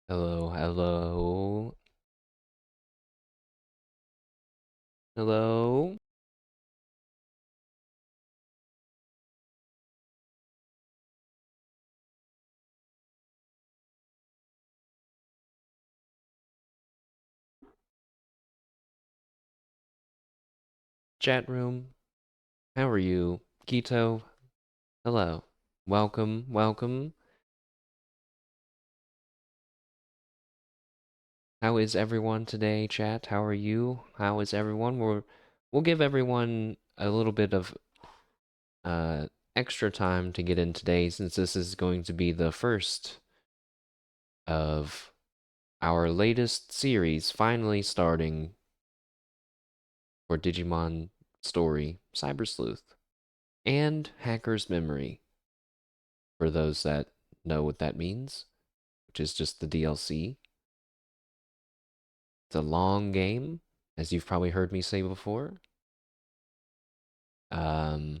Hello, hello, hello. Chat room. How are you? Keto, hello. Welcome, welcome. How is everyone today, chat? How are you? How is everyone? We'll give everyone a little bit of uh extra time to get in today since this is going to be the first of our latest series finally starting for Digimon Story, Cyber Sleuth, and Hacker's Memory, for those that know what that means, which is just the DLC. It's a long game, as you've probably heard me say before. Um,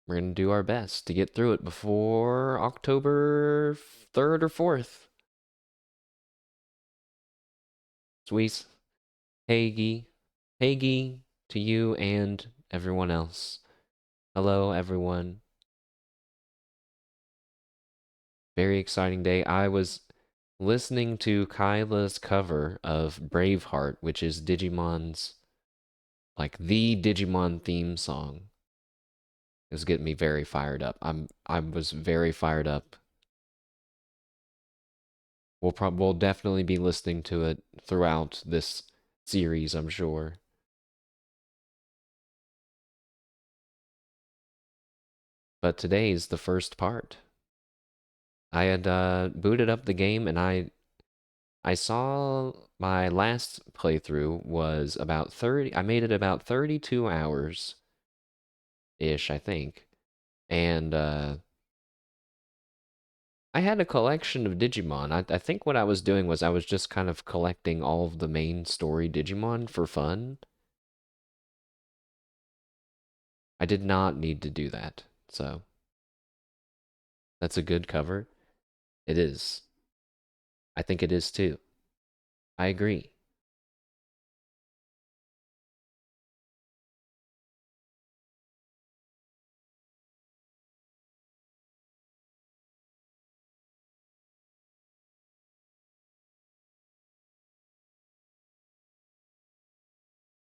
we're going to do our best to get through it before October 3rd or 4th. Sweet. Haggy. Haggy to you and everyone else. Hello, everyone. Very exciting day. I was listening to Kyla's cover of Braveheart, which is Digimon's, like, the Digimon theme song. It was getting me very fired up. I was very fired up. We'll definitely be listening to it throughout this series, I'm sure. But today's the first part. I had booted up the game and I saw my last playthrough was about 30. I made it about 32 hours ish, I think. And I had a collection of Digimon. I think what I was doing was I was just kind of collecting all of the main story Digimon for fun. I did not need to do that. So that's a good cover. It is. I think it is too. I agree.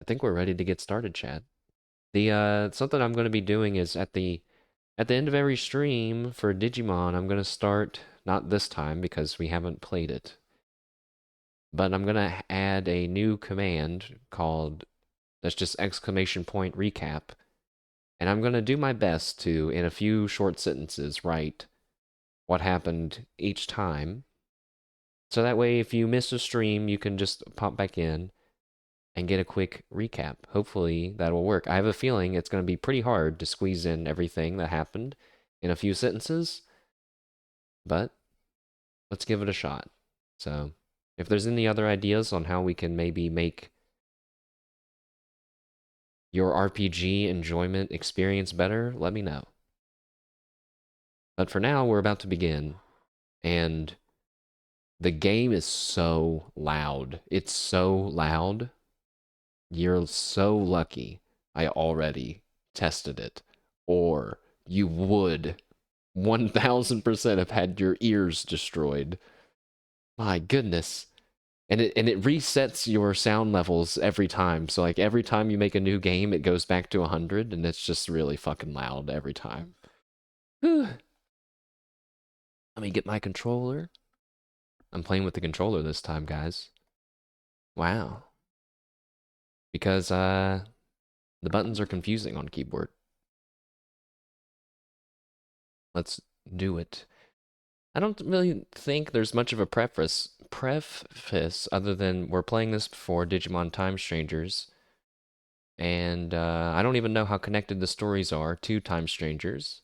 I think we're ready to get started, Chad. The something I'm going to be doing is at the end of every stream for Digimon, I'm going to start, not this time because we haven't played it, but I'm going to add a new command called, that's just exclamation point recap. And I'm going to do my best to, in a few short sentences, write what happened each time. So that way, if you miss a stream, you can just pop back in and get a quick recap. Hopefully, that will work. I have a feeling it's going to be pretty hard to squeeze in everything that happened in a few sentences, but let's give it a shot. So, if there's any other ideas on how we can maybe make your RPG enjoyment experience better, let me know. But for now, we're about to begin, and the game is so loud. It's so loud. You're so lucky I already tested it, or you would 1000% have had your ears destroyed. My goodness. And it resets your sound levels every time. So like every time you make a new game, it goes back to 100 and it's just really fucking loud every time. Whew. Let me get my controller. I'm playing with the controller this time, guys. Wow. Because the buttons are confusing on keyboard. Let's do it. I don't really think there's much of a preface other than we're playing this before Digimon Time Strangers, and I don't even know how connected the stories are to Time Strangers,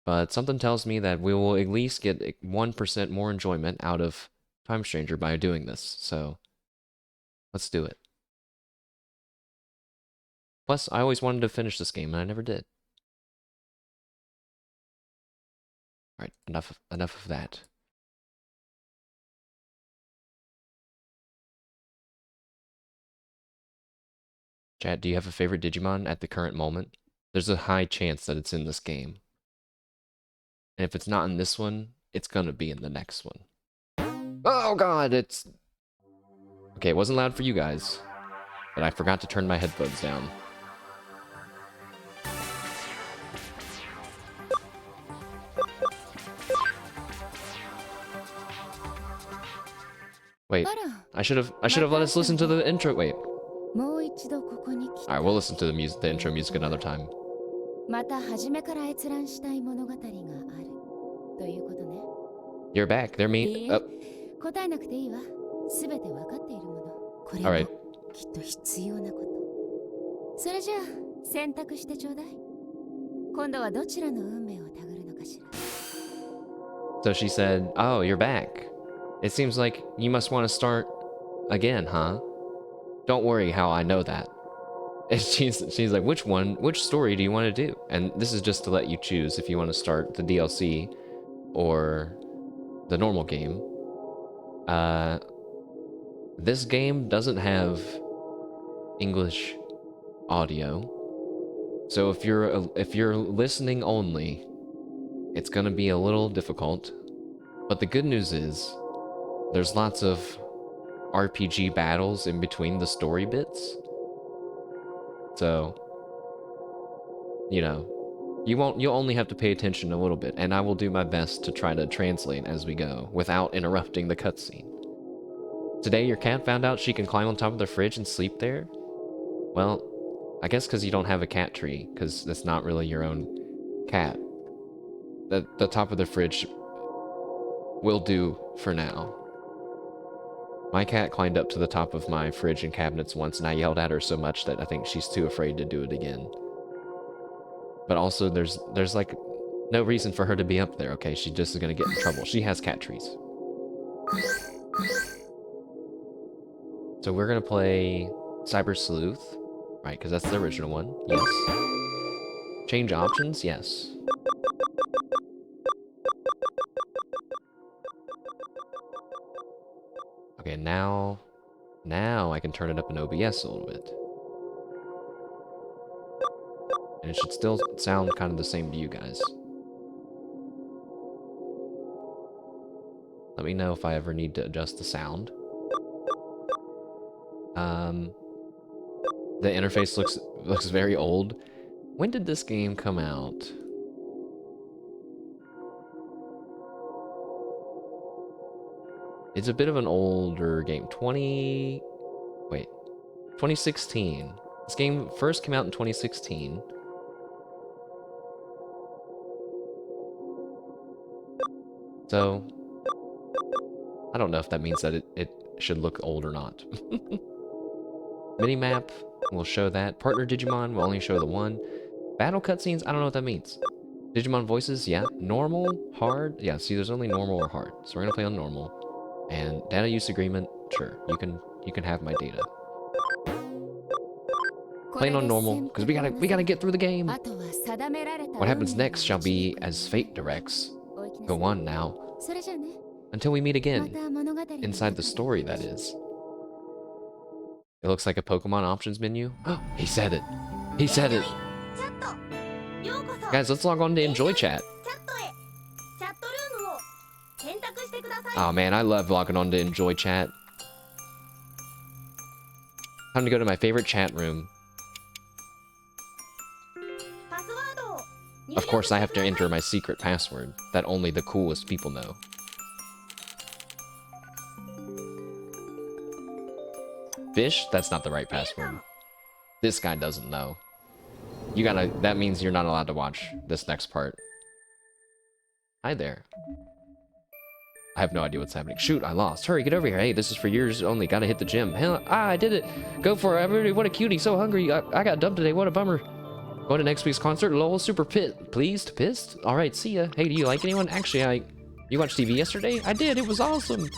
but something tells me that we will at least get 1% more enjoyment out of Time Stranger by doing this, so let's do it. Plus, I always wanted to finish this game, and I never did. Alright, enough of that. Chad, do you have a favorite Digimon at the current moment? There's a high chance that it's in this game. And if it's not in this one, it's gonna be in the next one. Oh god, it's... Okay, it wasn't loud for you guys, but I forgot to turn my headphones down. Wait, I should have let us listen to the intro. Wait. Alright, we'll listen to the intro music another time. You're back. They're me. Oh. Alright. So she said, "Oh, you're back. It seems like you must want to start again, huh? Don't worry how I know that." And she's like, which story do you want to do? And this is just to let you choose if you want to start the DLC or the normal game. This game doesn't have English audio. So if you're listening only, it's going to be a little difficult. But the good news is there's lots of RPG battles in between the story bits. So, you know, you'll only have to pay attention a little bit, and I will do my best to try to translate as we go without interrupting the cutscene. Today your cat found out she can climb on top of the fridge and sleep there? Well, I guess because you don't have a cat tree, because that's not really your own cat. The top of the fridge will do for now. My cat climbed up to the top of my fridge and cabinets once, and I yelled at her so much that I think she's too afraid to do it again. But also, there's like no reason for her to be up there, okay? She just is gonna get in trouble. She has cat trees. So we're gonna play Cyber Sleuth, right? Because that's the original one. Yes. Change options? Yes. Okay, now I can turn it up in OBS a little bit. And it should still sound kind of the same to you guys. Let me know if I ever need to adjust the sound. The interface looks very old. When did this game come out? It's a bit of an older game. 2016. This game first came out in 2016. So, I don't know if that means that it should look old or not. Minimap will show that. Partner Digimon will only show the one. Battle cutscenes, I don't know what that means. Digimon voices, yeah. Normal, hard, yeah. See, there's only normal or hard. So we're gonna play on normal. And data use agreement, sure. You can have my data. Playing on normal, because we gotta get through the game. What happens next shall be as fate directs. Go on now. Until we meet again. Inside the story, that is. It looks like a Pokemon options menu. Oh, he said it. He said it. Guys, let's log on to Enjoy Chat. Oh man, I love logging on to Enjoy Chat. Time to go to my favorite chat room. Of course, I have to enter my secret password that only the coolest people know. Fish? That's not the right password. This guy doesn't know. That means you're not allowed to watch this next part. Hi there. I have no idea what's happening. Shoot, I lost. Hurry, get over here. Hey, this is for yours only. Gotta hit the gym. Hell, I did it. Go for it. Everybody, what a cutie. So hungry. I got dumped today. What a bummer. Going to next week's concert. Lol, super pleased. Pissed? Alright, see ya. Hey, do you like anyone? Actually, you watched TV yesterday? I did. It was awesome.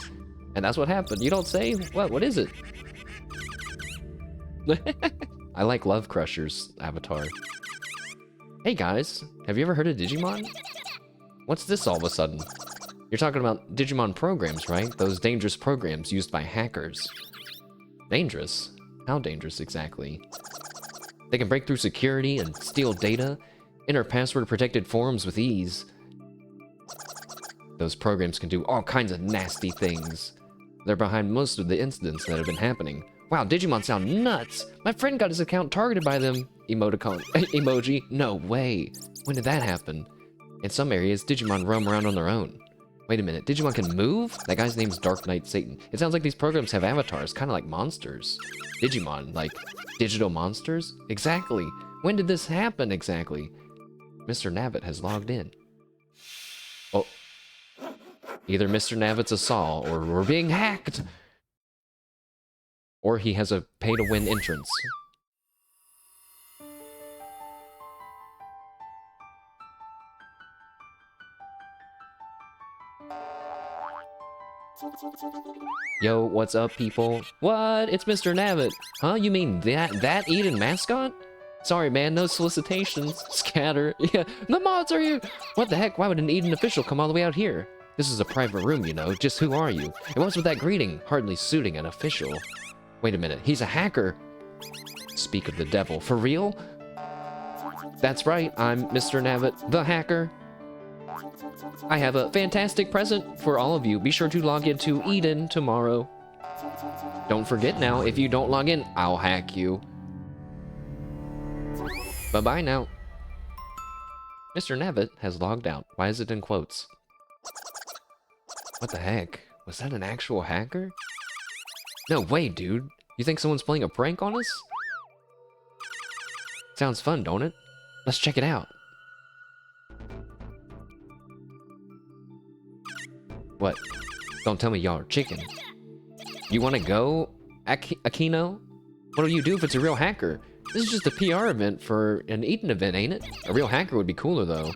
And that's what happened. You don't say? What is it? I like Love Crusher's avatar. Hey guys, have you ever heard of Digimon? What's this all of a sudden? You're talking about Digimon programs, right? Those dangerous programs used by hackers. Dangerous? How dangerous exactly? They can break through security and steal data, enter password-protected forums with ease. Those programs can do all kinds of nasty things. They're behind most of the incidents that have been happening. Wow, Digimon sound nuts! My friend got his account targeted by them. Emoticon. Emoji. No way. When did that happen? In some areas, Digimon roam around on their own. Wait a minute, Digimon can move? That guy's name's Dark Knight Satan. It sounds like these programs have avatars, kind of like monsters. Digimon, like digital monsters? Exactly. When did this happen exactly? Mr. Nabbit has logged in. Oh. Either Mr. Nabbit's a Saw, or we're being hacked! Or he has a pay-to-win entrance. Yo, what's up, people? What? It's Mr. Nabbit. Huh? You mean that Eden mascot? Sorry, man, no solicitations. Scatter. Yeah, the mods are here! What the heck? Why would an Eden official come all the way out here? This is a private room, you know. Just who are you? And what's with that greeting? Hardly suiting an official. Wait a minute, he's a hacker. Speak of the devil. For real? That's right, I'm Mr. Nabbit, the hacker. I have a fantastic present for all of you. Be sure to log into Eden tomorrow. Don't forget now, if you don't log in, I'll hack you. Bye-bye now. Mr. Nabbit has logged out. Why is it in quotes? What the heck? Was that an actual hacker? No way, dude. You think someone's playing a prank on us? Sounds fun, don't it? Let's check it out. What? Don't tell me y'all are chicken. You want to go, Aquino? What do you do if it's a real hacker? This is just a PR event for an Eden event, ain't it? A real hacker would be cooler, though.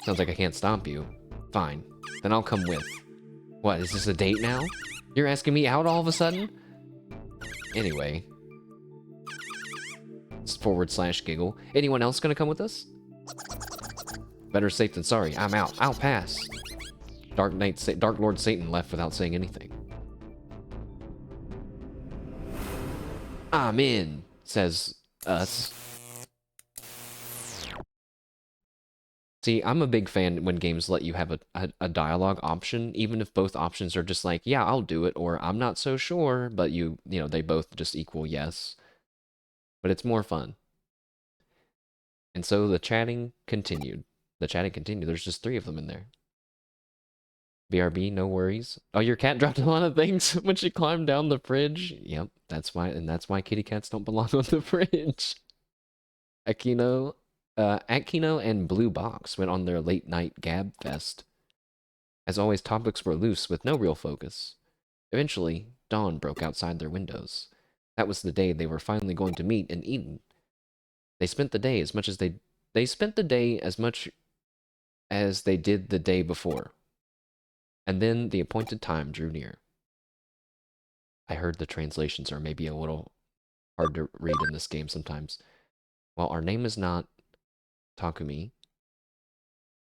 Sounds like I can't stop you. Fine. Then I'll come with. What, is this a date now? You're asking me out all of a sudden? Anyway. /giggle. Anyone else gonna come with us? Better safe than sorry. I'm out. I'll pass. Dark Lord Satan left without saying anything. I'm in, says us. See, I'm a big fan when games let you have a dialogue option, even if both options are just like, yeah, I'll do it, or I'm not so sure, but you know, they both just equal yes. But it's more fun. And so the chatting continued. There's just 3 of them in there. BRB, no worries. Oh, your cat dropped a lot of things when she climbed down the fridge. Yep, that's why kitty cats don't belong on the fridge. Aquino and Blue Box went on their late night gab fest. As always, topics were loose with no real focus. Eventually, dawn broke outside their windows. That was the day they were finally going to meet in Eden. They spent the day as much as they did the day before. And then the appointed time drew near. I heard the translations are maybe a little hard to read in this game sometimes. Well, our name is not Takumi.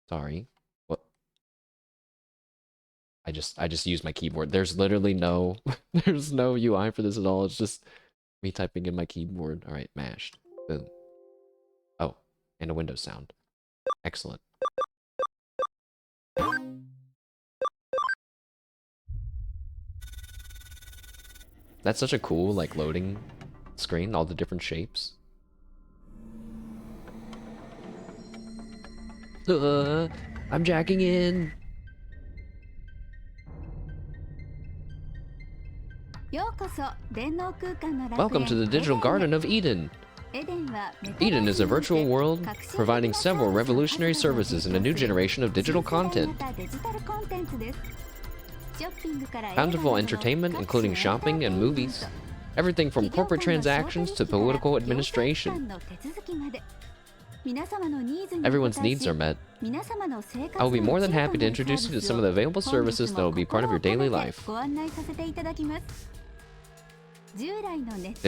Sorry. What? I just used my keyboard. There's literally no there's no UI for this at all. It's just me typing in my keyboard. All right, mashed. Boom. Oh, and a Windows sound. Excellent. That's such a cool, like, loading screen, all the different shapes. I'm jacking in. Welcome to the Digital Garden of Eden. Eden is a virtual world providing several revolutionary services in a new generation of digital content. Bountiful entertainment, including shopping and movies. Everything from corporate transactions to political administration. Everyone's needs are met. I will be more than happy to introduce you to some of the available services that will be part of your daily life. The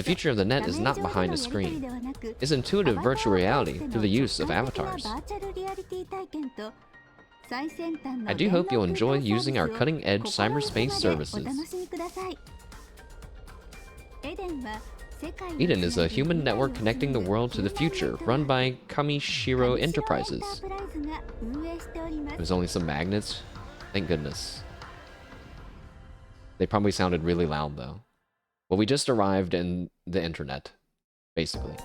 future of the net is not behind a screen. It's intuitive virtual reality through the use of avatars. I do hope you'll enjoy using our cutting-edge cyberspace services. Eden is a human network connecting the world to the future, run by Kamishiro Enterprises. There's only some magnets? Thank goodness. They probably sounded really loud, though. Well, we just arrived in the internet, basically.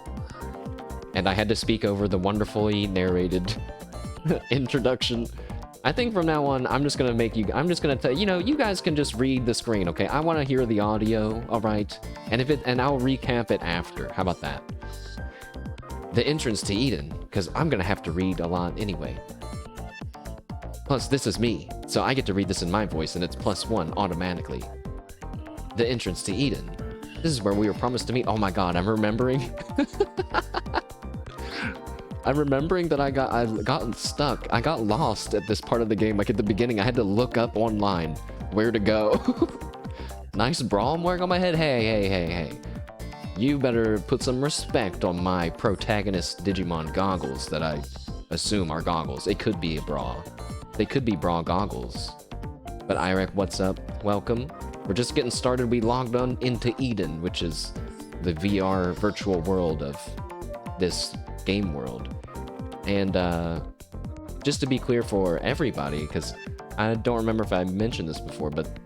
And I had to speak over the wonderfully narrated introduction. I think from now on, I'm just gonna tell you know, you guys can just read the screen, okay? I want to hear the audio, all right? And I'll recap it after. How about that? The entrance to Eden, because I'm gonna have to read a lot anyway. Plus, this is me, so I get to read this in my voice, and it's +1 automatically. The entrance to Eden. This is where we were promised to meet. Oh my god, I'm remembering. I'm remembering that I got stuck. I got lost at this part of the game. Like at the beginning, I had to look up online where to go. Nice bra I'm wearing on my head. Hey. You better put some respect on my protagonist Digimon goggles that I assume are goggles. It could be a bra. They could be bra goggles. But Irek, what's up? Welcome. We're just getting started. We logged on into Eden, which is the VR virtual world of this game world. And just to be clear for everybody, because I don't remember if I mentioned this before, but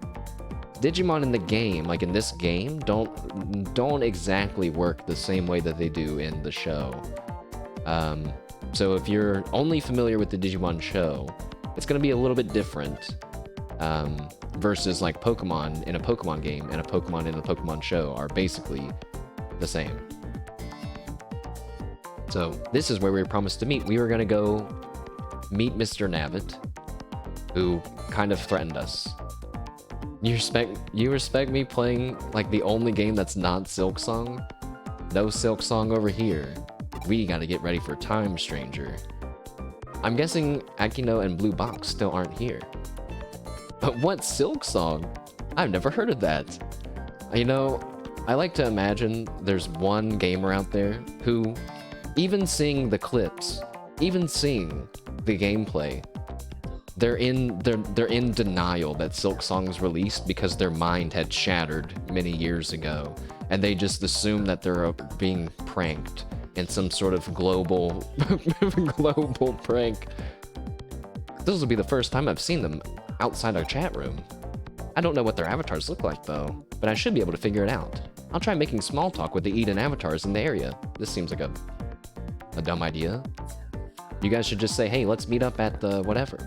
Digimon in the game, like in this game, don't exactly work the same way that they do in the show. So if you're only familiar with the Digimon show, it's going to be a little bit different versus like Pokemon in a Pokemon game and a Pokemon in a Pokemon show are basically the same. So this is where we were promised to meet. We were going to go meet Mr. Nabbit, who kind of threatened us. You respect me playing like the only game that's not Silksong? No Silksong over here. We gotta get ready for Time Stranger. I'm guessing Akino and Blue Box still aren't here. But what's Silksong? I've never heard of that. You know, I like to imagine there's one gamer out there who, even seeing the clips, even seeing the gameplay, they're in denial that Silksong's released because their mind had shattered many years ago, and they just assume that they're being pranked in some sort of global prank. This will be the first time I've seen them outside our chat room. I don't know what their avatars look like though, but I should be able to figure it out. I'll try making small talk with the Eden avatars in the area. This seems like a dumb idea. You guys should just say, hey, let's meet up at the whatever.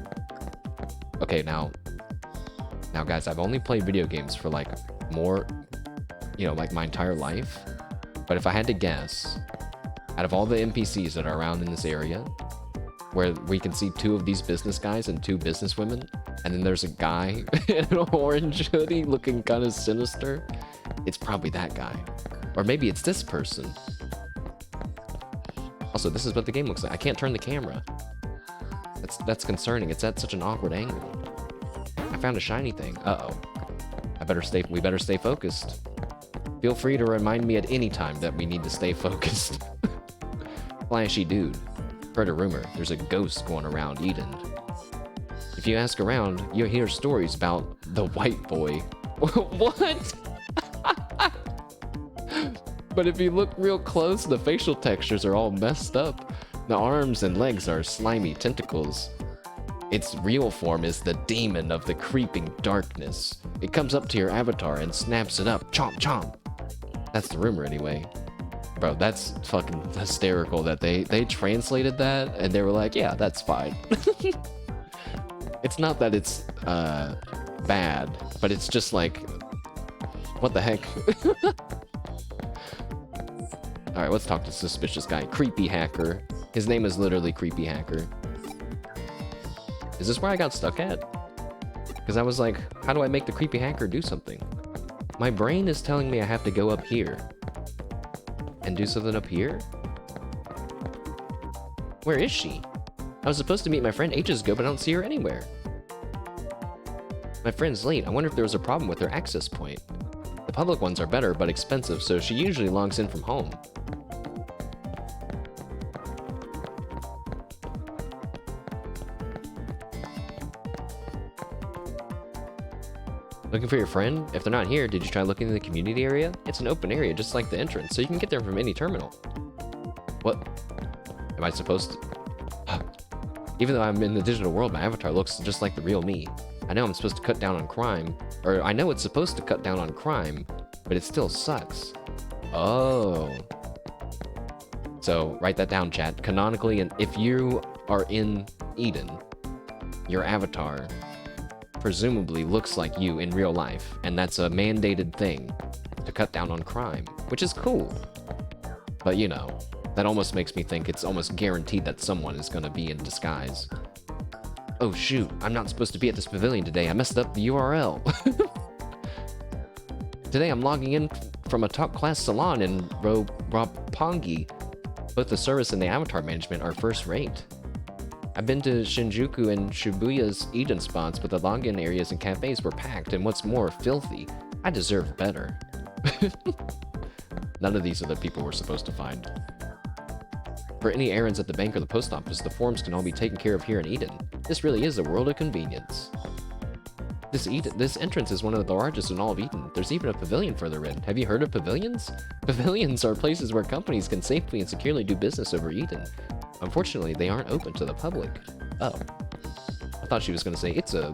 Okay, now guys, I've only played video games for like more, you know, like my entire life. But if I had to guess, out of all the NPCs that are around in this area, where we can see 2 of these business guys and 2 business women, and then there's a guy in an orange hoodie looking kind of sinister, it's probably that guy. Or maybe it's this person. Also, this is what the game looks like. I can't turn the camera. That's concerning. It's at such an awkward angle. I found a shiny thing. Uh-oh. We better stay focused. Feel free to remind me at any time that we need to stay focused. Flashy dude. Heard a rumor. There's a ghost going around Eden. If you ask around, you'll hear stories about the white boy. What? But if you look real close, the facial textures are all messed up. The arms and legs are slimy tentacles. Its real form is the demon of the creeping darkness. It comes up to your avatar and snaps it up. Chomp, chomp. That's the rumor anyway. Bro, that's fucking hysterical that they translated that and they were like, yeah, that's fine. It's not that it's bad, but it's just like, what the heck? Alright, let's talk to suspicious guy. Creepy hacker. His name is literally Creepy Hacker. Is this where I got stuck at? Because I was like, how do I make the Creepy Hacker do something? My brain is telling me I have to go up here. And do something up here? Where is she? I was supposed to meet my friend ages ago, but I don't see her anywhere. My friend's late. I wonder if there was a problem with her access point. The public ones are better, but expensive, so she usually logs in from home. Looking for your friend? If they're not here, did you try looking in the community area? It's an open area, just like the entrance, so you can get there from any terminal. What? Am I supposed to? Even though I'm in the digital world, my avatar looks just like the real me. I know I'm supposed to cut down on crime, or I know it's supposed to cut down on crime, but it still sucks. Oh. So, write that down, chat. Canonically, and if you are in Eden, your avatar presumably looks like you in real life, and that's a mandated thing to cut down on crime, which is cool. But you know, that almost makes me think it's almost guaranteed that someone is gonna be in disguise. Oh shoot, I'm not supposed to be at this pavilion today. I messed up the URL. Today I'm logging in from a top-class salon in Roppongi. Both the service and the avatar management are first rate. I've been to Shinjuku and Shibuya's Eden spots, but the login areas and cafes were packed, and what's more, filthy. I deserve better. None of these are the people we're supposed to find. For any errands at the bank or the post office, the forms can all be taken care of here in Eden. This really is a world of convenience. This entrance is one of the largest in all of Eden. There's even a pavilion further in. Have you heard of pavilions? Pavilions are places where companies can safely and securely do business over Eden. Unfortunately, they aren't open to the public. Oh. I thought she was going to say, it's a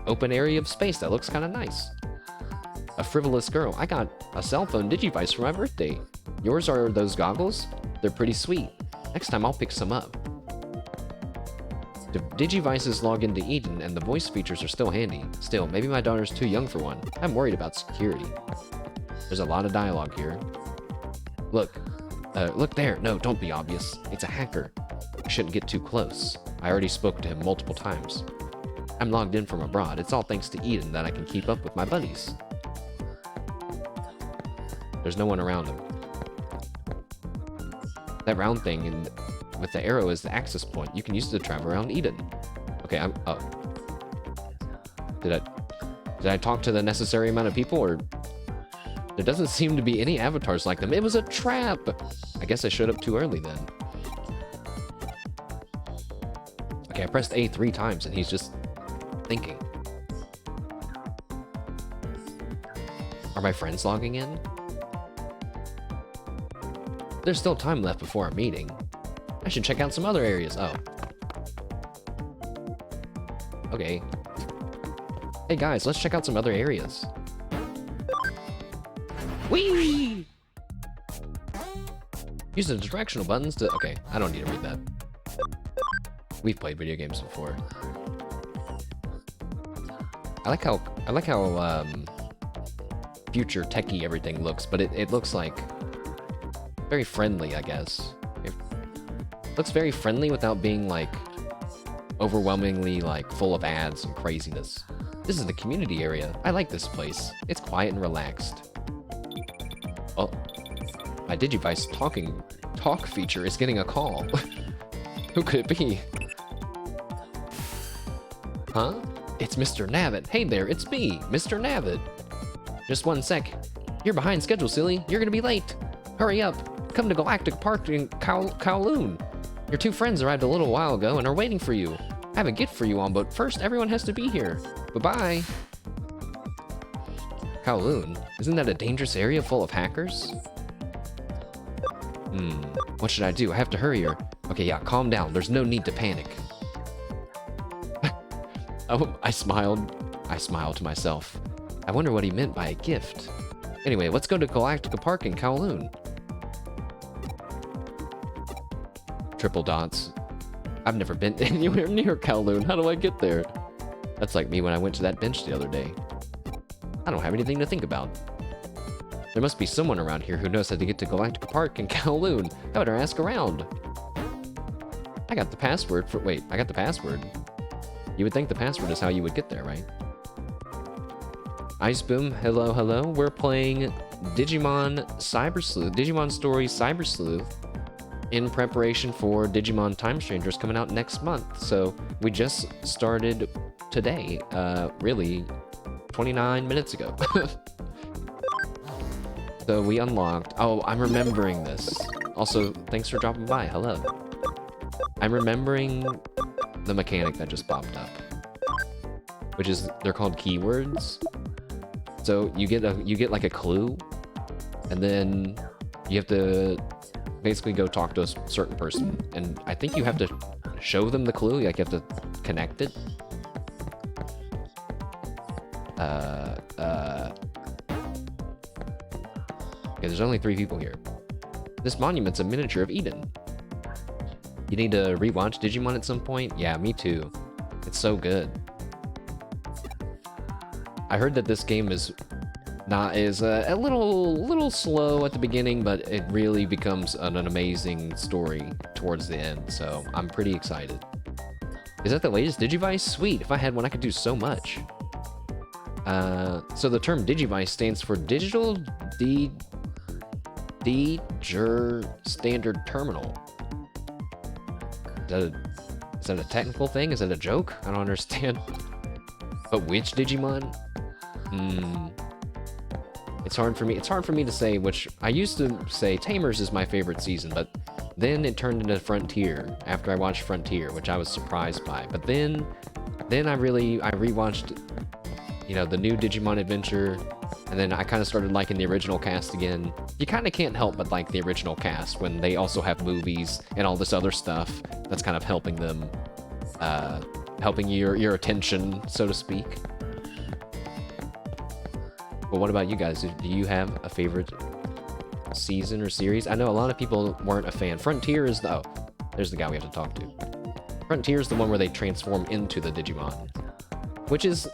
open area of space that looks kind of nice. A frivolous girl. I got a cell phone Digivice for my birthday. Yours are those goggles? They're pretty sweet. Next time I'll pick some up. The Digivices log into Eden, and the voice features are still handy. Still, maybe my daughter's too young for one. I'm worried about security. There's a lot of dialogue here. Look there. No, don't be obvious. It's a hacker. I shouldn't get too close. I already spoke to him multiple times. I'm logged in from abroad. It's all thanks to Eden that I can keep up with my buddies. There's no one around him. That round thing with the arrow is the access point. You can use it to travel around Eden. Okay, oh. Did I talk to the necessary amount of people, or... There doesn't seem to be any avatars like them. It was a trap! I guess I showed up too early then. Okay, I pressed A 3 times and he's just thinking. Are my friends logging in? There's still time left before our meeting. I should check out some other areas. Oh. Okay. Hey guys, let's check out some other areas. Whee! Use the directional buttons to... Okay, I don't need to read that. We've played video games before. I like how future techie everything looks, but it looks like very friendly, I guess. It looks very friendly without being like overwhelmingly like full of ads and craziness. This is the community area. I like this place. It's quiet and relaxed. Oh, my Digivice talk feature is getting a call. Who could it be? Huh? It's Mr. Navid. Hey there, it's me, Mr. Navid. Just one sec. You're behind schedule, silly. You're gonna be late. Hurry up. Come to Galactic Park in Kowloon. Your two friends arrived a little while ago and are waiting for you. I have a gift for you all, but first everyone has to be here. Bye-bye. Kowloon? Isn't that a dangerous area full of hackers? What should I do? I have to hurry her. Okay, yeah, calm down. There's no need to panic. Oh, I smiled. I smiled to myself. I wonder what he meant by a gift. Anyway, let's go to Galactica Park in Kowloon. Triple dots. I've never been anywhere near Kowloon. How do I get there? That's like me when I went to that bench the other day. I don't have anything to think about. There must be someone around here who knows how to get to Galactica Park in Kowloon. I better ask around. I got the password for... Wait, I got the password. You would think the password is how you would get there, right? Iceboom, hello, hello. We're playing Digimon Cyber Sleuth, Digimon Story Cyber Sleuth, in preparation for Digimon Time Strangers coming out next month. So we just started today, really 29 minutes ago. So we unlocked... Oh, I'm remembering this. Also, thanks for dropping by. Hello. I'm remembering the mechanic that just popped up. Which is... They're called keywords. So you get like a clue, and then you have to basically go talk to a certain person, and I think you have to show them the clue. Like you have to connect it. Okay, there's only 3 people here. This monument's a miniature of Eden. You need to rewatch Digimon at some point? Yeah, me too. It's so good. I heard that this game is a little slow at the beginning, but it really becomes an amazing story towards the end, so I'm pretty excited. Is that the latest Digivice? Sweet, if I had one I could do so much. So the term Digivice stands for Digital Standard Terminal. Is that a technical thing? Is that a joke? I don't understand. But which Digimon? It's hard for me to say which. I used to say Tamers is my favorite season, but then it turned into Frontier after I watched Frontier, which I was surprised by. But then I rewatched, you know, the new Digimon Adventure, and then I kind of started liking the original cast again. You kind of can't help but like the original cast when they also have movies and all this other stuff that's kind of helping them, helping your attention, so to speak. But what about you guys? Do you have a favorite season or series? I know a lot of people weren't a fan. Frontier is the... Oh, there's the guy we have to talk to. Frontier is the one where they transform into the Digimon, which is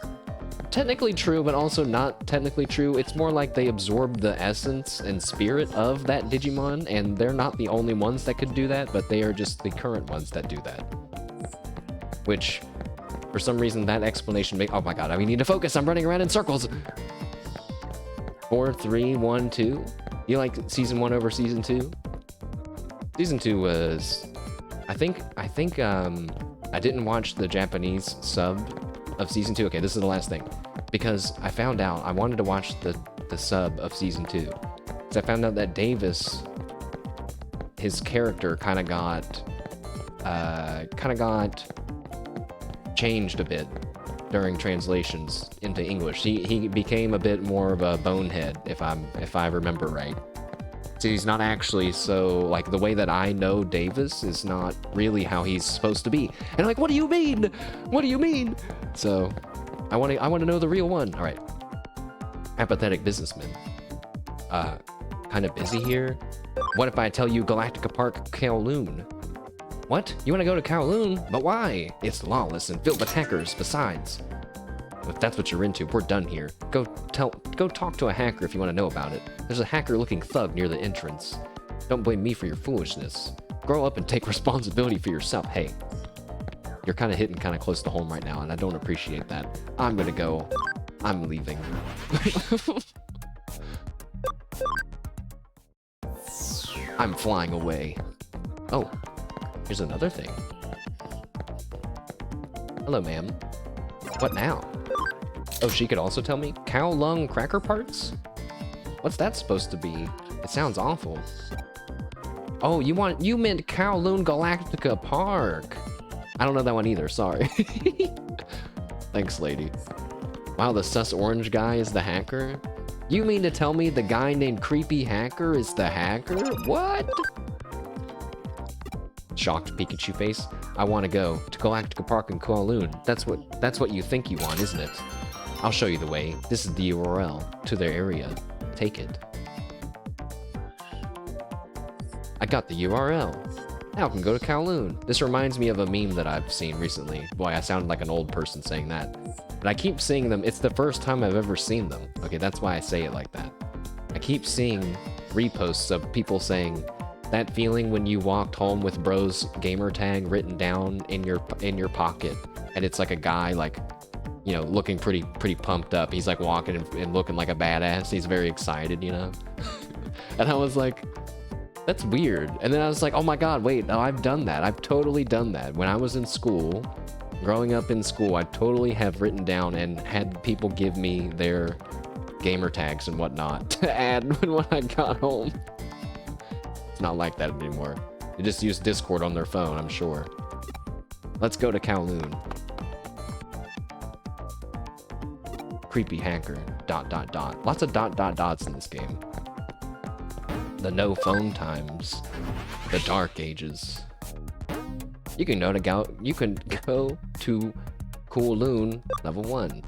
technically true, but also not technically true. It's more like they absorb the essence and spirit of that Digimon, and they're not the only ones that could do that, but they are just the current ones that do that. Which, for some reason, that explanation oh my god, we need to focus, I'm running around in circles! 4, 3, 1, 2? You like season 1 over season 2? Season 2 was... I think I didn't watch the Japanese sub of season 2. Okay, this is the last thing. Because I found out I wanted to watch the sub of season 2. Because I found out that Davis, his character kind of got changed a bit during translations into English. He became a bit more of a bonehead, if I remember right. So he's not actually so, like, the way that I know Davis is not really how he's supposed to be. And I'm like, what do you mean? What do you mean? So I want to know the real one. All right. Apathetic businessman. Kind of busy here. What if I tell you Galactica Park Kowloon? What? You want to go to Kowloon? But why? It's lawless and filled with hackers. Besides, if that's what you're into, we're done here. Go talk to a hacker if you want to know about it. There's a hacker-looking thug near the entrance. Don't blame me for your foolishness. Grow up and take responsibility for yourself. Hey, you're kind of hitting kind of close to home right now, and I don't appreciate that. I'm gonna go. I'm leaving. I'm flying away. Oh. Here's another thing. Hello, ma'am. What now? Oh, she could also tell me? Cow lung cracker parts? What's that supposed to be? It sounds awful. Oh, you meant Kowloon Galactica Park. I don't know that one either, sorry. Thanks, lady. Wow, the sus orange guy is the hacker? You mean to tell me the guy named Creepy Hacker is the hacker? What? Shocked Pikachu face. I want to go to Galactica Park in Kowloon. That's what you think you want, isn't it? I'll show you the way. This is the URL to their area. Take it. I got the URL. Now I can go to Kowloon. This reminds me of a meme that I've seen recently. Boy, I sound like an old person saying that. But I keep seeing them. It's the first time I've ever seen them. Okay, that's why I say it like that. I keep seeing reposts of people saying, that feeling when you walked home with bro's gamer tag written down in your pocket, and it's like a guy, like, you know, looking pretty pumped up. He's like walking and looking like a badass. He's very excited, you know. And I was like, that's weird. And then I was like, oh my god, wait, no, I've done that. I've totally done that. When I was in school, growing up in school, I totally have written down and had people give me their gamer tags and whatnot to add when I got home. It's not like that anymore. They just use Discord on their phone, I'm sure. Let's go to Kowloon. Creepy hacker. dot dot dot. Lots of dot dot dots in this game. The no phone times. The dark ages. You can go to Kowloon level 1.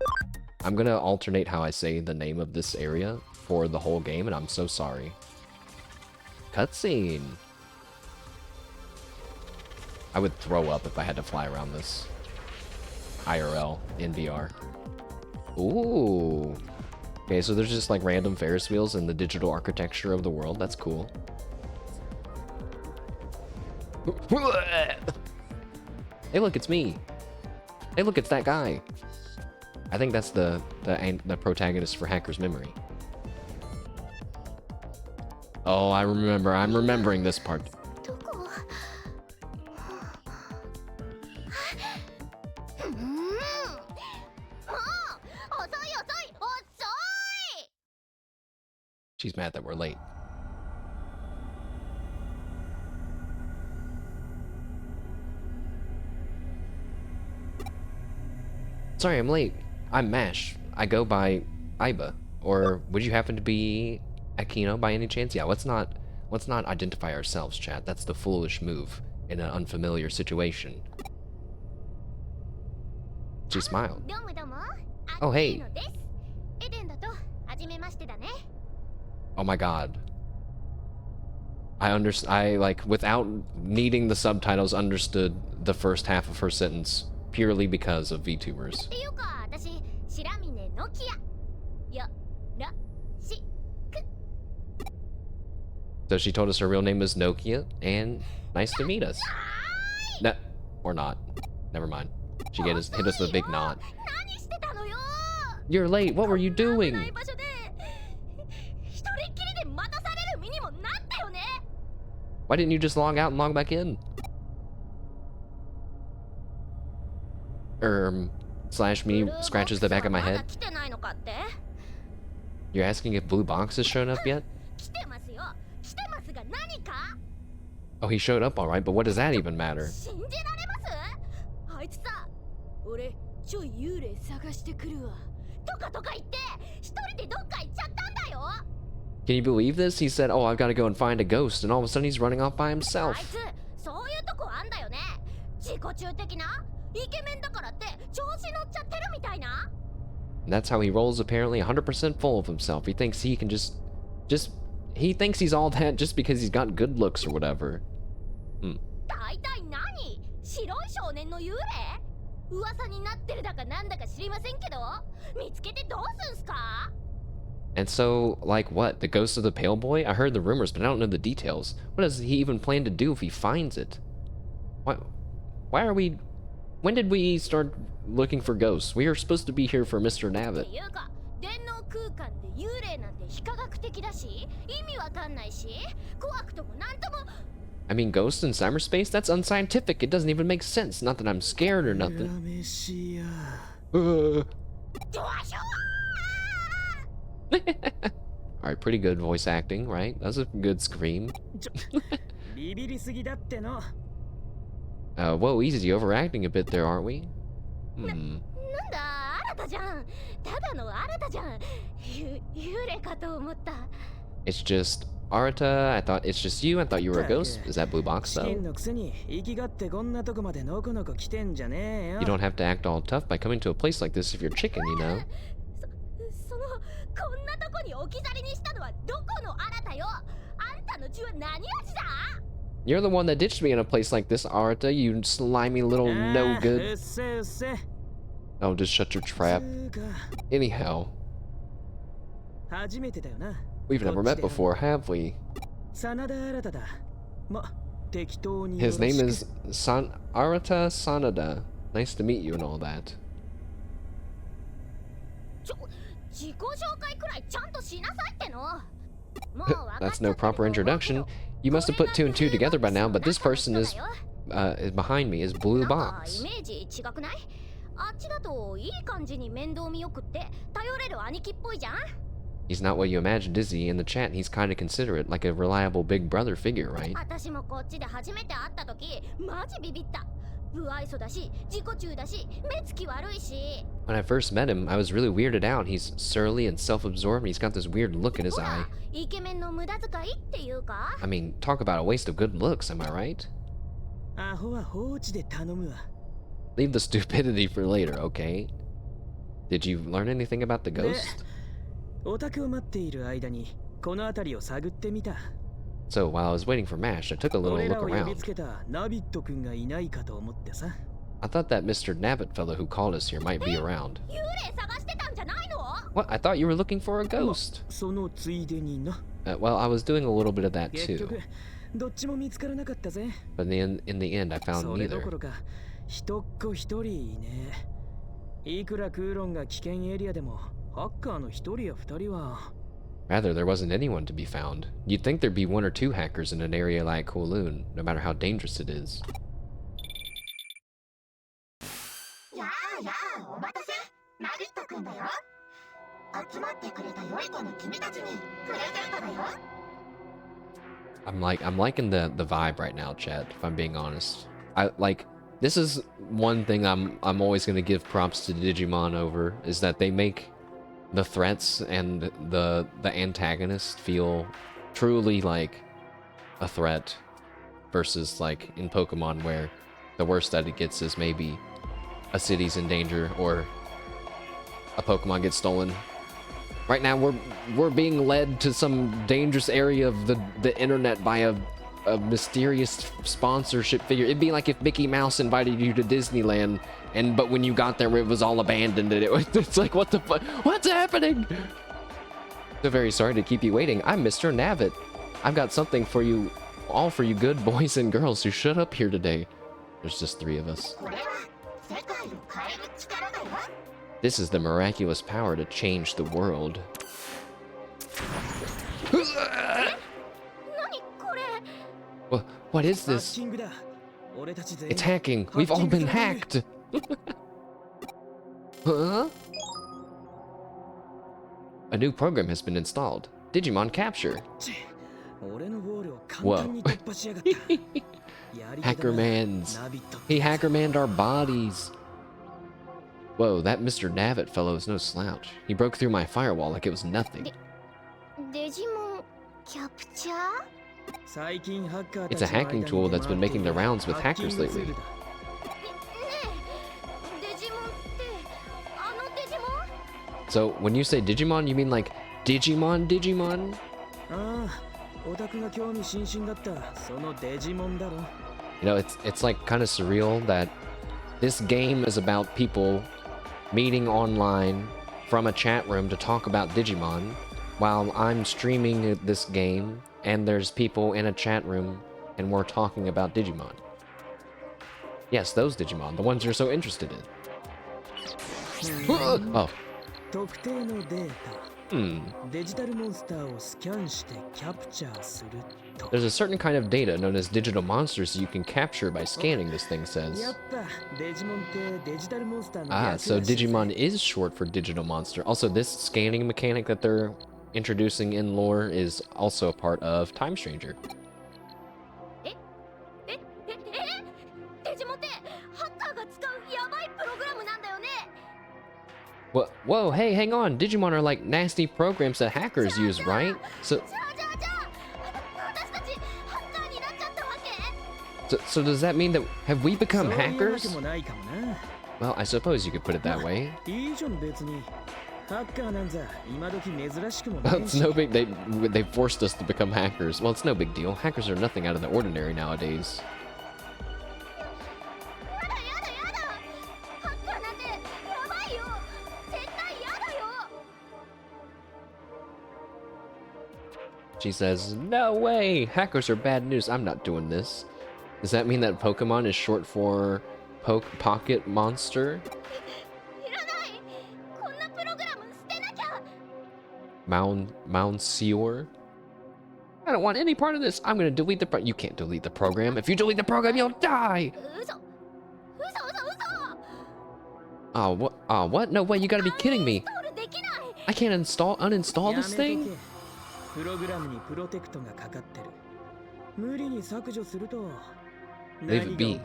I'm gonna alternate how I say the name of this area for the whole game, and I'm so sorry. Cutscene. I would throw up if I had to fly around this. IRL in VR. Ooh. Okay, so there's just like random Ferris wheels in the digital architecture of the world. That's cool. Hey, look, it's me. Hey, look, it's that guy. I think that's the protagonist for Hacker's Memory. Oh, I remember. I'm remembering this part. She's mad that we're late. Sorry, I'm late. I'm Mash. I go by Iba. Or would you happen to be Akino by any chance? Yeah, let's not identify ourselves, chat. That's the foolish move in an unfamiliar situation. She smiled. Oh, hey. Oh my god. I like, without needing the subtitles, understood the first half of her sentence purely because of VTubers. So she told us her real name is Nokia, and nice to meet us. No, or not. Never mind. She hit us with a big knot. You're late. What were you doing? Why didn't you just log out and log back in? Slash me scratches the back of my head. You're asking if Blue Box has shown up yet? Oh, he showed up alright, but what does that even matter? Can you believe this? He said, oh, I've got to go and find a ghost, and all of a sudden he's running off by himself. And that's how he rolls, apparently 100% full of himself. He thinks he can he thinks he's all that just because he's got good looks or whatever. And so, like what? The ghost of the pale boy? I heard the rumors, but I don't know the details. What does he even plan to do if he finds it? Why are we... When did we start looking for ghosts? We are supposed to be here for Mr. Nabbit. I mean, ghosts in cyberspace? That's unscientific. It doesn't even make sense. Not that I'm scared or nothing. Alright, pretty good voice acting, right? That was a good scream. Whoa, easy, overacting a bit there, aren't we? It's just Arata. I thought it's just you. I thought you were a ghost. Is that Blue Box though? You don't have to act all tough by coming to a place like this if you're chicken, you know. You're the one that ditched me in a place like this, Arata, you slimy little no-good. Oh, just shut your trap. Anyhow. We've never met before, have we? His name is Arata Sanada. Nice to meet you and all that. That's no proper introduction. You must have put 2 and 2 together by now, but this person is behind me, is Blue Box. He's not what you imagined, is he? In the chat, he's kind of considerate, like a reliable big brother figure, right? When I first met him, I was really weirded out. He's surly and self-absorbed, and he's got this weird look in his eye. I mean, talk about a waste of good looks, am I right? Leave the stupidity for later, okay? Did you learn anything about the ghost? So while I was waiting for MASH, I took a little look around. I thought that Mr. Nabbit fellow who called us here might be around. What? I thought you were looking for a ghost. Well, I was doing a little bit of that too. But in the end, I found neither. Rather, there wasn't anyone to be found. You'd think there'd be one or two hackers in an area like Kowloon, no matter how dangerous it is. I'm liking the vibe right now, chat, if I'm being honest. This is one thing I'm always gonna give props to Digimon over, is that they make the threats and the antagonist feel truly like a threat, versus like in Pokemon where the worst that it gets is maybe a city's in danger or a Pokemon gets stolen. Right now we're being led to some dangerous area of the internet by a mysterious sponsorship figure. It'd be like if Mickey Mouse invited you to Disneyland, but when you got there, it was all abandoned, and it's like, what the fuck? What's happening? So very sorry to keep you waiting. I'm Mr. Nabbit. I've got something for you, all for you good boys and girls who showed up here today. There's just 3 of us. This is the miraculous power to change the world. What is this? It's hacking. We've all been hacked. Huh? A new program has been installed. Digimon Capture. Whoa. Hackermans. He hackermaned our bodies. Whoa, that Mr. Nabbit fellow is no slouch. He broke through my firewall like it was nothing. Digimon Capture? It's a hacking tool that's been making the rounds with hackers lately. So, when you say Digimon, you mean like Digimon? You know, it's like kind of surreal that this game is about people meeting online from a chat room to talk about Digimon, while I'm streaming this game and there's people in a chat room and we're talking about Digimon. Yes, those Digimon, the ones you're so interested in. Oh. There's a certain kind of data known as digital monsters you can capture by scanning, this thing says. Ah, so Digimon is short for digital monster. Also, this scanning mechanic that they're introducing in lore is also a part of Time Stranger. Whoa, hey, hang on. Digimon are like nasty programs that hackers use, right? So does that mean that, have we become hackers? Well, I suppose you could put it that way. Well, it's no big, they forced us to become hackers. Well, it's no big deal. Hackers are nothing out of the ordinary nowadays. She says, no way! Hackers are bad news. I'm not doing this. Does that mean that Pokemon is short for Pocket Monster? Monsieur? I don't want any part of this. I'm gonna delete the you can't delete the program. If you delete the program, you'll die! Oh, what? Oh, what? No way, you gotta be kidding me. I can't uninstall this thing? Leave it be.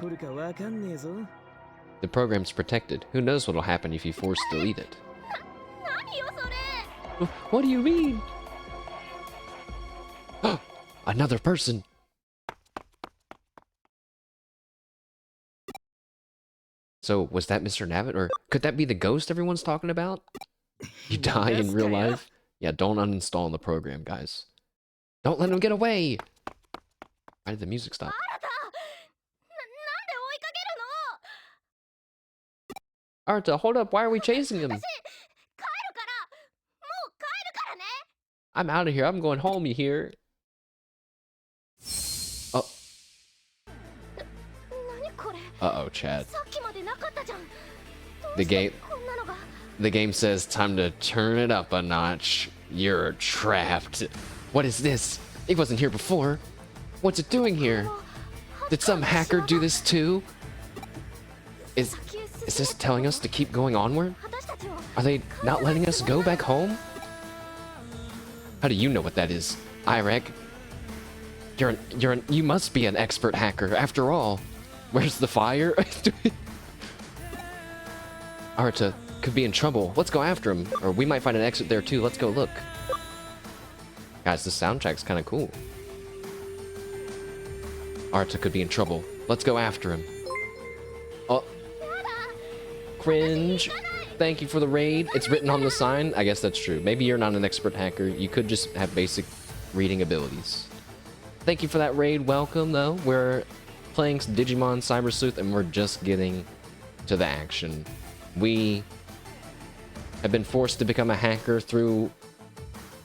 The program's protected. Who knows what'll happen if you force delete it? What do you mean? Another person. So, was that Mr. Nabbit, or could that be the ghost everyone's talking about? You die in real life? Yeah, don't uninstall the program, guys. Don't let him get away! Why did the music stop? Arta, hold up, why are we chasing him? I'm out of here, I'm going home, you hear? Oh. Uh-oh, Chad. The game says time to turn it up a notch. You're trapped. What is this? It wasn't here before. What's it doing here? Did some hacker do this too? Is this telling us to keep going onward? Are they not letting us go back home? How do you know what that is, Irek? You must be an expert hacker after all. Where's the fire? Arta could be in trouble. Let's go after him. Or we might find an exit there too. Let's go look. Guys, this soundtrack's kind of cool. Arta could be in trouble. Let's go after him. Oh. Cringe. Thank you for the raid. It's written on the sign. I guess that's true. Maybe you're not an expert hacker. You could just have basic reading abilities. Thank you for that raid. Welcome, though. We're playing Digimon Cyber Sleuth, and we're just getting to the action. We have been forced to become a hacker through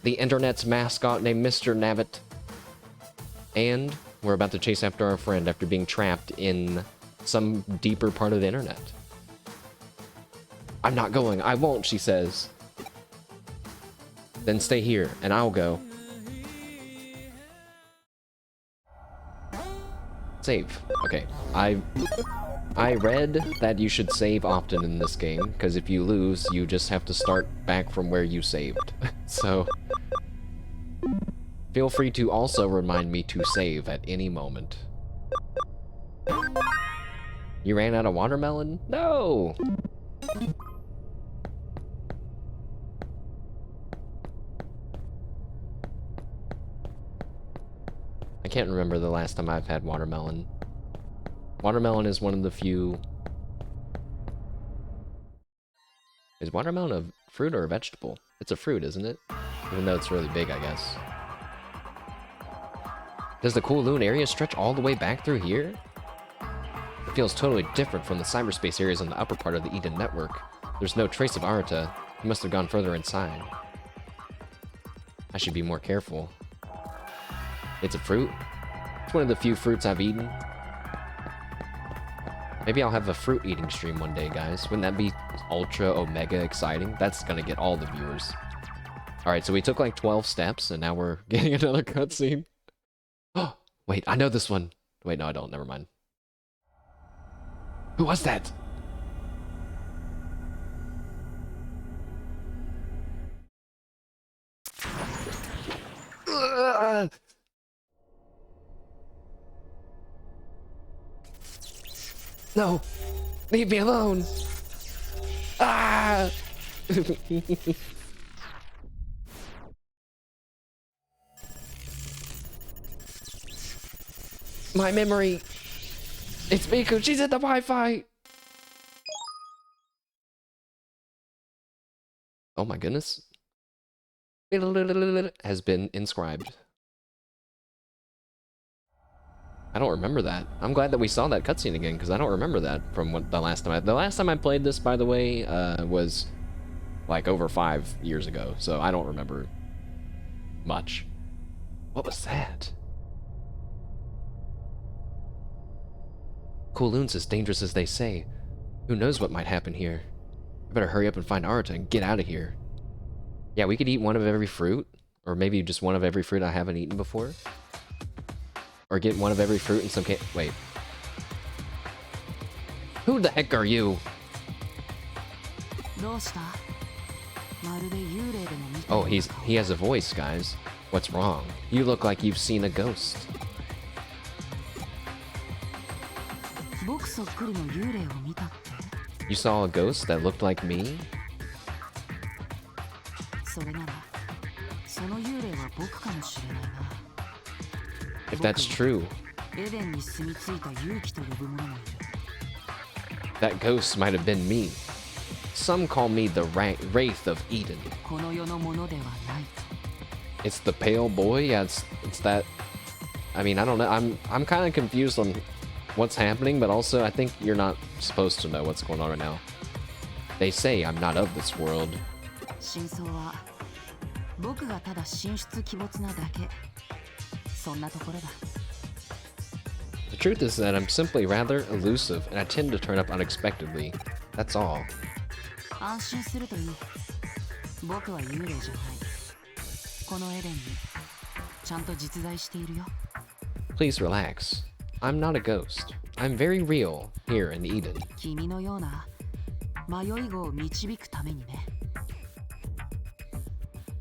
the internet's mascot named Mr. Nabbit. And we're about to chase after our friend after being trapped in some deeper part of the internet. I'm not going. I won't, she says. Then stay here, and I'll go. Save. Okay. I read that you should save often in this game, because if you lose, you just have to start back from where you saved. So, feel free to also remind me to save at any moment. You ran out of watermelon? No! I can't remember the last time I've had watermelon. Watermelon is one of the few... Is watermelon a fruit or a vegetable? It's a fruit, isn't it? Even though it's really big, I guess. Does the Kowloon area stretch all the way back through here? It feels totally different from the cyberspace areas on the upper part of the Eden network. There's no trace of Arata. He must have gone further inside. I should be more careful. It's a fruit? It's one of the few fruits I've eaten. Maybe I'll have a fruit eating stream one day, guys. Wouldn't that be ultra omega exciting? That's gonna get all the viewers. Alright, so we took like 12 steps, and now we're getting another cutscene. Oh, wait, I know this one. Wait, no, I don't. Never mind. Who was that? No! Leave me alone! Ah! My memory! It's Miku, she's at the Wi-Fi! Oh my goodness. Has been inscribed. I don't remember that. I'm glad that we saw that cutscene again, because I don't remember that from the last time the last time I played this, by the way, was like over 5 years ago, so I don't remember much. What was that? Kowloon's as dangerous as they say. Who knows what might happen here? I better hurry up and find Arata and get out of here. Yeah, we could eat one of every fruit, or maybe just one of every fruit I haven't eaten before. Or get one of every fruit in some case. Wait. Who the heck are you? Oh, he has a voice, guys. What's wrong? You look like you've seen a ghost. You saw a ghost that looked like me? If that's true, that ghost might have been me. Some call me the Wraith of Eden. It's the pale boy? Yeah, it's that... I mean, I don't know. I'm kind of confused on what's happening, but also I think you're not supposed to know what's going on right now. They say I'm not of this world. The truth is that I'm simply rather elusive, and I tend to turn up unexpectedly. That's all. Please relax. I'm not a ghost. I'm very real here in Eden.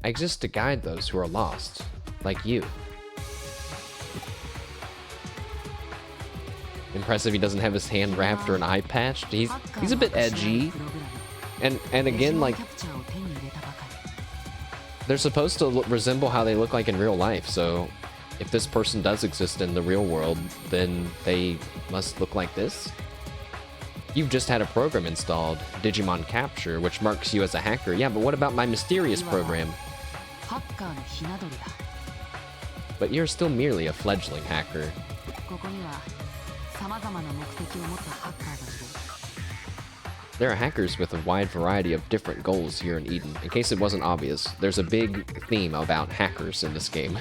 I exist to guide those who are lost, like you. Impressive he doesn't have his hand wrapped or an eye patched. He's a bit edgy. And again, like, they're supposed to resemble how they look like in real life, so if this person does exist in the real world, then they must look like this? You've just had a program installed, Digimon Capture, which marks you as a hacker. Yeah, but what about my mysterious program? But you're still merely a fledgling hacker. There are hackers with a wide variety of different goals here in Eden. In case it wasn't obvious, there's a big theme about hackers in this game.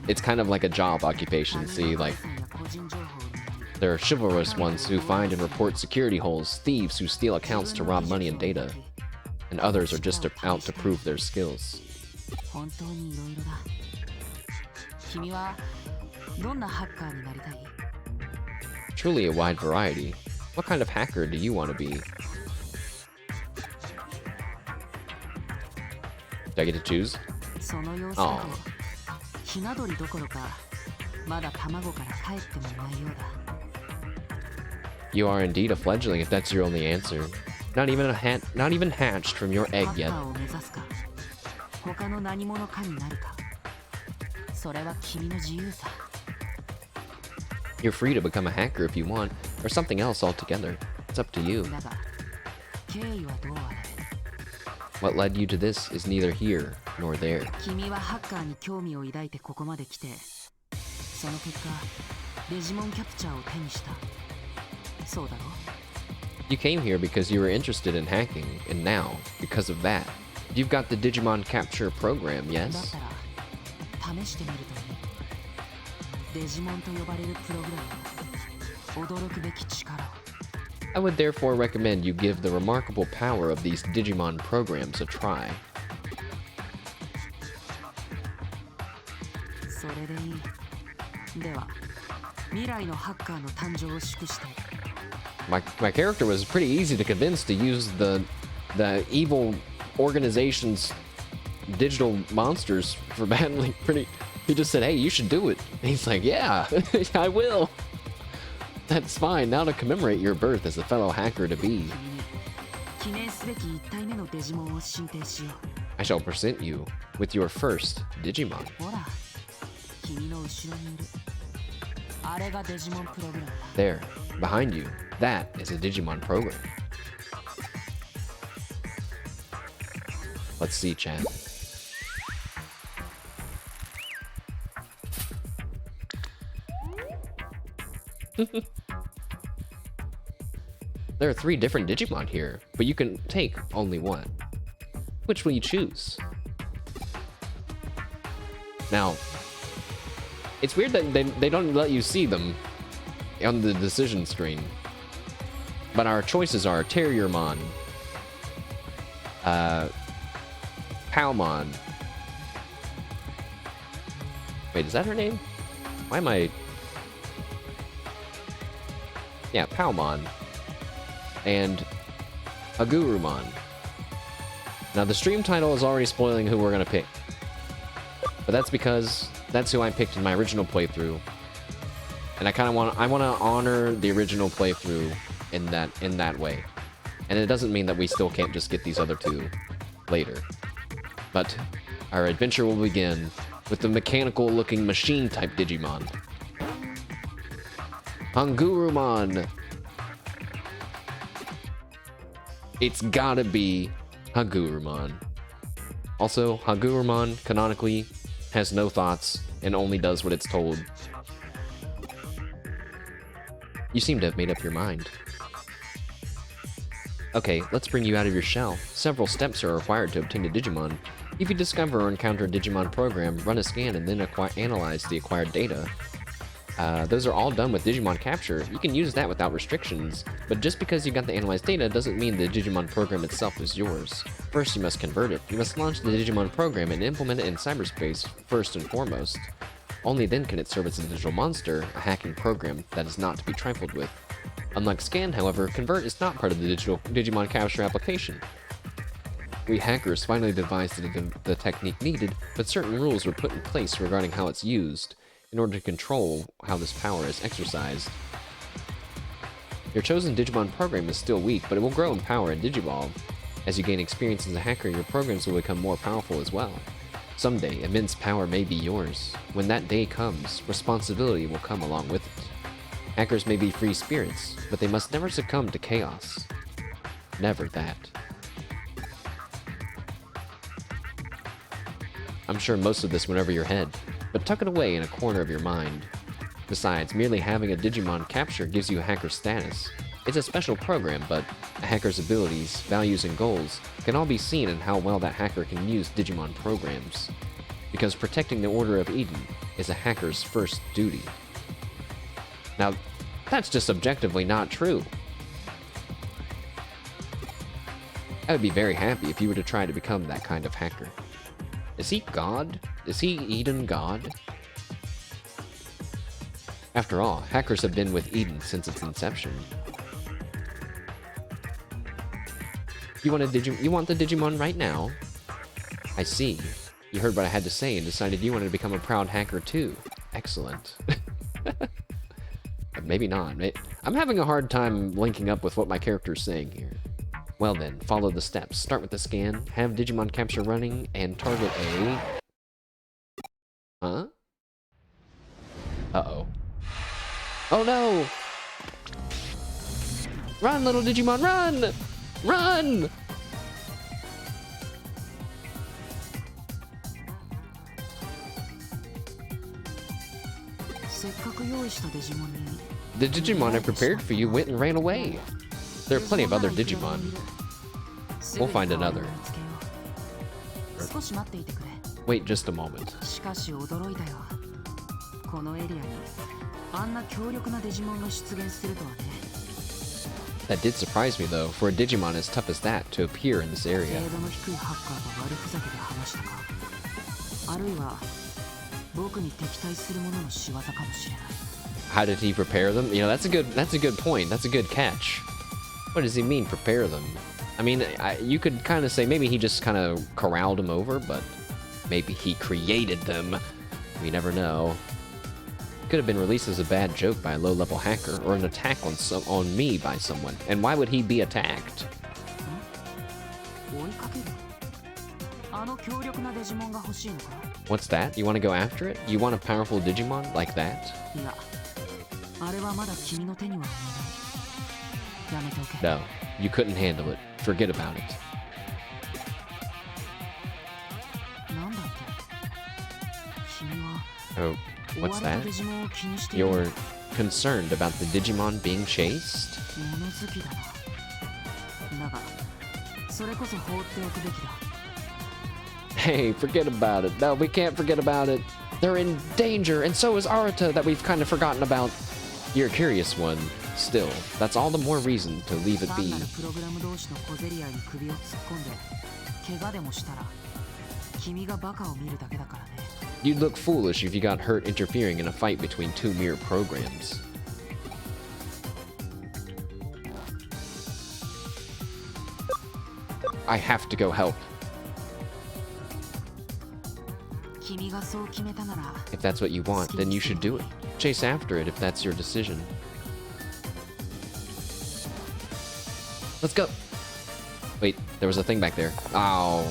It's kind of like a job occupation, see, like... There are chivalrous ones who find and report security holes, thieves who steal accounts to rob money and data, and others are just out to prove their skills. Truly a wide variety. What kind of hacker do you want to be? Do I get to choose? Oh. You are indeed a fledgling if that's your only answer. Not even hatched from your egg yet. You're free to become a hacker if you want, or something else altogether. It's up to you. What led you to this is neither here nor there. You came here because you were interested in hacking, and now, because of that, you've got the Digimon Capture program, yes? I would therefore recommend you give the remarkable power of these Digimon programs a try. My character was pretty easy to convince to use the evil organization's digital monsters for battling pretty... He just said, hey, you should do it. And he's like, yeah, I will. That's fine. Now to commemorate your birth as a fellow hacker to be, I shall present you with your first Digimon. There, behind you, that is a Digimon program. Let's see, chat. There are 3 different Digimon here, but you can take only one. Which will you choose? Now, it's weird that they don't let you see them on the decision screen. But our choices are Terriermon, Palmon. Wait, is that her name? Why am I... Yeah, Palmon. And Hagurumon. Now, the stream title is already spoiling who we're gonna pick. But that's because that's who I picked in my original playthrough. And I want to honor the original playthrough in that way. And it doesn't mean that we still can't just get these other two later. But our adventure will begin with the mechanical-looking machine-type Digimon. Hangurumon! It's gotta be Hagurumon. Also, Hagurumon, canonically, has no thoughts and only does what it's told. You seem to have made up your mind. Okay, let's bring you out of your shell. Several steps are required to obtain a Digimon. If you discover or encounter a Digimon program, run a scan and then analyze the acquired data. Those are all done with Digimon capture. You can use that without restrictions, but just because you got the analyzed data doesn't mean the Digimon program itself is yours. First, you must convert it. You must launch the Digimon program and implement it in cyberspace first and foremost. Only then can it serve as a digital monster, a hacking program that is not to be trifled with. Unlike Scan, however, Convert is not part of the digital Digimon capture application. We hackers finally devised the technique needed, but certain rules were put in place regarding how it's used, in order to control how this power is exercised. Your chosen Digimon program is still weak, but it will grow in power and Digivolve. As you gain experience as a hacker, your programs will become more powerful as well. Someday, immense power may be yours. When that day comes, responsibility will come along with it. Hackers may be free spirits, but they must never succumb to chaos. Never that. I'm sure most of this went over your head, but tuck it away in a corner of your mind. Besides, merely having a Digimon capture gives you a hacker status. It's a special program, but a hacker's abilities, values, and goals can all be seen in how well that hacker can use Digimon programs. Because protecting the Order of Eden is a hacker's first duty. Now, that's just objectively not true. I would be very happy if you were to try to become that kind of hacker. Is he God? Is he Eden God? After all, hackers have been with Eden since its inception. You want the Digimon right now? I see. You heard what I had to say and decided you wanted to become a proud hacker too. Excellent. Maybe not. I'm having a hard time linking up with what my character's saying here. Well then, follow the steps. Start with the scan, have Digimon capture running, and target a... Huh? Uh-oh. Oh no! Run, little Digimon, run! Run! The Digimon I prepared for you went and ran away. There are plenty of other Digimon. We'll find another. Wait just a moment. That did surprise me though, for a Digimon as tough as that to appear in this area. How did he prepare them? You know, that's a good point. That's a good catch. What does he mean, prepare them? I mean, you could kind of say maybe he just kind of corralled them over, but maybe he created them. We never know. Could have been released as a bad joke by a low-level hacker, or an attack on me by someone. And why would he be attacked? What's that? You want to go after it? You want a powerful Digimon like that? No, you couldn't handle it. Forget about it. Oh, what's that? You're concerned about the Digimon being chased? Hey, forget about it. No, we can't forget about it. They're in danger, and so is Arata that we've kind of forgotten about. You're a curious one. Still, that's all the more reason to leave it be. You'd look foolish if you got hurt interfering in a fight between two mere programs. I have to go help. If that's what you want, then you should do it. chase after it if that's your decision. Let's go. Wait, there was a thing back there. Oh.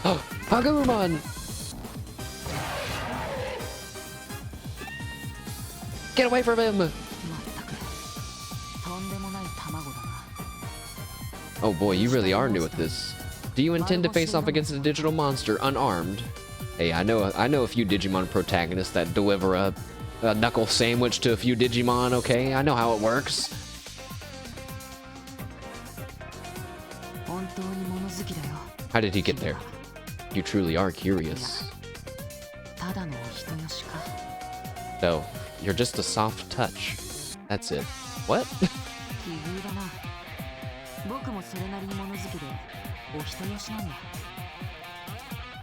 Oh, Hagurumon! Get away from him! Oh boy, you really are new at this. Do you intend to face off against a digital monster unarmed? Hey, I know a few Digimon protagonists that deliver a knuckle sandwich to a few Digimon, okay? I know how it works. How did he get there? You truly are curious. No, you're just a soft touch. That's it. What?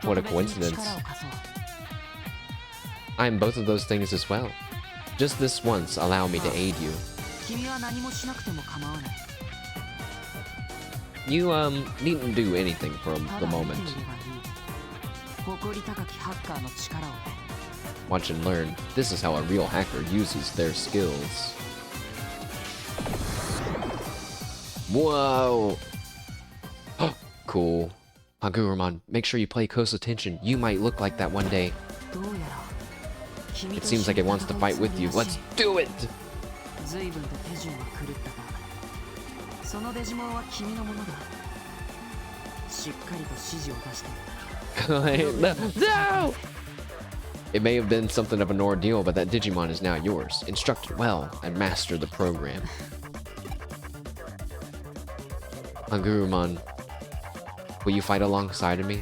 What a coincidence. I am both of those things as well. Just this once, allow me to aid you. You, needn't do anything for the moment. Watch and learn. This is how a real hacker uses their skills. Whoa! Cool. Hagurumon, make sure you pay close attention. You might look like that one day. It seems like it wants to fight with you. Let's do it! No! It may have been something of an ordeal, but that Digimon is now yours. Instruct it well and master the program. Hagurumon, will you fight alongside of me?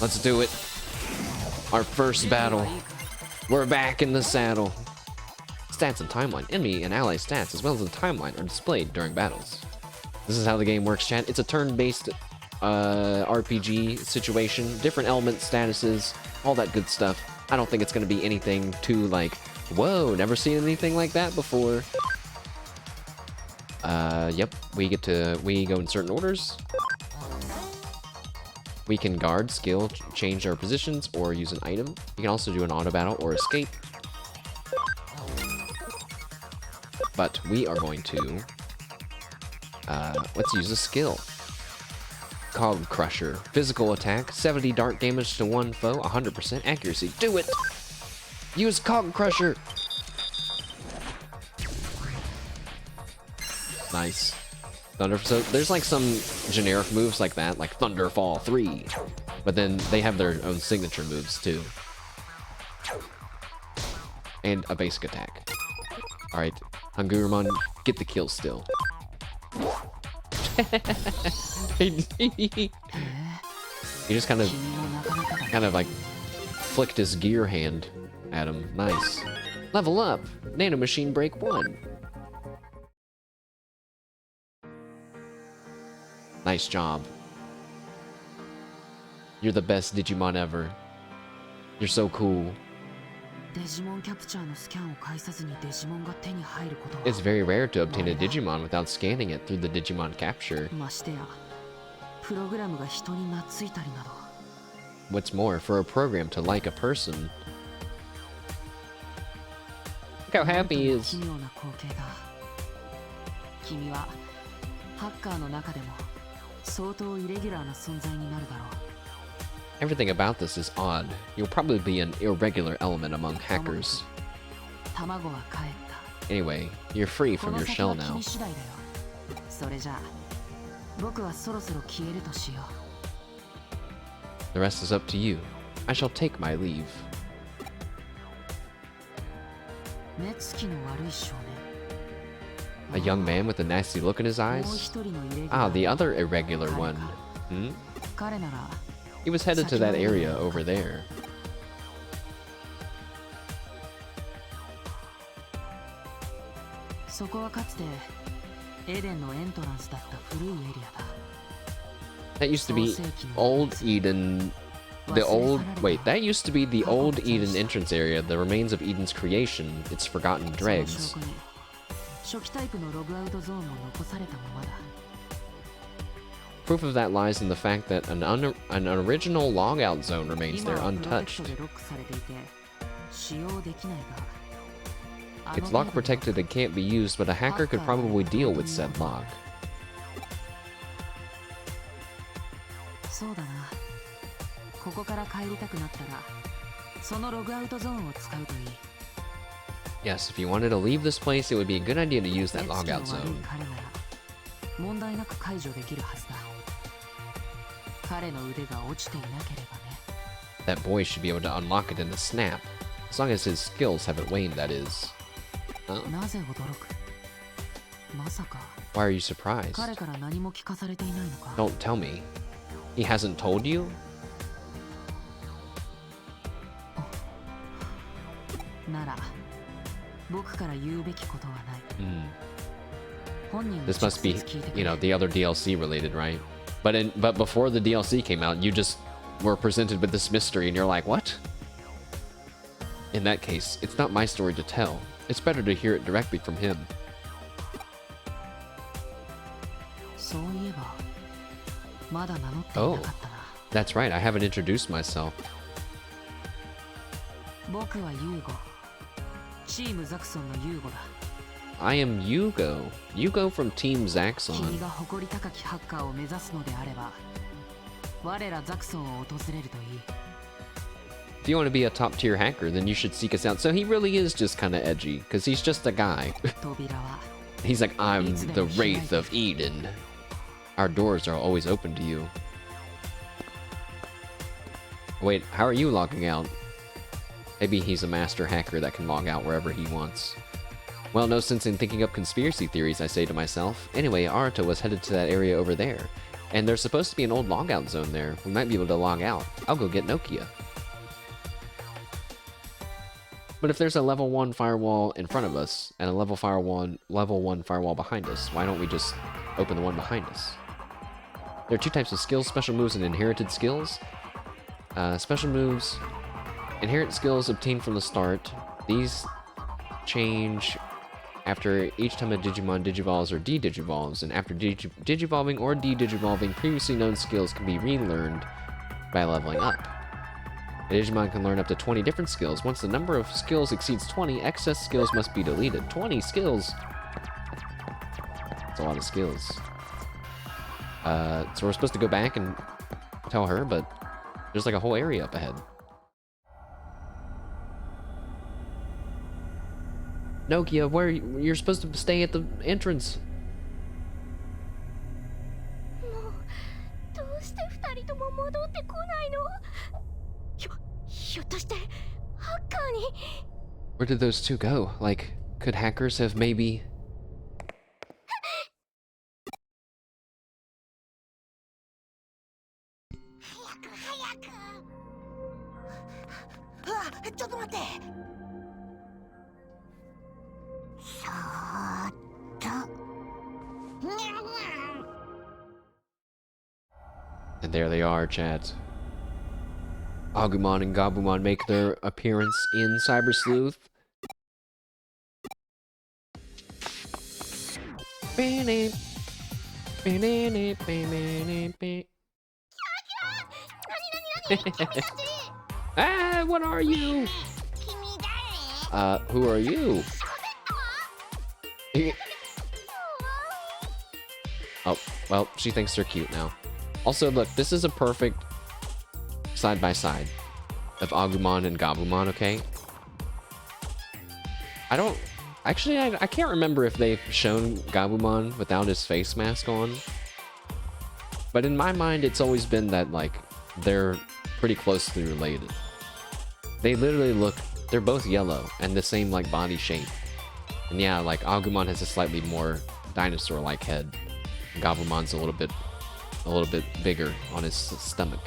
Let's do it. Our first battle. We're back in the saddle. Stats and timeline. Enemy and ally stats, as well as the timeline, are displayed during battles. This is how the game works, chat. It's a turn-based RPG situation. Different element statuses, all that good stuff. I don't think it's going to be anything too, like, whoa, never seen anything like that before. Yep, we go in certain orders. We can guard, skill, change our positions, or use an item. You can also do an auto battle or escape. But we are going to, let's use a skill. Cog Crusher. Physical attack, 70 dart damage to one foe, 100% accuracy. Do it! Use Cog Crusher! Nice. Thunder. So there's like some generic moves like that, like Thunderfall 3. But then they have their own signature moves too. And a basic attack. Alright, Hangurumon, get the kill still. He just kind of like flicked his gear hand at him. Nice. Level up! Nano Machine Break 1. Nice job. You're the best Digimon ever. You're so cool. It's very rare to obtain a Digimon without scanning it through the Digimon capture. What's more, for a program to like a person. Look how happy he is. Everything about this is odd. You'll probably be an irregular element among hackers. Anyway, you're free from your shell now. The rest is up to you. I shall take my leave. A young man with a nasty look in his eyes? Ah, the other irregular one. Hmm? He was headed to that area over there. That used to be Old Eden. That used to be the Old Eden entrance area, the remains of Eden's creation, its forgotten dregs. Proof of that lies in the fact that an original logout zone remains there untouched. It's lock protected and can't be used, but a hacker could probably deal with said lock. Yes, if you wanted to leave this place, it would be a good idea to use that logout zone. That boy should be able to unlock it in a snap. As long as his skills haven't waned, that is. Oh. Why are you surprised? Don't tell me. He hasn't told you? This must be, you know, the other DLC related, right? But before the DLC came out, you just were presented with this mystery and you're like, what? In that case, it's not my story to tell. It's better to hear it directly from him. Oh, that's right, I haven't introduced myself. I am Yugo. Yugo from Team Zaxxon. If you want to be a top-tier hacker, then you should seek us out. So he really is just kind of edgy, because he's just a guy. He's like, I'm the Wraith of Eden. Our doors are always open to you. Wait, how are you logging out? Maybe he's a master hacker that can log out wherever he wants. Well, no sense in thinking up conspiracy theories, I say to myself. Anyway, Aruto was headed to that area over there. And there's supposed to be an old logout zone there. We might be able to log out. I'll go get Nokia. But if there's a level 1 firewall in front of us, and a level 1 firewall behind us, why don't we just open the one behind us? There are two types of skills, special moves and inherited skills. Special moves, inherent skills obtained from the start. These change after each time a Digimon digivolves or de-digivolves, and after digivolving or de-digivolving, previously known skills can be relearned by leveling up. A Digimon can learn up to 20 different skills. Once the number of skills exceeds 20, excess skills must be deleted. 20 skills! That's a lot of skills. So we're supposed to go back and tell her, but there's like a whole area up ahead. Nokia, where you're supposed to stay at the entrance. Where did those two go? Like, could hackers have maybe... And there they are, chat. Hagurumon and Gabumon make their appearance in Cyber Sleuth. Ah, what are you? Who are you? Oh, well, she thinks they're cute now. Also, look, this is a perfect side-by-side of Agumon and Gabumon, okay? Actually, I can't remember if they've shown Gabumon without his face mask on. But in my mind, it's always been that, like, they're pretty closely related. They literally look, they're both yellow and the same, like, body shape. And yeah, like, Agumon has a slightly more dinosaur-like head. And Gabumon's a little bit bigger on his stomach.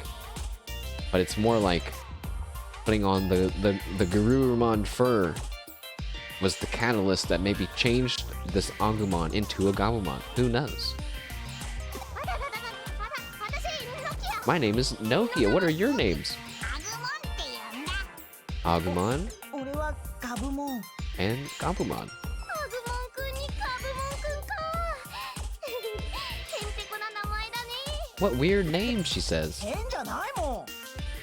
But it's more like putting on the Hagurumon fur was the catalyst that maybe changed this Agumon into a Gabumon. Who knows? My name is Nokia. What are your names? Agumon and Gabumon. What weird name, she says.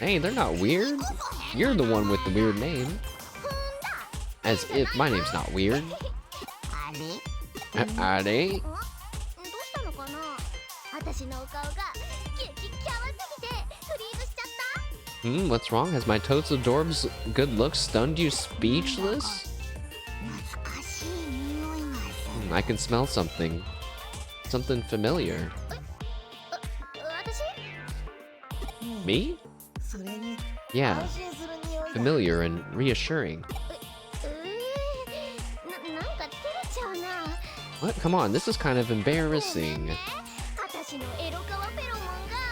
Hey, they're not weird. You're the one with the weird name. As if my name's not weird. Are they? What's wrong? Has my totes of Dorb's good looks stunned you speechless? I can smell something. Something familiar. Me? Yeah. Familiar and reassuring. What? Come on, this is kind of embarrassing.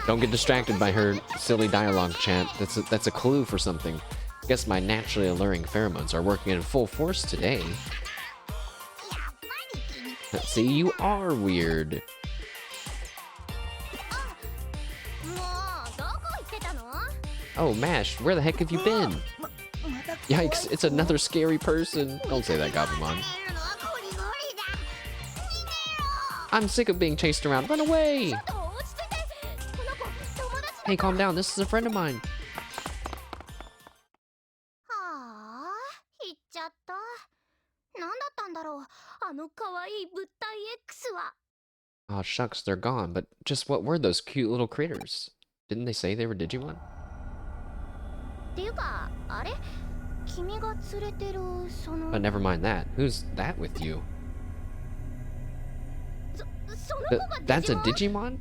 Don't get distracted by her silly dialogue, chat. That's a clue for something. Guess my naturally alluring pheromones are working in full force today. Let's see, you are weird. Oh, Mash, where the heck have you been? Yikes, it's another scary person. Don't say that, Gabumon. I'm sick of being chased around. Run away! Hey, calm down. This is a friend of mine. Aw, shucks, they're gone. But just what were those cute little critters? Didn't they say they were Digimon? But never mind that. Who's that with you? That's a Digimon?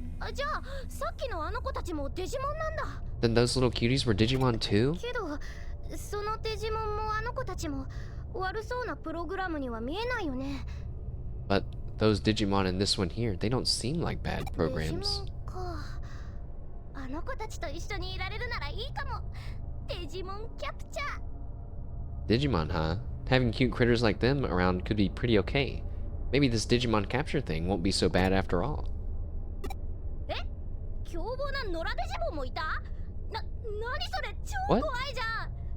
Then those little cuties were Digimon too? But those Digimon in this one here, they don't seem like bad programs. Digimon, huh? Having cute critters like them around could be pretty okay. Maybe this Digimon capture thing won't be so bad after all. What?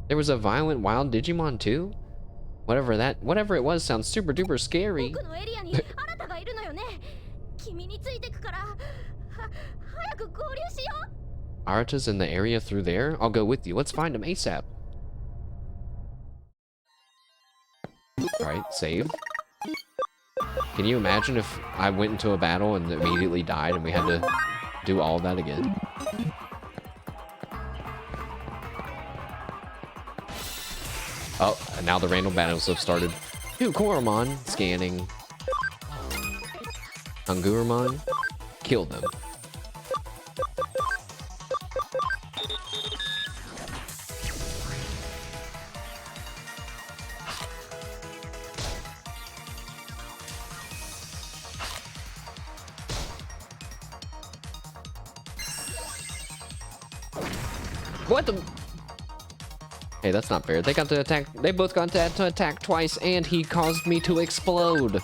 There was a violent wild Digimon too? Whatever it was sounds super duper scary. Arata's in the area through there? I'll go with you. Let's find him ASAP. Alright, save. Can you imagine if I went into a battle and immediately died and we had to do all that again? Oh, and now the random battles have started. Hagurumon, scanning. Hangurumon, kill them. What the? Hey, that's not fair. They got to attack. They both got to attack twice, and he caused me to explode.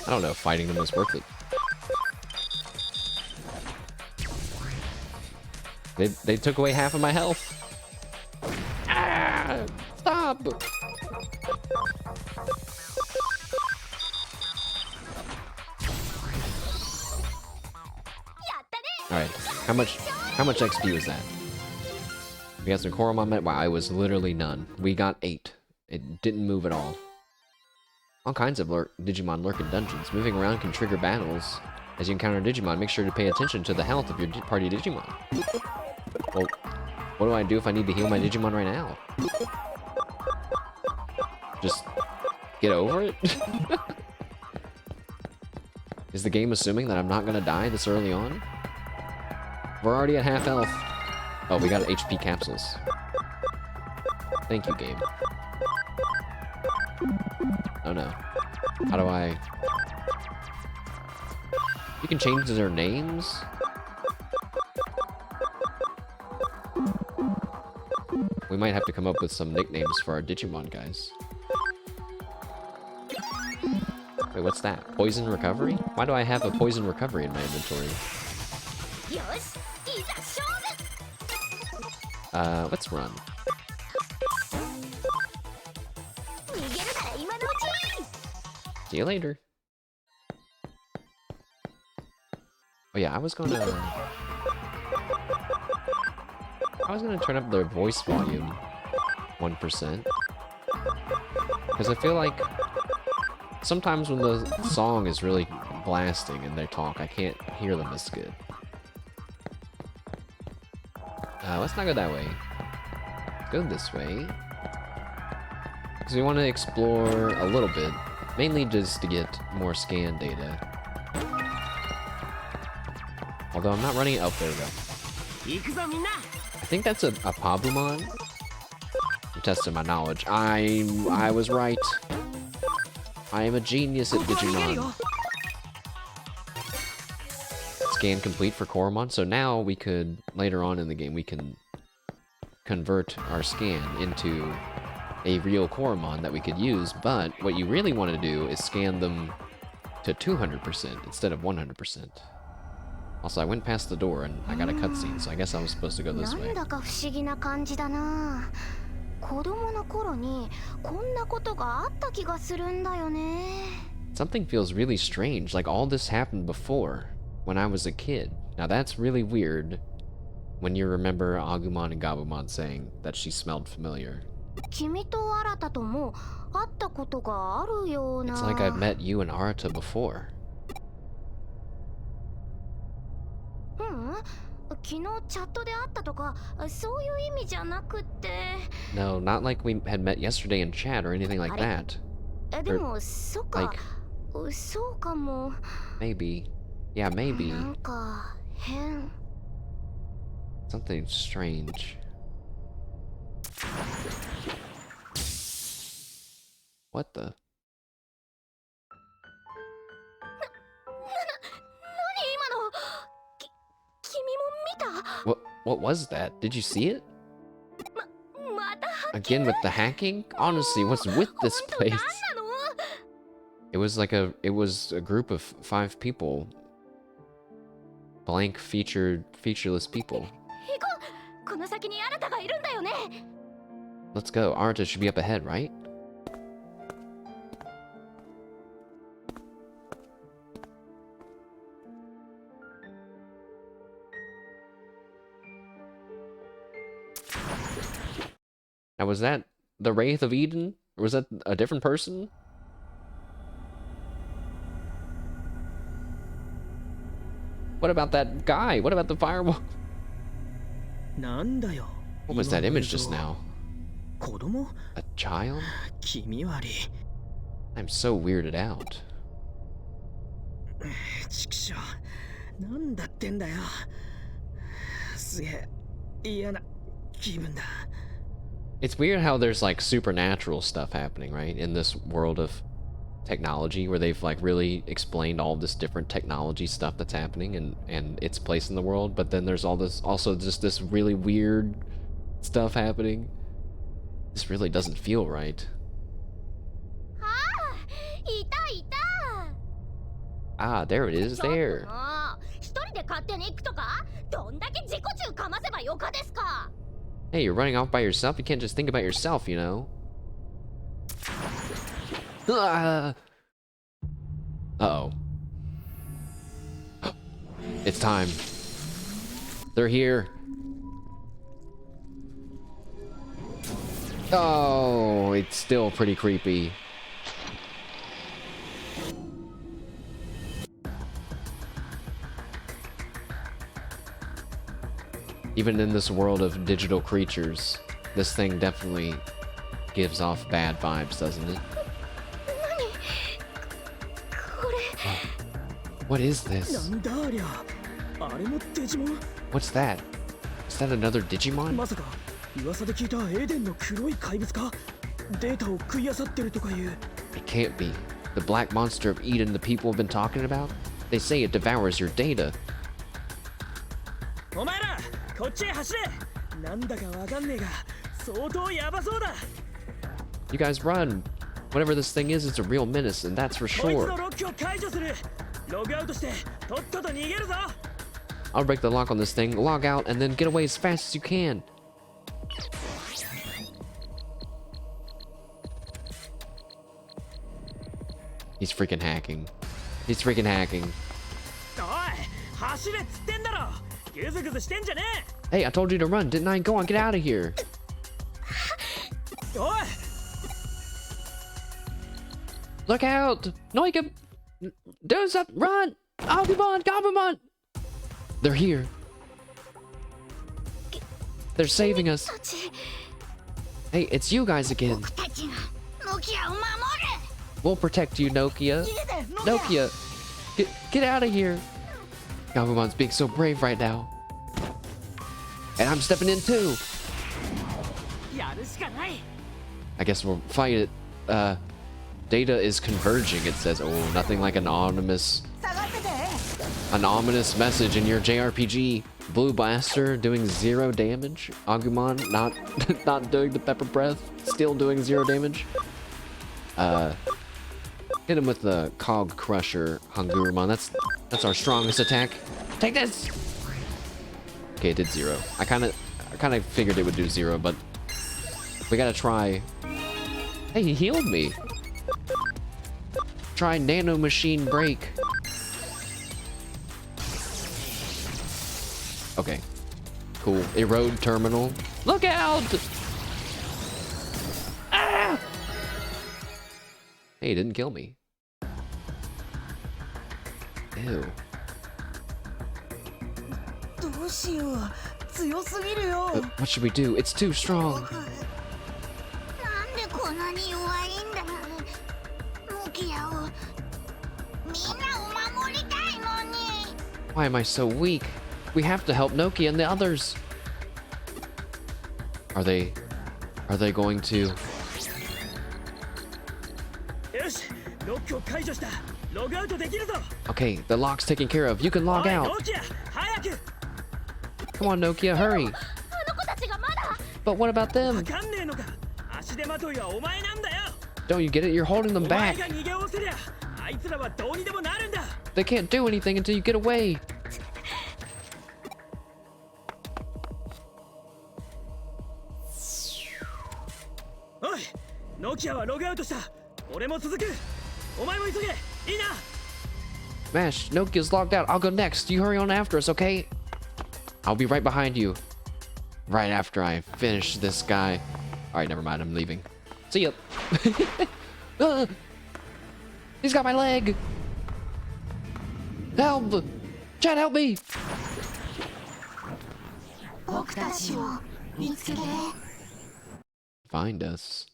I don't know if fighting them was worth it. They took away half of my health. Ah, stop! Alright, how much XP was that? We got some Hagurumon. Wow, it was literally none. We got 8. It didn't move at all. All kinds of Digimon lurk in dungeons. Moving around can trigger battles. As you encounter Digimon, make sure to pay attention to the health of your party Digimon. Well, what do I do if I need to heal my Digimon right now? Just get over it? Is the game assuming that I'm not gonna die this early on? We're already at half health. Oh, we got HP capsules. Thank you, game. Oh no. How do I... You can change their names? We might have to come up with some nicknames for our Digimon guys. Wait, what's that? Poison recovery? Why do I have a poison recovery in my inventory? Let's run. See you later. Oh yeah, I was gonna turn up the voice volume 1%. Because I feel like sometimes when the song is really blasting and they talk, I can't hear them as good. Let's not go that way. Let's go this way. Because we want to explore a little bit. Mainly just to get more scan data. Although I'm not running it up there though. I think that's a Pabumon. I'm testing my knowledge. I was right. I am a genius at Digimon. Scan complete for Koromon. So now we could, later on in the game, we can convert our scan into a real Koromon that we could use. But what you really want to do is scan them to 200% instead of 100%. Also, I went past the door and I got a cutscene, so I guess I was supposed to go this way. Something feels really strange, like all this happened before, when I was a kid. Now that's really weird, when you remember Agumon and Gabumon saying that she smelled familiar. It's like I've met you and Arata before. No, not like we had met yesterday in chat or anything like that. Or, like, maybe. Yeah, maybe. Something strange. What the? What was that? Did you see it? Again with the hacking? Honestly, what's with this place? It was like it was a group of 5 people. Blank featureless people. Let's go. Arata should be up ahead, right? Now, was that the Wraith of Eden? Or was that a different person? What about that guy? What about the firewall? What was that image just now? A child? I'm so weirded out. It's weird how there's like supernatural stuff happening, right? In this world of technology where they've like really explained all this different technology stuff that's happening and its place in the world, but then there's all this also just this really weird stuff happening. This really doesn't feel right. Ah, there it is, there. Hey, you're running off by yourself? You can't just think about yourself, you know? Uh-oh. It's time. They're here. Oh, it's still pretty creepy. Even in this world of digital creatures, this thing definitely gives off bad vibes, doesn't it? What is this? What's that? Is that another Digimon? It can't be. The black monster of Eden the people have been talking about? They say it devours your data. You guys run. Whatever this thing is, it's a real menace, and that's for sure. I'll break the lock on this thing, log out, and then get away as fast as you can. He's freaking hacking. He's freaking hacking. Hey, I told you to run, didn't I? Go on, get out of here. Look out! No, you can do something. Run! Hagurumon, Gabumon! They're here. They're saving us. Hey, it's you guys again. We'll protect you, Nokia. Nokia, get out of here. Gabumon's being so brave right now. And I'm stepping in too. I guess we'll fight it. Data is converging, it says. Oh, nothing like an ominous message in your JRPG. Blue Blaster doing 0 damage. Agumon not doing the pepper breath, still doing 0 damage. Hit him with the Cog Crusher, Hangurumon. That's our strongest attack. Take this. Okay, it did 0. I kind of figured it would do 0, but we gotta try. Hey, he healed me. Try Nano Machine Break. Okay, cool. Erode Terminal. Look out! Ah! Hey, he didn't kill me. Ew. What should we do? It's too strong. Why am I so weak? We have to help Nokia and the others. Are they going to? Okay, the lock's taken care of. You can log out. Come on, Nokia, hurry. But what about them? Don't you get it? You're holding them back. They can't do anything until you get away. Mash, Nokia's logged out. I'll go next. You hurry on after us, okay? I'll be right behind you. Right after I finish this guy. Alright, never mind. I'm leaving. See ya. He's got my leg. Help! Chad, help me! Find us.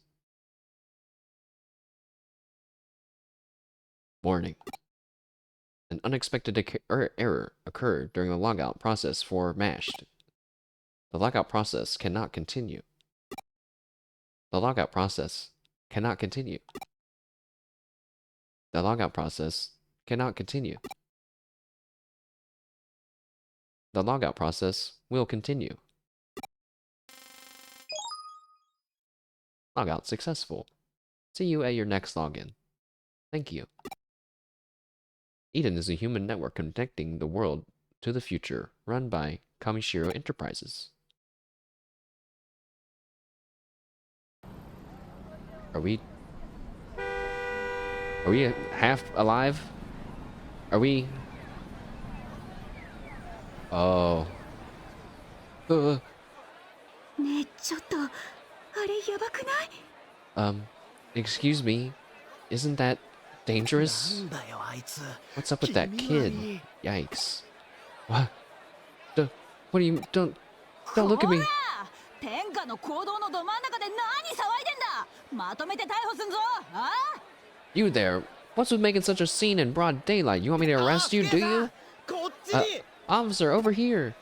Warning. An unexpected error occurred during the logout process for Mashed. The logout process cannot continue. The logout process cannot continue. The logout process cannot continue. The logout process will continue. Logout successful. See you at your next login. Thank you. Eden is a human network connecting the world to the future, run by Kamishiro Enterprises. Are we half alive? Are we? Oh. Excuse me. Isn't that dangerous? What's up with that kid? Yikes. What? What do you... Don't look at me. You there. What's with making such a scene in broad daylight? You want me to arrest you, do you? Officer, over here.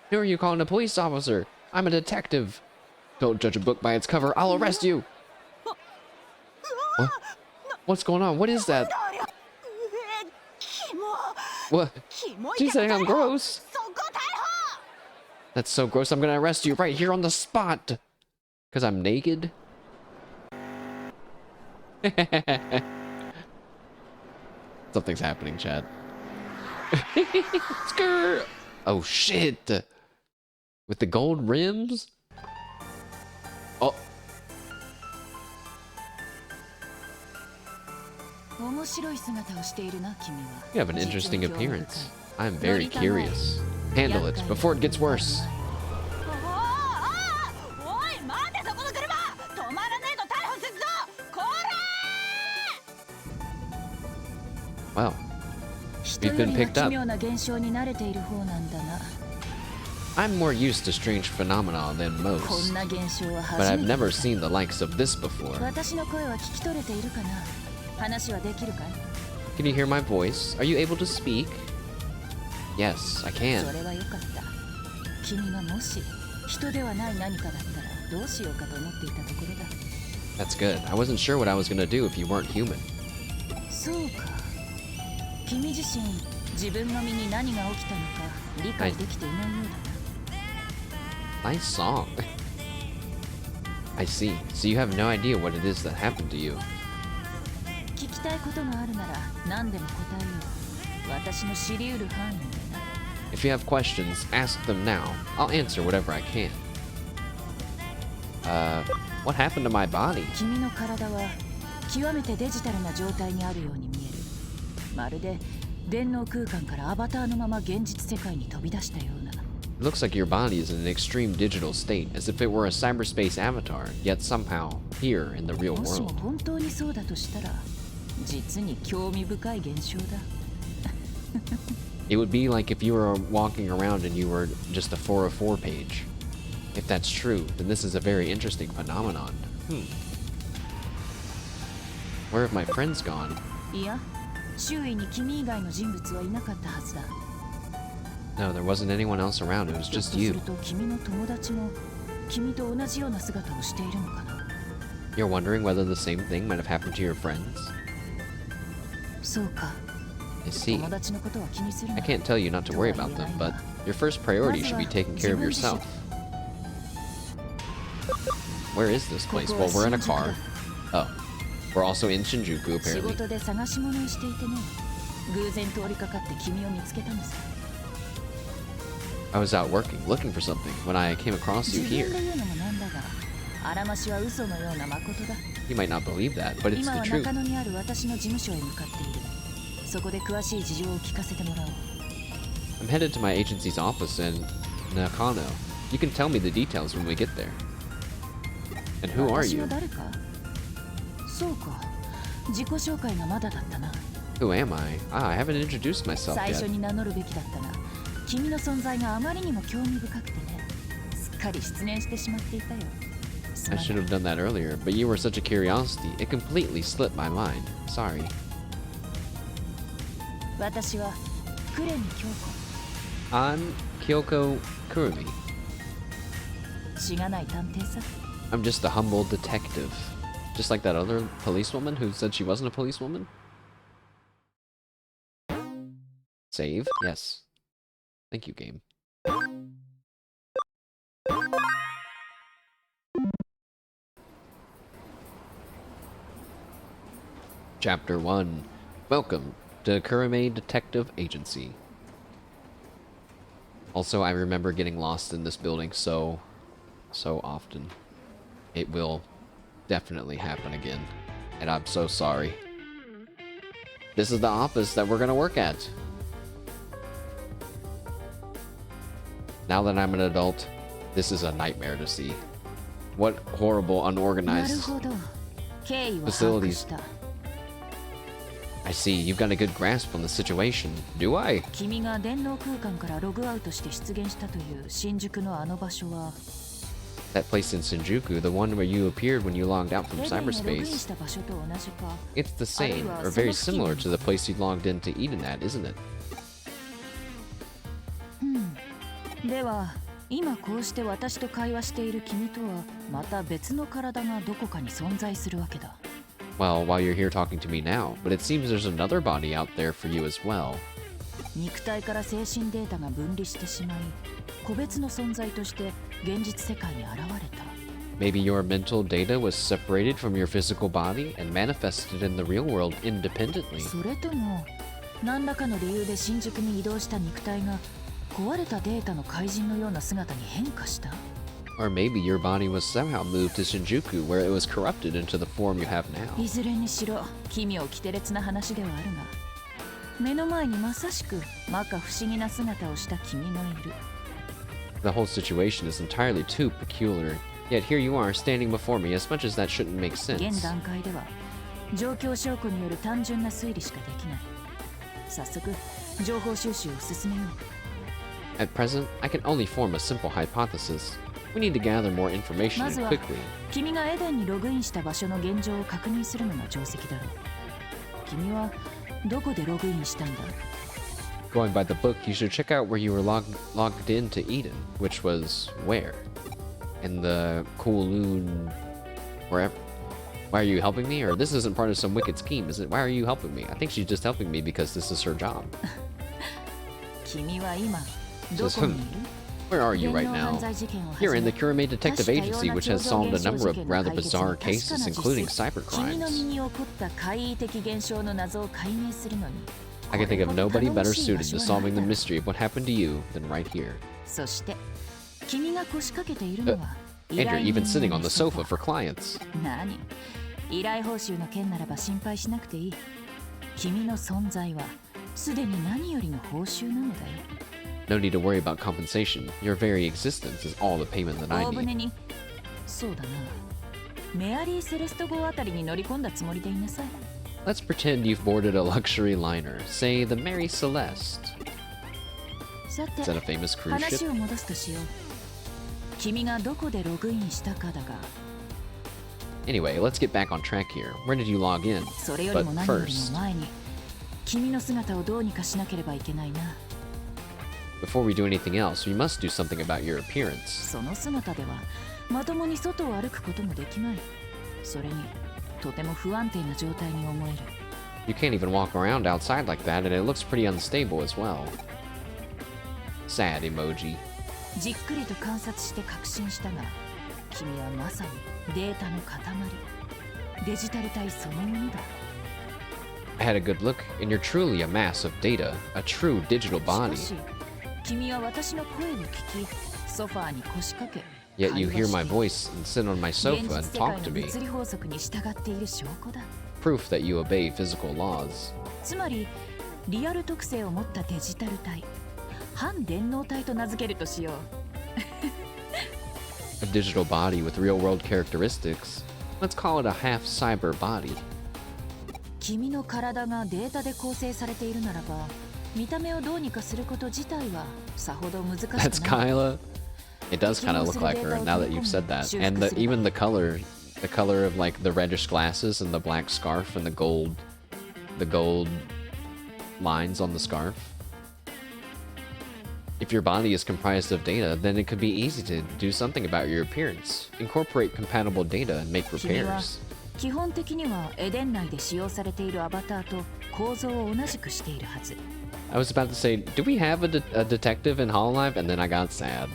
Who are you calling a police officer? I'm a detective. Don't judge a book by its cover. I'll arrest you. What? What's going on? What is that? What? She's saying I'm gross. That's so gross. I'm gonna arrest you right here on the spot. Because I'm naked? Something's happening, Chad. Skrr! Oh, shit. With the gold rims? Oh. You have an interesting appearance. I am very curious. Handle it before it gets worse. Well, we've been picked up. I'm more used to strange phenomena than most, but I've never seen the likes of this before. Can you hear my voice? Are you able to speak? Yes, I can. That's good. I wasn't sure what I was gonna do if you weren't human. Nice song. I see. So you have no idea what it is that happened to you. If you have questions, ask them now. I'll answer whatever I can. What happened to my body? It looks like your body is in an extreme digital state, as if it were a cyberspace avatar, yet somehow here in the real world. It would be like if you were walking around and you were just a 404 page. If that's true, then this is a very interesting phenomenon. Where have my friends gone? No, there wasn't anyone else around, it was just you. You're wondering whether the same thing might have happened to your friends? I see. I can't tell you not to worry about them, but your first priority should be taking care of yourself. Where is this place? Well, we're in a car. Oh. We're also in Shinjuku, apparently. I was out working, looking for something, when I came across you here. You might not believe that, but it's the truth. I'm headed to my agency's office in Nakano. You can tell me the details when we get there. And who are you? Who am I? Ah, I haven't introduced myself yet. I should have done that earlier, but you were such a curiosity, it completely slipped my mind. Sorry. I'm Kyoko Kurumi. I'm just a humble detective. Just like that other policewoman who said she wasn't a policewoman? Save? Yes. Thank you, game. Chapter 1. Welcome to Kurame Detective Agency. Also, I remember getting lost in this building so often. It will definitely happen again, and I'm so sorry. This is the office that we're gonna work at. Now that I'm an adult, this is a nightmare to see. What horrible, unorganized facilities. I see, you've got a good grasp on the situation. Do I? That place in Shinjuku, the one where you appeared when you logged out from cyberspace. It's the same, or very similar to the place you logged into Eden at, isn't it? Well, while you're here talking to me now, but it seems there's another body out there for you as well. Maybe your mental data was separated from your physical body and manifested in the real world independently. 壊れたデータの怪人のような姿に変化した？ Or maybe your body was somehow moved to Shinjuku where it was corrupted into the form you have now. いずれにしろ奇妙奇天烈な話ではあるが、目の前にまさしく摩訶不思議な姿をした君のいる。 The whole situation is entirely too peculiar. Yet here you are standing before me, as much as that shouldn't make 現 sense. 段階では状況証拠による単純な推理しかできない。早速情報収集を進めよう。 At present, I can only form a simple hypothesis. We need to gather more information まず and は quickly. 君がエデンにログインした場所の現状を確認するのが定石だろう。君はどこでログインしたんだ？ Going by the book, you should check out where you were logged into Eden, which was where? In the Kowloon... wherever. Why are you helping me? Or this isn't part of some wicked scheme, is it? Why are you helping me? I think she's just helping me because this is her job. 君は今どこにいる？ Where are you right now? Here in the Kurame Detective Agency, which has solved a number of rather bizarre cases, including cybercrimes. I can think of nobody better suited to solving the mystery of what happened to you than right here. And you're even sitting on the sofa for clients. 依頼報酬の件ならば心配しなくていい。君の存在はすでに何よりの報酬なのだよ。 No need to worry about compensation. Your very existence is all the payment that I 大船 need. にそうだな。メアリー・セレスト号あたりに乗り込んだつもりでいなさい。 Let's pretend you've boarded a luxury liner, say the Mary Celeste. さて Is that a famous cruise 話 ship? を戻すとしよう。君がどこでログインしたかだが、 Anyway, let's get back on track here. Where did you log in? それより But も何より first, も前に君の姿をどうにかしなければいけないな。 before we do anything else, we must do something about your appearance. その姿ではまともに外を歩くこともできない。それにとても不安定な状態に思える。 You can't even walk around outside like that, and it looks pretty unstable as well. Sad emoji. じっくりと観察して確信したが、君はまさにデータの塊、デジタル体そのものだ。 I had a good look, and you're truly a mass of data, a true digital し body. かし君は私の声を聞き、ソファーに腰掛け、 Yet you 会話 hear my して voice and sit on my 現 sofa 実 and 世界 talk to の me. 物理法則に従っている証拠だ。 Proof that you obey physical laws. つまりリアル特性を持ったデジタル体、反電脳体と名付けるとしよう。 A digital body with real-world characteristics. Let's call it a half cyber body. 君の体がデータで構成されているならば、見た目をどうにかすること自体はさほど難しくない。 That's Kyla. It does kind of look like her now that you've said that. And even the color of like the reddish glasses and the black scarf and the gold lines on the scarf. If your body is comprised of data, then it could be easy to do something about your appearance. Incorporate compatible data and make 君は repairs. 基本的にはエデン内で使用されているアバターと構造を同じくしているはず。 I was about to say, do we have a detective in Hololive? And then I got sad.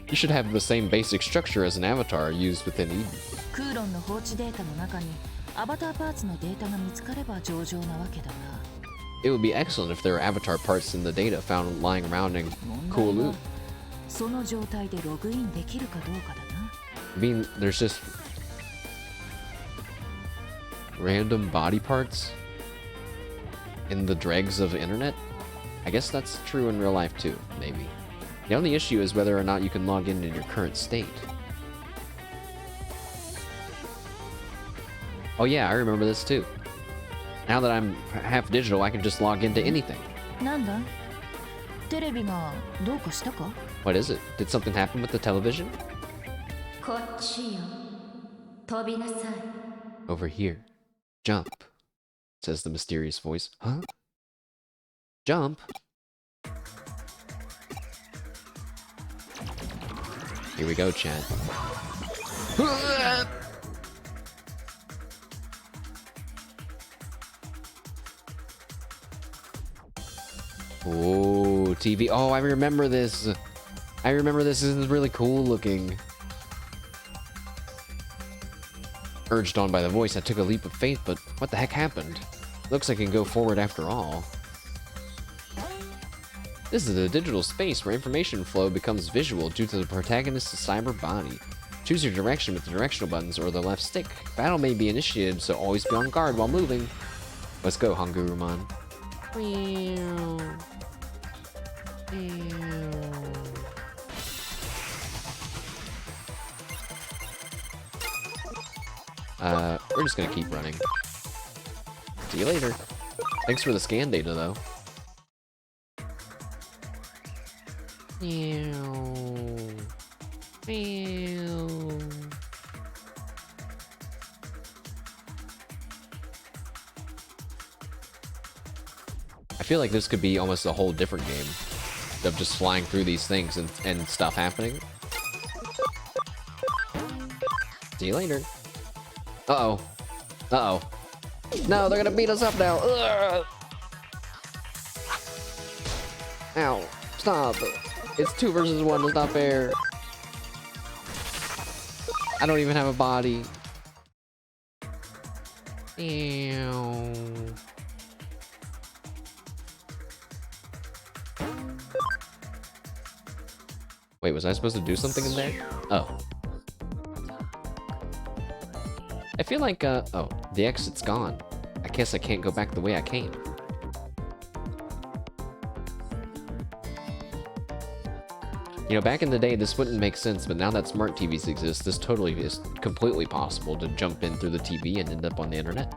You should have the same basic structure as an avatar used within Eden. クーロンの放置データの中にアバターパーツのデータが見つかれば上々なわけだが、 It would be excellent if there were avatar parts in the data found lying around in 問題 Kowloon. はその状態でログインできるかどうかだな。 I mean, there's just random body parts in the dregs of the internet. I guess that's true in real life too, maybe. The only issue is whether or not you can log in your current state. Oh yeah, I remember this too. Now that I'm half digital, I can just log into anything. なんだ？テレビがどうかしたか？ What is it? Did something happen with the television? こっちよ。飛びなさい。 Over here. Jump, says the mysterious voice. Huh? Jump? Here we go, chat. Oh, TV. Oh, I remember this. I remember this. This is really cool looking. Urged on by the voice, I took a leap of faith, but what the heck happened? Looks like I can go forward after all. This is a digital space where information flow becomes visual due to the protagonist's cyber body. Choose your direction with the directional buttons or the left stick. Battle may be initiated, so always be on guard while moving. Let's go, Hangurumon. We're just gonna keep running. See you later. Thanks for the scan data, though. I feel like this could be almost a whole different game of just flying through these things and stuff happening. See you later. Uh-oh. Uh-oh. No, they're gonna beat us up now. Ugh. Ow. Stop. It's 2 versus 1. It's not fair. I don't even have a body. Ew. Wait, was I supposed to do something in there? Oh. I feel like, oh, the exit's gone. I guess I can't go back the way I came. You know, back in the day, this wouldn't make sense, but now that smart TVs exist, this totally is completely possible to jump in through the TV and end up on the internet.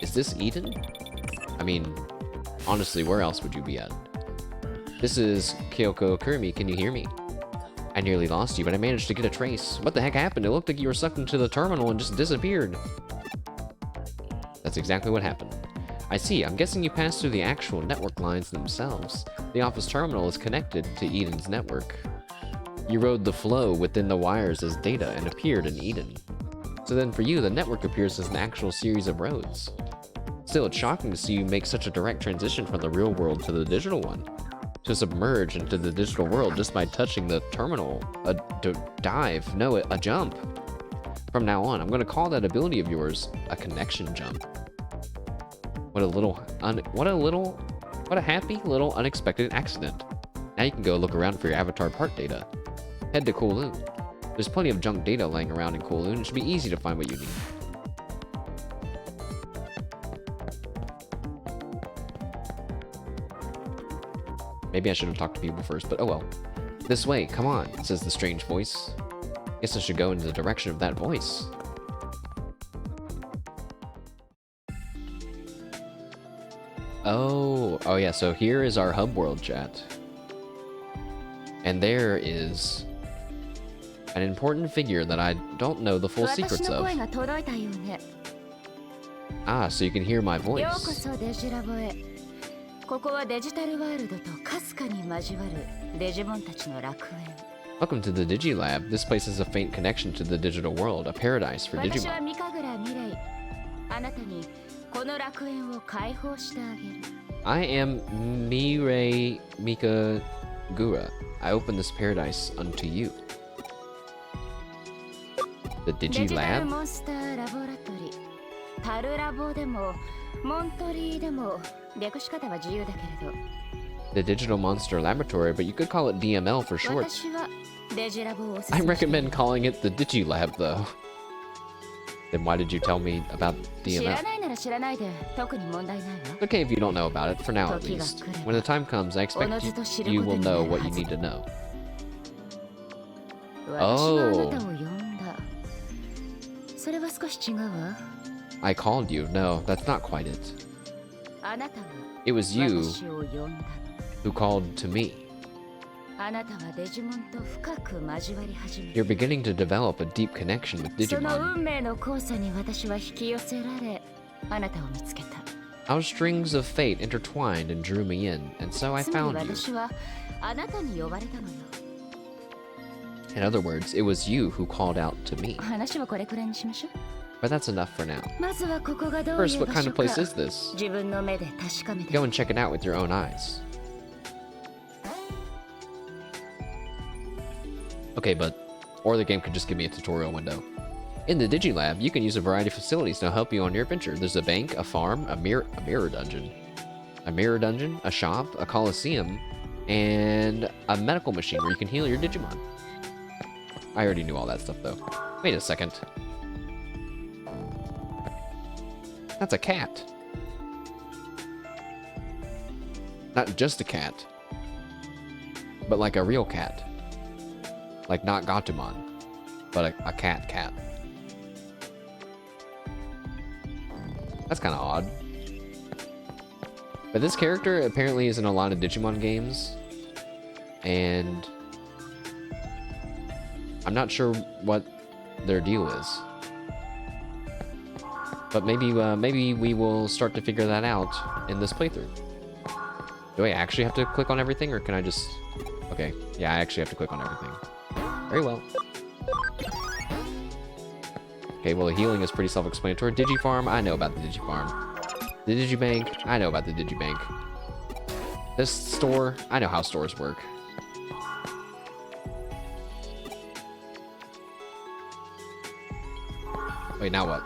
Is this Eden? I mean, honestly, where else would you be at? This is Kyoko Kurumi, can you hear me? I nearly lost you, but I managed to get a trace. What the heck happened? It looked like you were sucked into the terminal and just disappeared. That's exactly what happened. I see, I'm guessing you passed through the actual network lines themselves. The office terminal is connected to Eden's network. You rode the flow within the wires as data and appeared in Eden. So then for you, the network appears as an actual series of roads. Still, it's shocking to see you make such a direct transition from the real world to the digital one. To submerge into the digital world just by touching the terminal. A dive, no, a jump. From now on, I'm going to call that ability of yours a connection jump. What a happy little unexpected accident. Now you can go look around for your avatar part data. Head to Kowloon. There's plenty of junk data laying around in Kowloon. It should be easy to find what you need. Maybe I should have talked to people first, but oh well. This way, come on, says the strange voice. Guess I should go in the direction of that voice. Oh yeah, so here is our hub world chat. And there is an important figure that I don't know the full secrets of. Ah, so you can hear my voice. Welcome to the Digilab. This place is a faint connection to the digital world, a paradise for Digimon. I am Mirei Mikagura. I open this paradise unto you. The Digilab? The Digital Monster Laboratory, but you could call it DML for short. I recommend calling it the Digilab, though. Then why did you tell me about DML? Okay if you don't know about it, for now at least. When the time comes, I expect you will know what you need to know. Oh. I called you. No, that's not quite it. It was you who called to me. You're beginning to develop a deep connection with Digimon. Our strings of fate intertwined and drew me in, and so I found you. In other words, it was you who called out to me. But that's enough for now. First, what kind of place is this? Go and check it out with your own eyes. Okay, or the game could just give me a tutorial window. In the Digilab, you can use a variety of facilities to help you on your adventure. There's a bank, a farm, a mirror dungeon, a shop, a coliseum, and a medical machine where you can heal your Digimon. I already knew all that stuff, though. Wait a second. That's a cat. Not just a cat, but like a real cat. Like not Gatomon, but a cat. That's kind of odd. But this character apparently is in a lot of Digimon games, and I'm not sure what their deal is. But maybe we will start to figure that out in this playthrough. Do I actually have to click on everything, or can I just... Okay, yeah, I actually have to click on everything. Very well. Okay, well, the healing is pretty self-explanatory. Digifarm, I know about the Digifarm. The Digibank, I know about the Digibank. This store, I know how stores work. Wait, now what?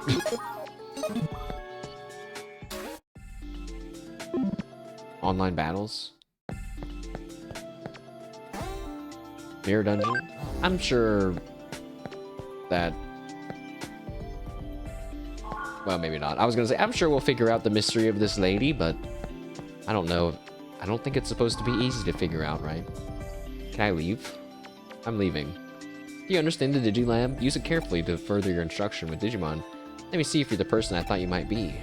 Online battles? Mirror dungeon? I'm sure that... Well, maybe not. I was gonna say, I'm sure we'll figure out the mystery of this lady, but I don't know. I don't think it's supposed to be easy to figure out, right? Can I leave? I'm leaving. Do you understand the Digilab? Use it carefully to further your instruction with Digimon. Let me see if you're the person I thought you might be.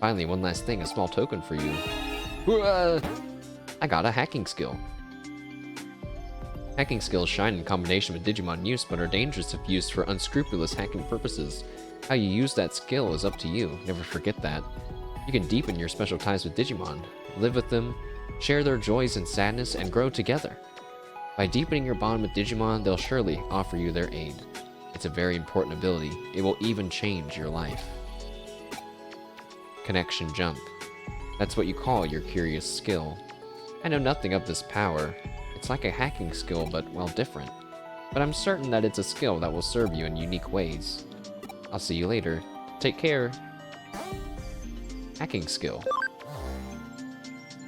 Finally, one last thing, a small token for you. I got a hacking skill. Hacking skills shine in combination with Digimon use, but are dangerous if used for unscrupulous hacking purposes. How you use that skill is up to you. Never forget that. You can deepen your special ties with Digimon, live with them, share their joys and sadness, and grow together. By deepening your bond with Digimon, they'll surely offer you their aid. It's a very important ability. It will even change your life. Connection jump. That's what you call your curious skill. I know nothing of this power. It's like a hacking skill, but, well, different. But I'm certain that it's a skill that will serve you in unique ways. I'll see you later. Take care. Hacking skill.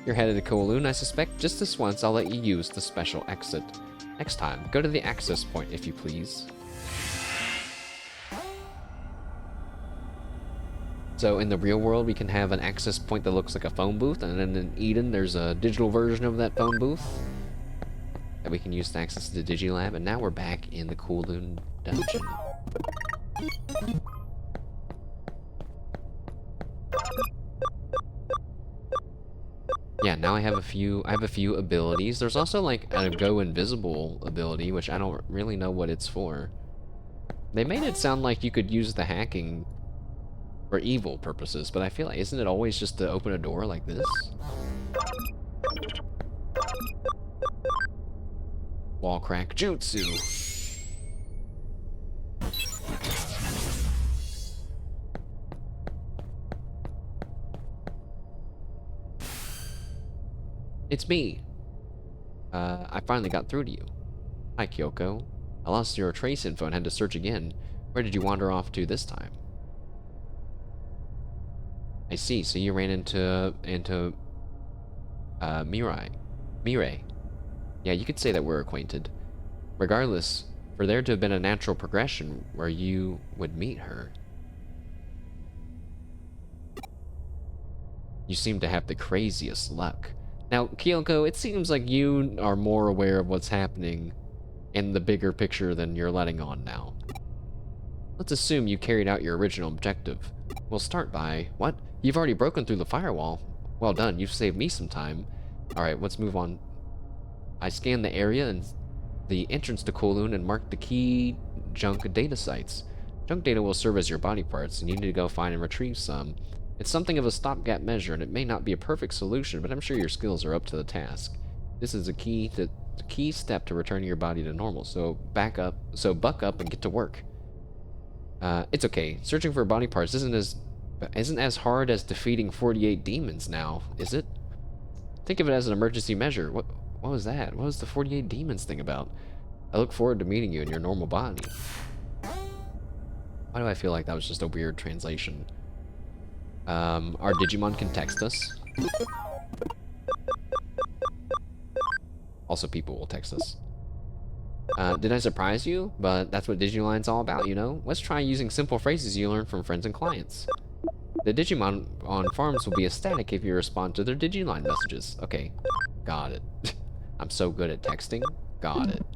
You're headed to Kowloon, I suspect. Just this once, I'll let you use the special exit. Next time, go to the access point, if you please. So in the real world, we can have an access point that looks like a phone booth, and then in Eden, there's a digital version of that phone booth that we can use to access the Digilab, and now we're back in the Kowloon dungeon. Yeah, now I have a few abilities. There's also like a go invisible ability, which I don't really know what it's for. They made it sound like you could use the hacking for evil purposes, but I feel like, isn't it always just to open a door like this? Wall crack jutsu. It's me. I finally got through to you. Hi, Kyoko. I lost your trace info and had to search again. Where did you wander off to this time? I see. So you ran into Mirai. Yeah, you could say that we're acquainted. Regardless, for there to have been a natural progression where you would meet her. You seem to have the craziest luck. Now, Kyoko, it seems like you are more aware of what's happening in the bigger picture than you're letting on now. Let's assume you carried out your original objective. We'll start by... What? You've already broken through the firewall. Well done, you've saved me some time. Alright, let's move on. I scanned the area and the entrance to Kowloon and marked the key junk data sites. Junk data will serve as your body parts, and you need to go find and retrieve some. It's something of a stopgap measure, and it may not be a perfect solution, but I'm sure your skills are up to the task. This is a key step to returning your body to normal, so buck up and get to work. It's okay. Searching for body parts isn't as hard as defeating 48 demons now, is it? Think of it as an emergency measure. What was that? What was the 48 demons thing about? I look forward to meeting you in your normal body. Why do I feel like that was just a weird translation? Our Digimon can text us. Also, people will text us. Did I surprise you? But that's what Digiline's all about, you know? Let's try using simple phrases you learn from friends and clients. The Digimon on farms will be ecstatic if you respond to their Digiline messages. Okay, got it. I'm so good at texting. Got it.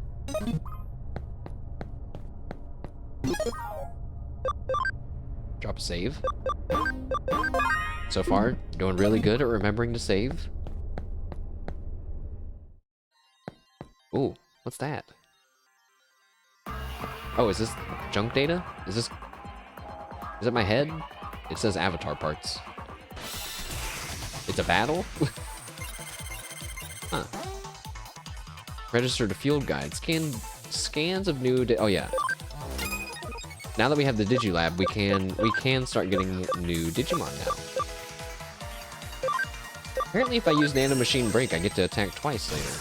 Drop a save. So far, doing really good at remembering to save. Ooh, what's that? Oh, is this junk data? Is it my head? It says avatar parts. It's a battle? Huh. Register to field guide. Scans of new oh yeah. Now that we have the Digilab, we can start getting new Digimon now. Apparently if I use Nano Machine Break, I get to attack twice later.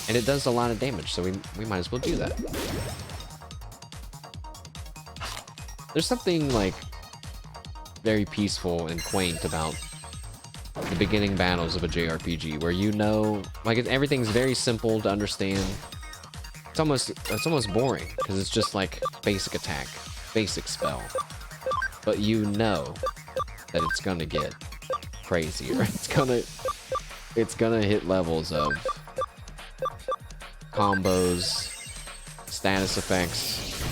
And it does a lot of damage, so we might as well do that. There's something, like, very peaceful and quaint about the beginning battles of a JRPG, where you know, like, everything's very simple to understand. It's almost boring, because it's just, like, basic attack, basic spell. But you know that it's gonna get crazier. It's gonna hit levels of combos, status effects,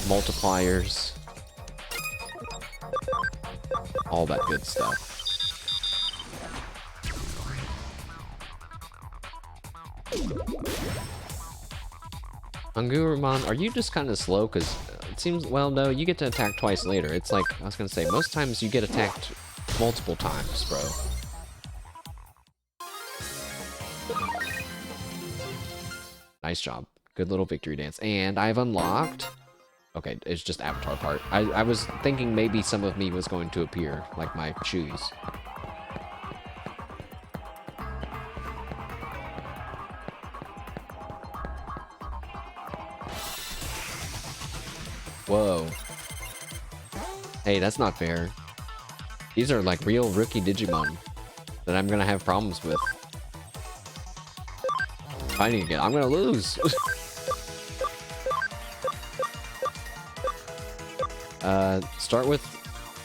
multipliers, all that good stuff. Hangurumon, are you just kind of slow? Because it seems, well, no, you get to attack twice later. It's like, I was going to say, most times you get attacked multiple times, bro. Nice job. Good little victory dance. And I've unlocked... Okay, it's just avatar part. I was thinking maybe some of me was going to appear, like my shoes. Whoa. Hey, that's not fair. These are like real rookie Digimon that I'm gonna have problems with. Fighting again. I'm gonna lose. Start with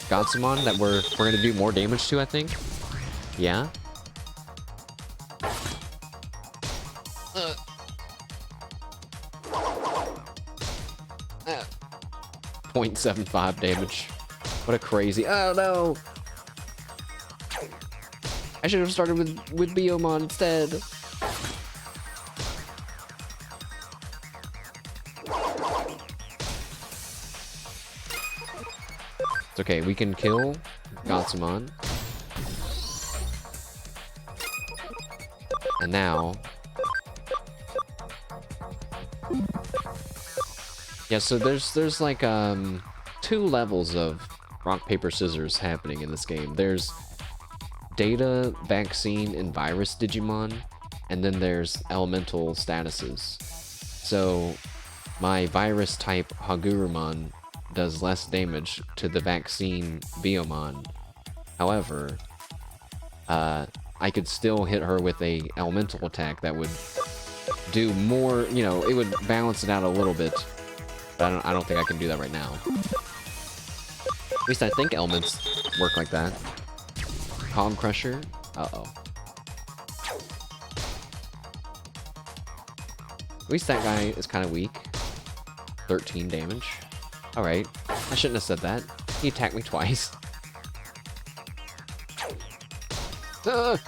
Godsumon that we're gonna do more damage to, I think. Yeah. 0.75 damage. What a crazy... Oh no! I should have started with Biomon instead. It's okay, we can kill Godsumon. And now... Yeah, so there's like, 2 levels of rock, paper, scissors happening in this game. There's data, vaccine, and virus Digimon, and then there's elemental statuses. So, my virus type Hagurumon does less damage to the vaccine Biomon. However, I could still hit her with a elemental attack that would do more, you know, it would balance it out a little bit. But I don't think I can do that right now. At least I think elements work like that. Calm Crusher. Uh-oh. At least that guy is kind of weak. 13 damage. Alright. I shouldn't have said that. He attacked me twice. Ah!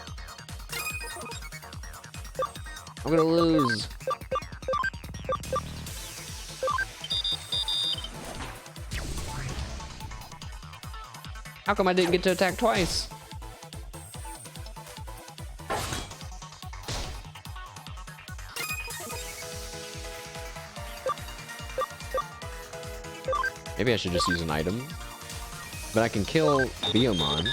I'm gonna lose. How come I didn't get to attack twice? Maybe I should just use an item. But I can kill Biomon.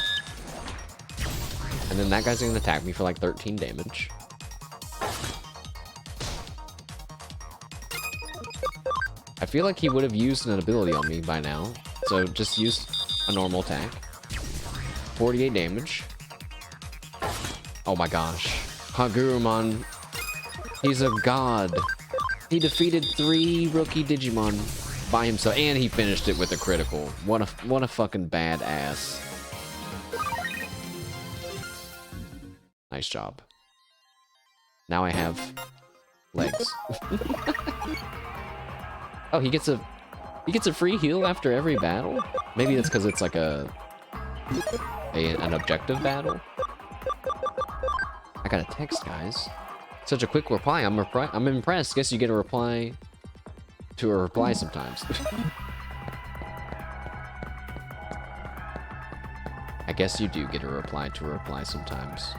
And then that guy's gonna attack me for like 13 damage. I feel like he would have used an ability on me by now. So just use a normal attack. 48 damage. Oh my gosh. Hagurumon He's a god. He defeated 3 rookie Digimon by himself, and he finished it with a critical. What a fucking badass. Nice job. Now I have legs. Oh, he gets a free heal after every battle? Maybe that's because it's like an objective battle. I got a text, guys. Such a quick reply. I'm impressed. Guess you get a reply to a reply sometimes. I guess you do get a reply to a reply sometimes.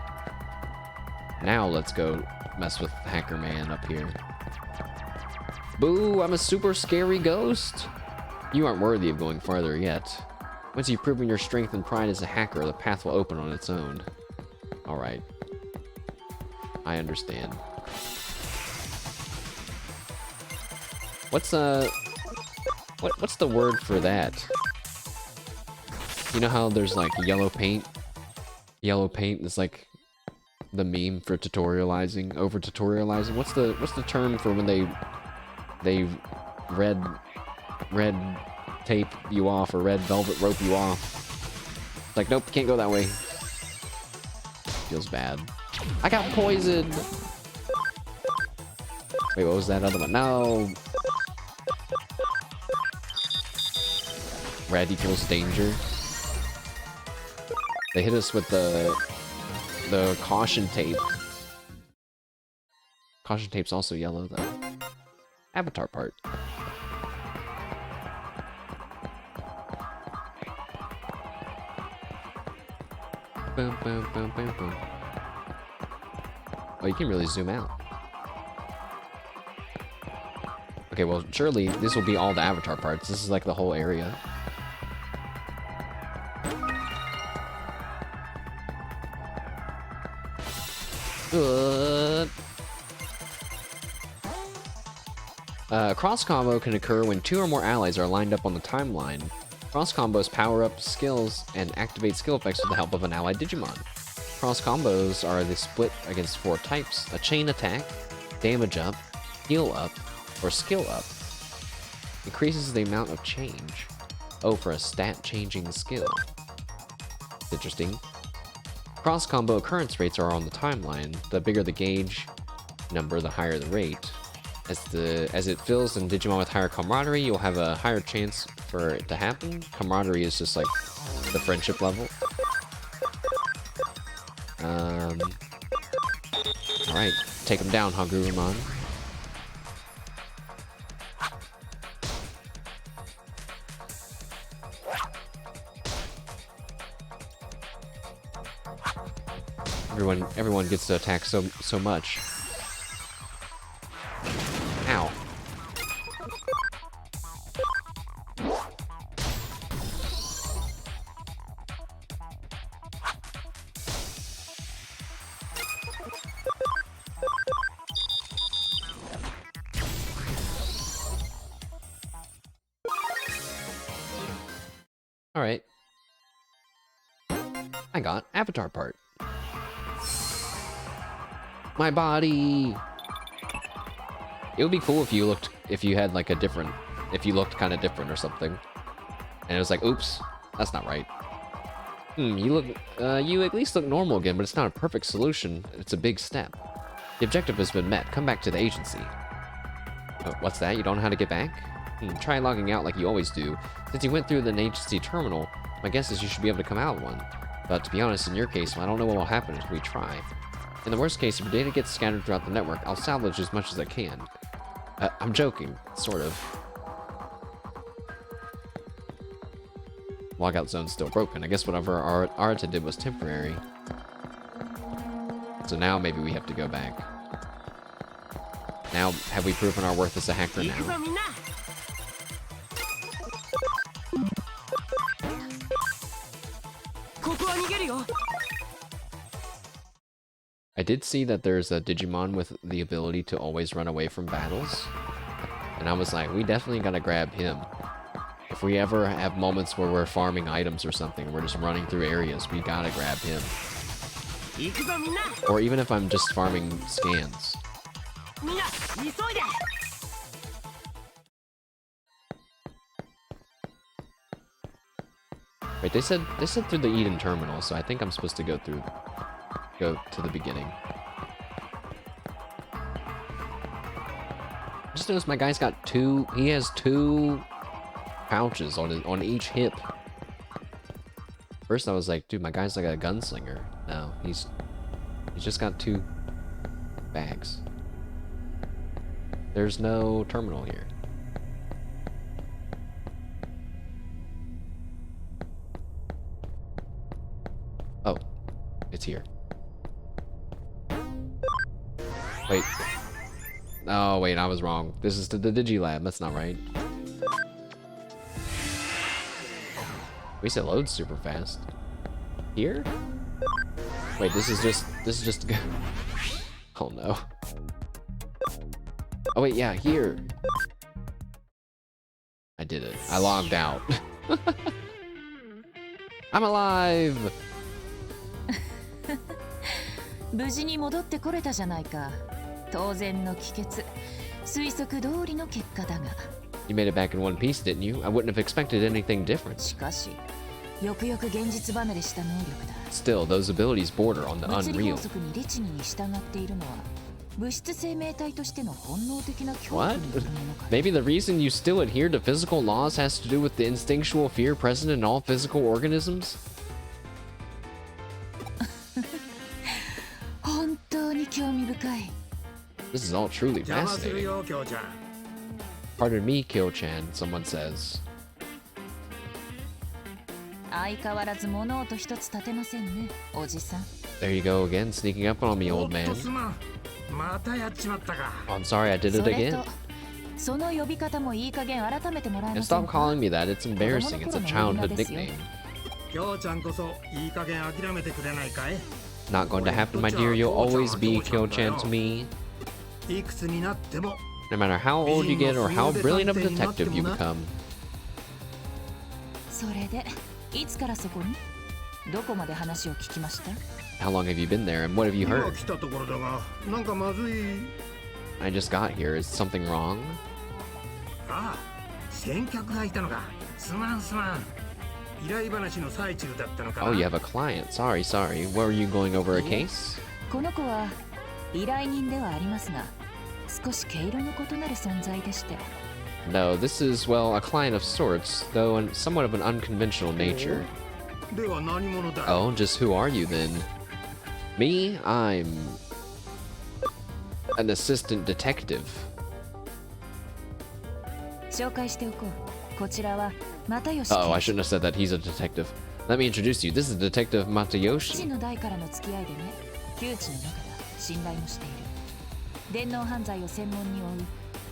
Now let's go mess with Hagurumon up here. Boo! I'm a super scary ghost. You aren't worthy of going farther yet. Once you've proven your strength and pride as a hacker, the path will open on its own. Alright. I understand. What's the word for that? You know how there's like yellow paint? Yellow paint is like the meme for tutorializing, over tutorializing. What's the term for when they red tape you off or red velvet rope you off? It's like, nope, can't go that way. Feels bad. I got poisoned! Wait, what was that other one? No! Red equals danger. They hit us with the caution tape. Caution tape's also yellow, though. Avatar part. Boom, boom, boom, boom, boom. Oh, you can really zoom out. Okay, well, surely this will be all the avatar parts. This is like the whole area. Cross combo can occur when 2 or more allies are lined up on the timeline. Cross combos power up skills and activate skill effects with the help of an allied Digimon. Cross combos are the split against 4 types: a chain attack, damage up, heal up, or skill up. Increases the amount of change. Oh, for a stat changing skill. Interesting. Cross combo occurrence rates are on the timeline. The bigger the gauge number, the higher the rate. As it fills in Digimon with higher camaraderie, you'll have a higher chance for it to happen. Camaraderie is just like the friendship level. Alright, take him down, Hagurumon. Everyone gets to attack so much. Ow. Alright. I got avatar part. My body. It would be cool if you had like if you looked kind of different or something, and it was like, oops, that's not right. You at least look normal again, but it's not a perfect solution. It's a big step. The objective has been met. Come back to the agency. Oh, what's that? You don't know how to get back? Try logging out like you always do. Since you went through the agency terminal, my guess is you should be able to come out one. But to be honest, in your case, I don't know what will happen if we try. In the worst case, if your data gets scattered throughout the network, I'll salvage as much as I can. I'm joking, sort of. Logout zone's still broken. I guess whatever Arata did was temporary. So now maybe we have to go back. Now, have we proven our worth as a hacker now? I did see that there's a Digimon with the ability to always run away from battles. And I was like, we definitely gotta grab him. If we ever have moments where we're farming items or something, we're just running through areas, we gotta grab him. Or even if I'm just farming scans. Wait, they said through the Eden terminal, so I think I'm supposed to go to the beginning. Just noticed my guy's got he has two pouches on each hip. First I was like, dude, my guy's like a gunslinger. No, he's just got two bags. There's no terminal here. Oh, it's here. Wait. Oh, wait, I was wrong. This is the Digilab. That's not right. We said load super fast. Here? Wait, this is just oh no. Oh wait, yeah, here. I did it. I logged out. I'm alive. 無事に戻ってこれたじゃないか。当然の帰結。推測通りの結果だが。You made it back in one piece, didn't you? I wouldn't have expected anything different. しかし、よくよく現実離れした能力だ。Still, those abilities border on the 物理 unreal. 法則に律儀に従っているのは、物質生命体としての本能的な恐怖 What? によるものか。Maybe the reason you still adhere to physical laws has to do with the instinctual fear present in all physical organisms? 本当に興味深い。This is all truly fascinating. Pardon me, Kyo-chan, someone says. 相変わらず物音一つ立てませんね、おじさん。There you go again, sneaking up on me, old man. Oh, I'm sorry, I did it again. その呼び方もいい加減改めてもらえ And ません stop か。 calling me that, it's embarrassing. It's a childhood nickname. きょうちゃんこそいい加減諦めてくれないかい。 Not going to happen, my dear. You'll always be Kyo-chan to me. いくつになっても No matter how old you get or how brilliant of a detective you become. それで、いつからそこに？どこまで話を聞きました？ How long have you been there and what have you 今 heard? 来たところだが、なんかまずい。 I just got here. Is something wrong? ああ、先客がいたのか。すまんすまん。依頼話の最中だったのかな。 Oh, you have a client. Sorry. Were you going over a case? この子は依頼人ではありますが、少し毛色の異なる存在でして。 No, this is, well, a client of sorts, though somewhat of an unconventional nature. では何者だ。 Oh, just who are you then? Me? I'm an assistant detective. 紹介しておこう。こちらは又吉。 Oh, I shouldn't have said that. He's a detective. Let me introduce you. This is Detective 父 Matayoshi. の代からの付き合いでね、旧知の中だ。信頼もしている。電脳犯罪を専門に追う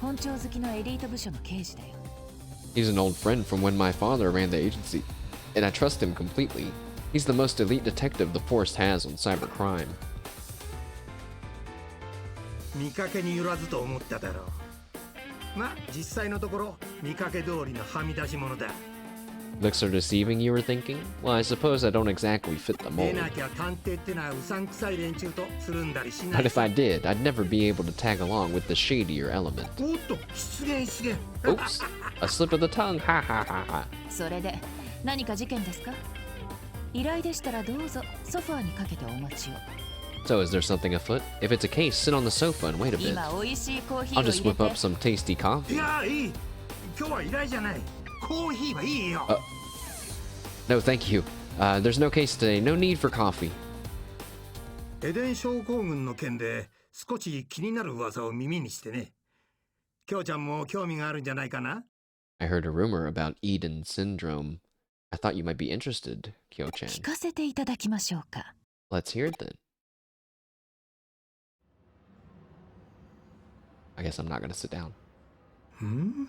本庁好きのエリート部署の刑事だよ。 He's an old friend from when my father ran the agency, and I trust him completely. He's the most elite detective the force has on cybercrime. 見かけによらずと思っただろう。まあ実際のところ見かけ通りのはみ出し者だ。 Looks are deceiving, you were thinking? Well, I suppose I don't exactly fit the で mold. なきゃ探偵ってのはうさんくさい連中とつるんだりしな But い。 if I did, I'd never be able to tag along with the shadier element. おっと失言失言。 Oops, a slip of the tongue, ha ha ha ha. それで何か事件ですか？依頼でしたらどうぞソファーにかけてお待ちを。 So is there something afoot? If it's a case, sit on the sofa and wait a bit. 今美味しいコーヒー I'll を入 just れ whip up て。 some tasty い coffee. やいい。今日は依頼じゃない。コーヒーはいいよ。 No, thank you. There's no case today. No need for coffee. エデン症候群の件で少し気になる噂を耳にしてね。きょうちゃんも興味があるんじゃないかな。 I heard a rumor about Eden syndrome. I thought you might be interested, 聞 Kyo-chan. かせていただきましょうか。 Let's hear it then. I guess I'm not gonna sit down. うん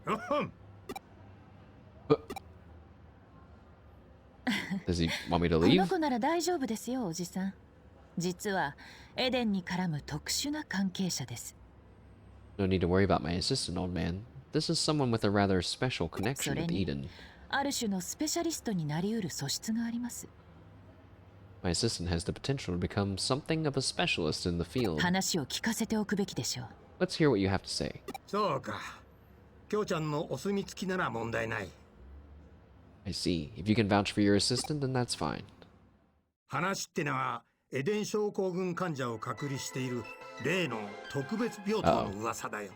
おほん Does he want me to この leave? 子なら大丈夫ですよ、おじさん。実はエデンに絡む特殊な関係者です。 No need to worry about my assistant, old man. This is someone with a rather special そ connection れ with に Eden. ある種のスペシャリストになりうる素質があります。My assistant has the potential to become something of a specialist in the field. 話を聞かせておくべきでしょう。 Let's hear what you have to say. そうか。きょうちゃんのお墨付きなら問題ない。I see. If you can vouch for your assistant, then that's fine. 話ってのはエデン症候群患者を隔離している例の特別病棟の噂だよ。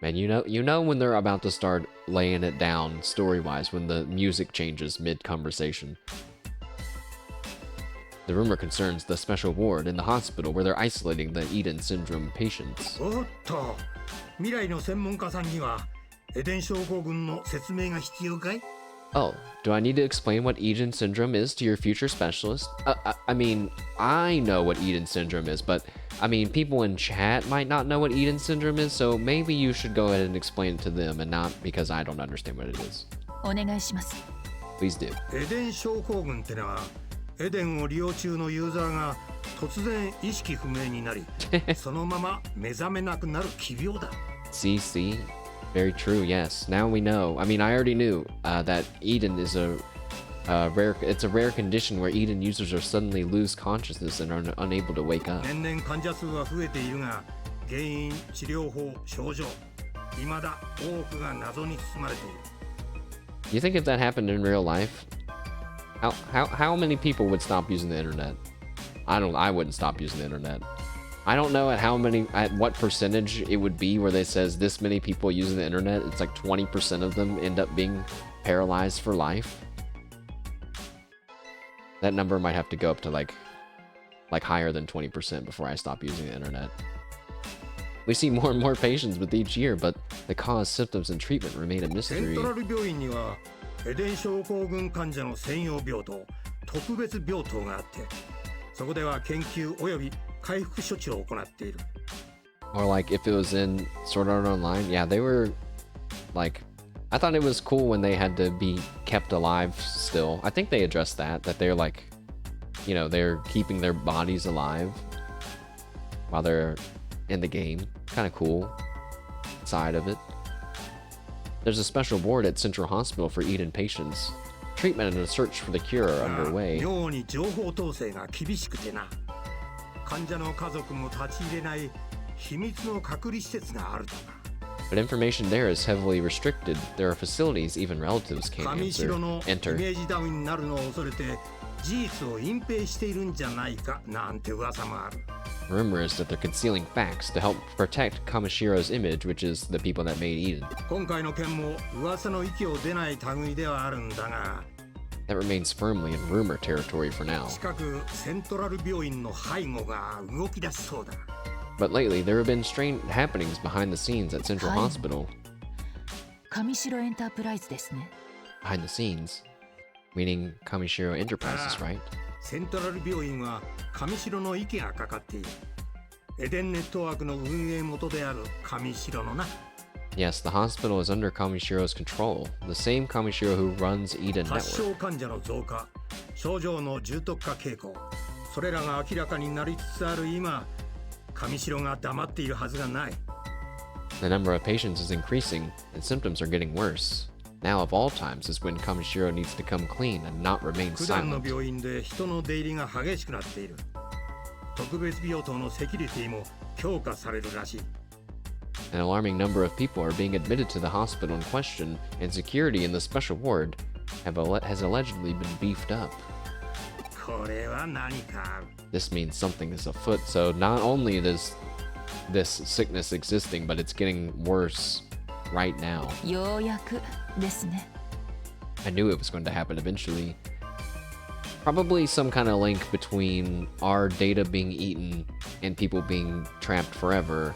Man, you know when they're about to start laying it down story-wise, when the music changes mid-conversation. The rumor concerns the special ward in the hospital where they're isolating the Eden syndrome patients. おっと、未来の専門家さんにはエデン症候群の説明が必要かい？ Oh, do I need to explain what Eden syndrome is to your future specialist? I mean, I know what Eden syndrome is, but I mean, people in chat might not know what Eden syndrome is, so maybe you should go ahead and explain it to them and not because I don't understand what it is. お願いします。 Please do. エデン症候群ってのはエデンを利用中のユーザーが突然意識不明になりそのまま目覚めなくなる奇病だ。See? Very true, yes. Now we know. I mean, I already knew that Eden is a rare condition where Eden users are suddenly lose consciousness and are unable to wake up. 年々患者数は増えているが原因、治療法、症状未だ多くが謎に包まれている。 You think if that happened in real life, how many people would stop using the internet? I wouldn't stop using the internet. I don't know at what percentage it would be where they says this many people using the internet, it's like 20% of them end up being paralyzed for life. That number might have to go up to like higher than 20% before I stop using the internet. We see more and more patients with each year, but the cause, symptoms, and treatment remain a セン mystery. トラル病院にはエデン症候群患者の専用病棟、特別病棟があって、そこでは研究および回復処置を行っている。 Or like if it was in Sword Art Online, yeah, they were like, I thought it was cool when they had to be kept alive still. I think they addressed that they're like, you know, they're keeping their bodies alive while they're in the game. Kind of cool side of it. There's a special ward at Central Hospital for Eden patients. Treatment and a search for the cure are underway. 妙に情報統制が厳しくてな。患者の家族も立ち入れない秘密の隔離施設があるとか。 But information there is heavily restricted. There are facilities even relatives can't 上白のイメ enter. ージダウンになるのを恐れて事実を隠蔽しているんじゃないかなんて噂もある。 Rumor is that they're concealing facts to help protect Kamashiro's image, which is the people that made Eden. 今回の件も噂の息を出ない類ではあるんだが、 That remains firmly in rumor territory for now. 近くセントラル病院の背後が動き出しそうだ。 But lately, there have been strange happenings behind the scenes at Central Hi. Hospital. 上白エンタープライズですね。 Behind the scenes? Meaning Kamishiro Enterprises, right? セントラル病院は上白の息がかかっている。エデンネットワークの運営元である上白のな。 Yes, the hospital is under Kamishiro's control. The same Kamishiro who runs Eden 発 Network. 症患者の増加、症状の重篤化傾向、それらが明らかになりつつある今、上白が黙っているはずがない。 The number of patients is increasing, and symptoms are getting worse. Now of all times is when Kamishiro needs to come clean and not remain 普段の silent. 病院で人の出入りが激しくなっている。特別病棟のセキュリティも強化されるらしい。 An alarming number of people are being admitted to the hospital in question, and security in the special ward has allegedly been beefed up. これは何か。 This means something is afoot, so not only is this sickness existing, but it's getting worse right now. ようやくですね。 I knew it was going to happen eventually. Probably some kind of link between our data being eaten and people being trapped forever.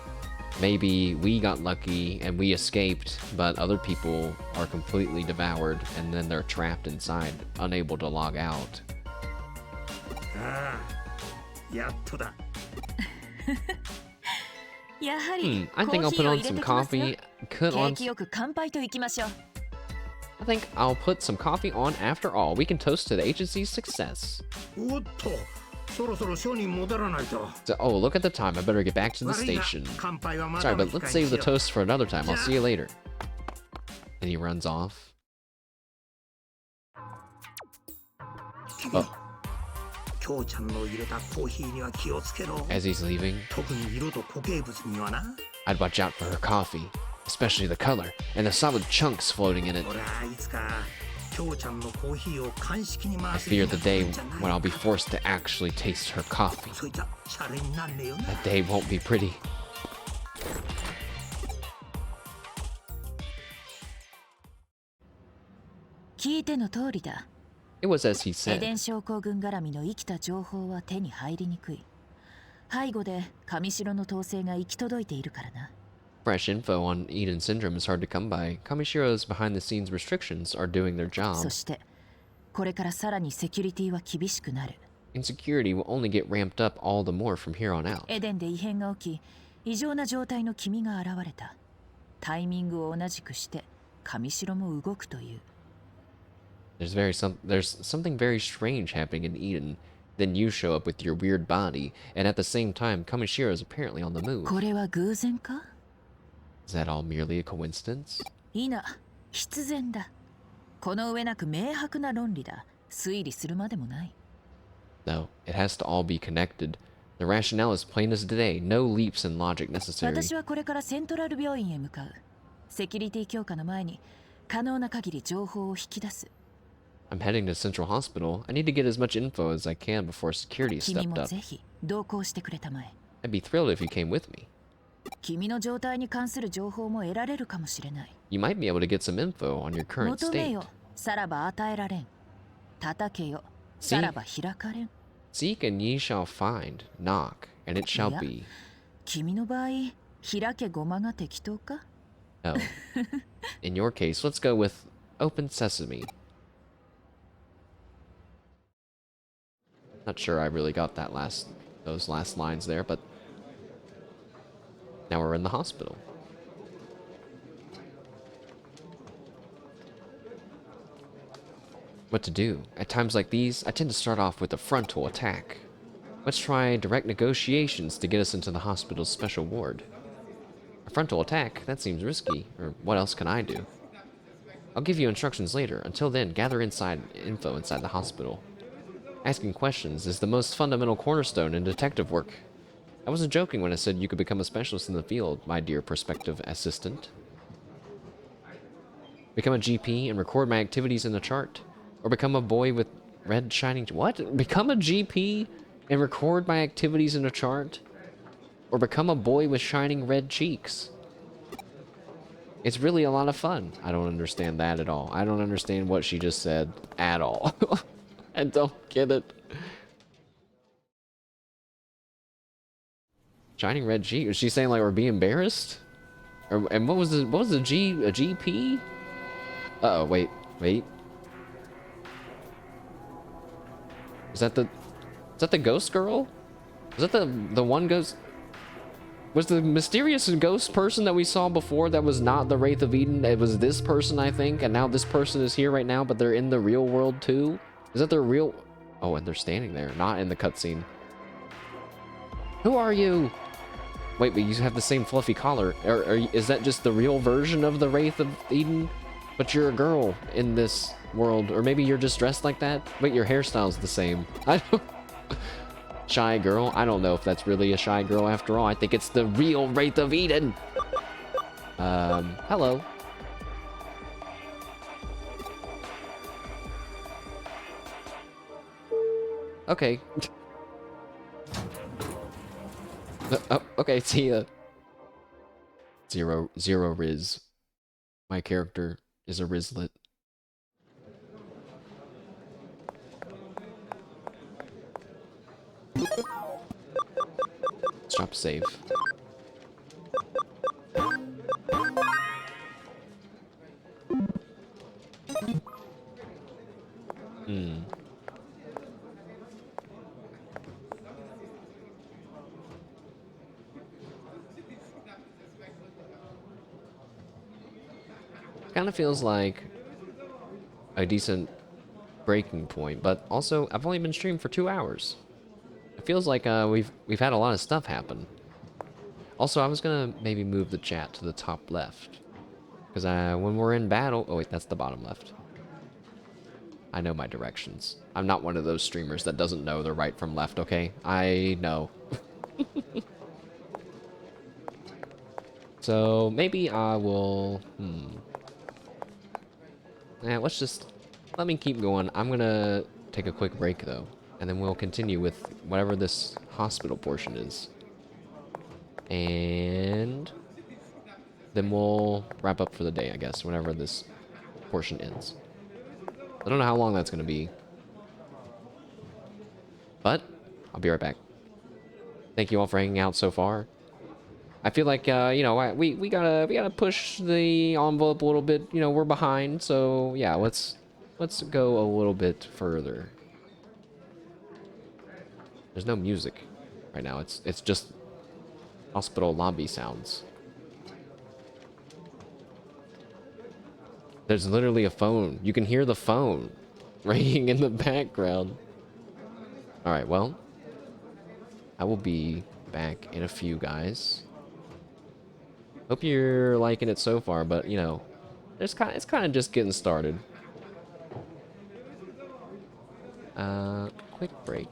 Maybe we got lucky and we escaped, but other people are completely devoured and then they're trapped inside, unable to log out. ああ、やっとだ。やはり、 I コ think ー I'll ヒ put ーを on 入れ some てきますよ。 coffee. Put 景 on. 気よく乾杯といきましょう。 I think I'll put some coffee on after all. We can toast to the agency's success. おっと、そろそろ署に戻らないと。 So, oh, look at the time. I better get back to the 悪いな station. 乾杯はま Sorry, だの but 機 let's 会 save に the しよう。 toast for another time. I'll see you later. And he runs off. 君、あき京ちゃんの入れたコーヒーには気をつけろ。 As he's leaving, 特に色と固形物にはな。 I'd watch out for her coffee, especially the color and the solid chunks floating in it. 俺はいつか京ちゃんのコーヒーを鑑識に I 回す fear 日 the が来 day るんじゃない。 when I'll be forced to actually taste her coffee. そいつはシャレになんねえよな。 That day won't be pretty. 聞いての通りだ。 It was as he エデ said. ン症候群絡みの生きた情報は手に入りにくい。背後で上城の統制が行き届いているからな。 Fresh info on Eden syndrome is hard to come by. Kamishiro's behind-the-scenes restrictions are doing their そ job. してこれからさらにセキュリティは厳しくなる。 Insecurity will only get ramped up all the more from here on out. エデンで異変が起き、異常な状態の君が現れた。タイミングを同じくして上城も動くという。 There's something very strange happening in Eden. Then you show up with your weird body, and at the same time, Kamishiro is apparently on the move. これは偶然か？ Is that all merely a coincidence? いいな、必然だ。この上なく明白な論理だ。推理するまでもない。 No, it has to all be connected. The rationale is plain as day. No leaps in logic necessary. 私はこれからセントラル病院へ向かう。セキュリティ強化の前に可能な限り情報を引き出す。 I'm heading to Central Hospital. I need to get as much info as I can before security 君 stepped も up. ぜひ同行してくれたまえ。 I'd be thrilled if you came with me. 君の状態に関する情報も得られるかもしれない。 You might be able to get some info on your current 求め state. よ、さらば与えられん。叩けよ、さらば開かれん。 Seek and ye shall find. Knock, and it shall Yeah. be. 君の場合、開けごまが適当か？ No. In your case, let's go with open sesame. Not sure I really got those last lines there, but now we're in the hospital. What to do? At times like these, I tend to start off with a frontal attack. Let's try direct negotiations to get us into the hospital's special ward. A frontal attack? That seems risky. Or what else can I do? I'll give you instructions later. Until then, gather info inside the hospital. Asking questions is the most fundamental cornerstone in detective work. I wasn't joking when I said you could become a specialist in the field, my dear prospective assistant. Become a GP and record my activities in the chart. Or become a boy with red shining... What? Become a GP and record my activities in a chart? Or become a boy with shining red cheeks? It's really a lot of fun. I don't understand that at all. I don't understand what she just said at all. I don't get it. Shining red cheek? Was she saying like we're being embarrassed? And what was the GP? Uh-oh, wait. Is that the ghost girl? Is that the one ghost? Was the mysterious ghost person that we saw before that was not the Wraith of Eden? It was this person, I think, and now this person is here right now, but they're in the real world too? Is that their real... Oh, and they're standing there, not in the cutscene. Who are you? Wait, but you have the same fluffy collar. Is that just the real version of the Wraith of Eden? But you're a girl in this world, or maybe you're just dressed like that? Wait, your hairstyle's the same. I don't... Shy girl? I don't know if that's really a shy girl after all. I think it's the real Wraith of Eden. Hello. Okay. Oh, okay, see ya. Zero Riz. My character is a Rizlet. Stop save. Kind of feels like a decent breaking point, but also I've only been streaming for 2 hours. It feels like we've had a lot of stuff happen. Also, I was gonna maybe move the chat to the top left, because when we're in battle, oh wait, that's the bottom left. I know my directions. I'm not one of those streamers that doesn't know the right from left, okay? I know. So maybe I will... let me keep going. I'm gonna take a quick break though, and then we'll continue with whatever this hospital portion is. And then we'll wrap up for the day, I guess, whenever this portion ends. I don't know how long that's gonna be, but I'll be right back. Thank you all for hanging out so far. I feel like you know, we gotta push the envelope a little bit. You know, we're behind, so yeah, let's go a little bit further. There's no music right now. It's just hospital lobby sounds. There's literally a phone. You can hear the phone ringing in the background. All right, well, I will be back in a few, guys. Hope you're liking it so far, but you know, it's kind of just getting started. Quick break.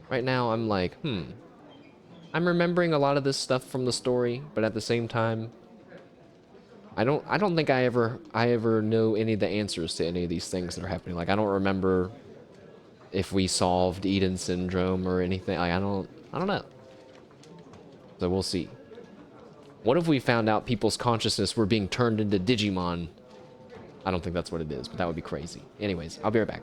Right now, I'm like, I'm remembering a lot of this stuff from the story, but at the same time, I don't think I ever know any of the answers to any of these things that are happening. Like, I don't remember if we solved Eden syndrome or anything. Like, I don't know. So we'll see. What if we found out people's consciousness were being turned into Digimon? I don't think that's what it is, but that would be crazy. Anyways, I'll be right back.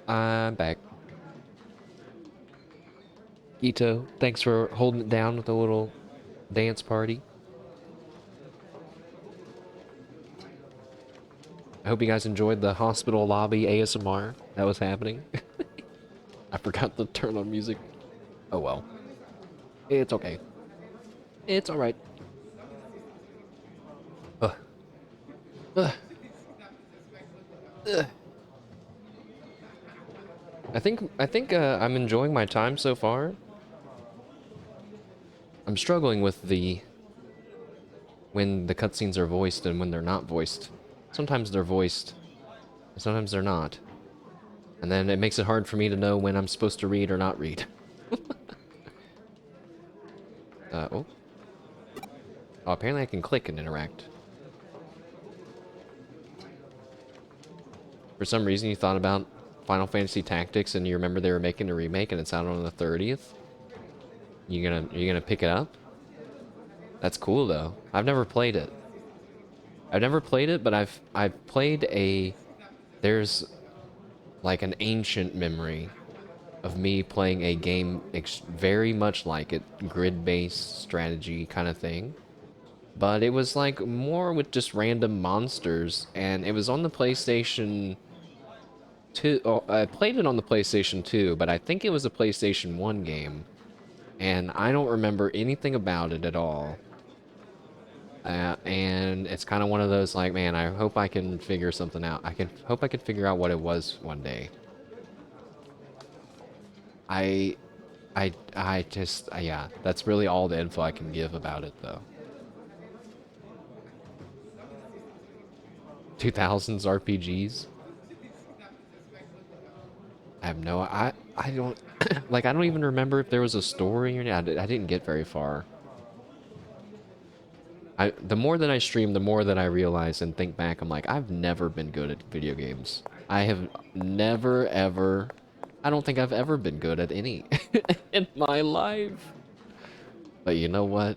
I'm back. Ito, thanks for holding it down with a little dance party. I hope you guys enjoyed the hospital lobby ASMR that was happening. I forgot to turn on music. Oh well. It's okay. It's alright. Ugh. Ugh. Ugh. I think I'm enjoying my time so far. I'm struggling with when the cutscenes are voiced and when they're not voiced. Sometimes they're voiced, sometimes they're not. And then it makes it hard for me to know when I'm supposed to read or not read. Oh. Oh, apparently I can click and interact. For some reason you thought about Final Fantasy Tactics and you remember they were making a remake and it's out on the 30th? You gonna pick it up? That's cool though. I've never played it. But I've played there's like an ancient memory of me playing a game very much like it, grid-based strategy kind of thing. But it was like more with just random monsters, and it was on the PlayStation 2. Oh, I played it on the PlayStation 2, but I think it was a PlayStation 1 game, and I don't remember anything about it at all. And it's kind of one of those like, man, I hope I can figure something out. Hope I can figure out what it was one day. I just, yeah, that's really all the info I can give about it, though. 2000s RPGs? I have no, I don't, like, I don't even remember if there was a story or anything. I didn't get very far. The more that I stream, the more that I realize and think back, I'm like, I've never been good at video games. I have never, ever, I don't think I've ever been good at any in my life. But you know what?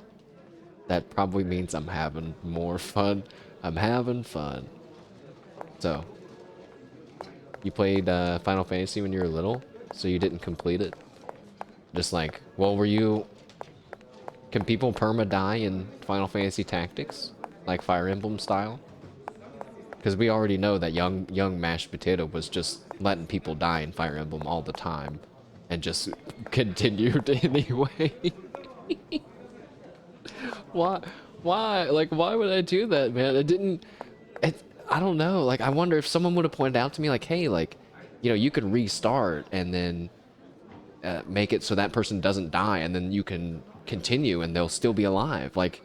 That probably means I'm having more fun. I'm having fun. So, you played Final Fantasy when you were little, so you didn't complete it? Just like, well, were you... Can people perma-die in Final Fantasy Tactics? Like Fire Emblem style? Because we already know that young Mashed Potato was just letting people die in Fire Emblem all the time. And just continued anyway. Why? Like, why would I do that, man? I don't know. Like, I wonder if someone would have pointed out to me, like, hey, like, you know, you could restart and then make it so that person doesn't die, and then you can continue and they'll still be alive. Like,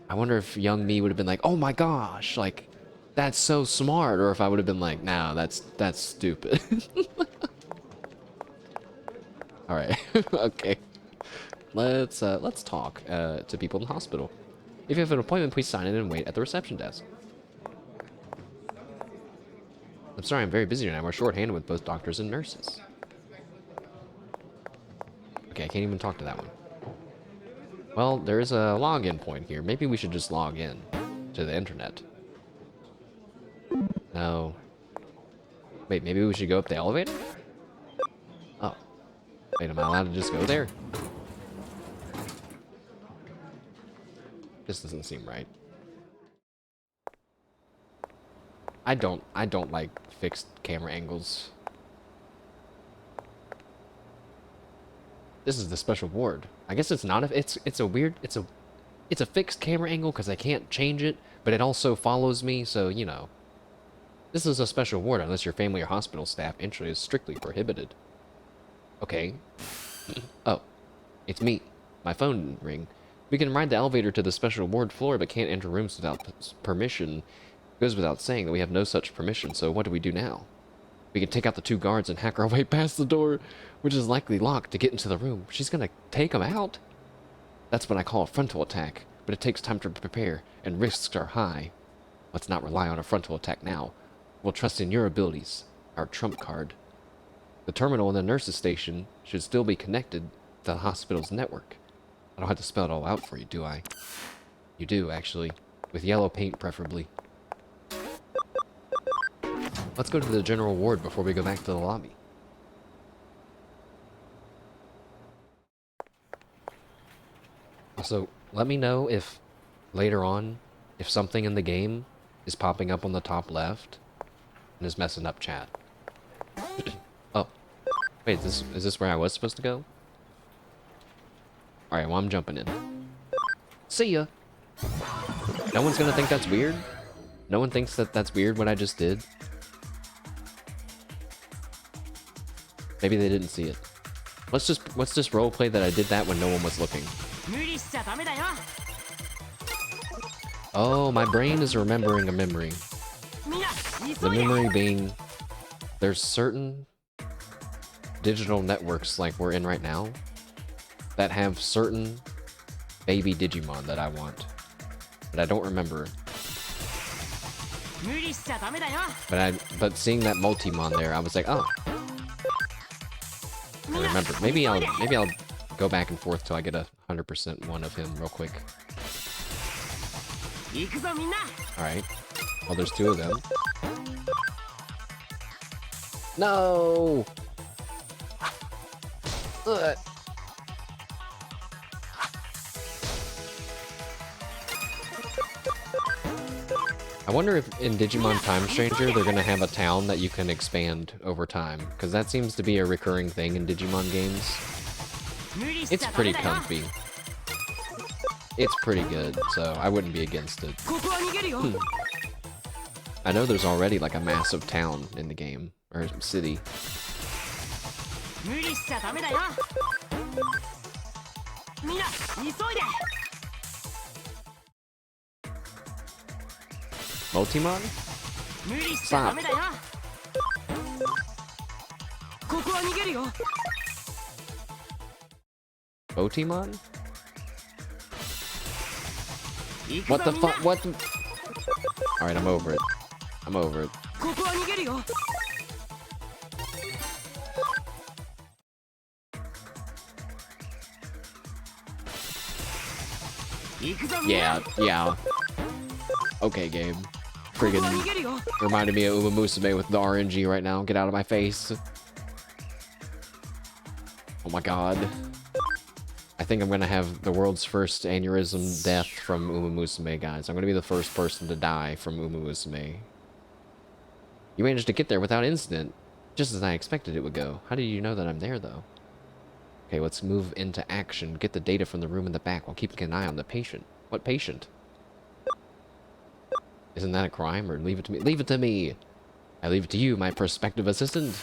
I wonder if young me would have been like, oh my gosh, like, that's so smart, or if I would have been like, no, that's stupid. All right, okay. Let's talk to people in the hospital. If you have an appointment, please sign in and wait at the reception desk. I'm sorry, I'm very busy tonight. We're short-handed with both doctors and nurses. Okay, I can't even talk to that one. Well, there is a login point here. Maybe we should just log in to the internet. No. Wait, maybe we should go up the elevator? Oh. Wait, am I allowed to just go there? This doesn't seem right. I don't like fixed camera angles. This is the special ward. I guess it's not it's a fixed camera angle because I can't change it, but it also follows me, so you know. This is a special ward unless your family or hospital staff entry is strictly prohibited. Okay. Oh. It's me. My phone didn't ring. We can ride the elevator to the special ward floor, but can't enter rooms without permission. It goes without saying that we have no such permission, so what do we do now? We can take out the 2 guards and hack our way past the door, which is likely locked, to get into the room. She's gonna take them out? That's what I call a frontal attack, but it takes time to prepare, and risks are high. Let's not rely on a frontal attack now. We'll trust in your abilities, our trump card. The terminal in the nurse's station should still be connected to the hospital's network. I don't have to spell it all out for you, do I? You do, actually. With yellow paint, preferably. Let's go to the general ward before we go back to the lobby. Also, let me know if later on, if something in the game is popping up on the top left and is messing up chat. Oh, wait, is this where I was supposed to go? Alright, well, I'm jumping in. See ya! No one's gonna think that's weird? No one thinks that that's weird what I just did? Maybe they didn't see it. Let's just roleplay that I did that when no one was looking. Oh, my brain is remembering a memory. The memory being, there's certain digital networks like we're in right now that have certain baby Digimon that I want, but I don't remember. But seeing that Multimon there, I was like, oh, I remember. Maybe I'll go back and forth till I get 100% one of him real quick. Alright. Well, there's two of them. No! Ugh. I wonder if in Digimon Time Stranger they're gonna have a town that you can expand over time, because that seems to be a recurring thing in Digimon games. It's pretty comfy. It's pretty good, so I wouldn't be against it. I know there's already like a massive town in the game, or city. Multimon? Stop. Multimon? What the fuck? What the... Alright, I'm over it. I'm over it. Yeah. Okay, game. Friggin' reminded me of Uma Musume with the RNG right now. Get out of my face. Oh my god. I think I'm gonna have the world's first aneurysm death from Uma Musume, guys. I'm gonna be the first person to die from Uma Musume. You managed to get there without incident, just as I expected it would go. How did you know that I'm there, though? Okay, let's move into action. Get the data from the room in the back while keeping an eye on the patient. What patient? Isn't that a crime? Or leave it to me? Leave it to me! I leave it to you, my prospective assistant.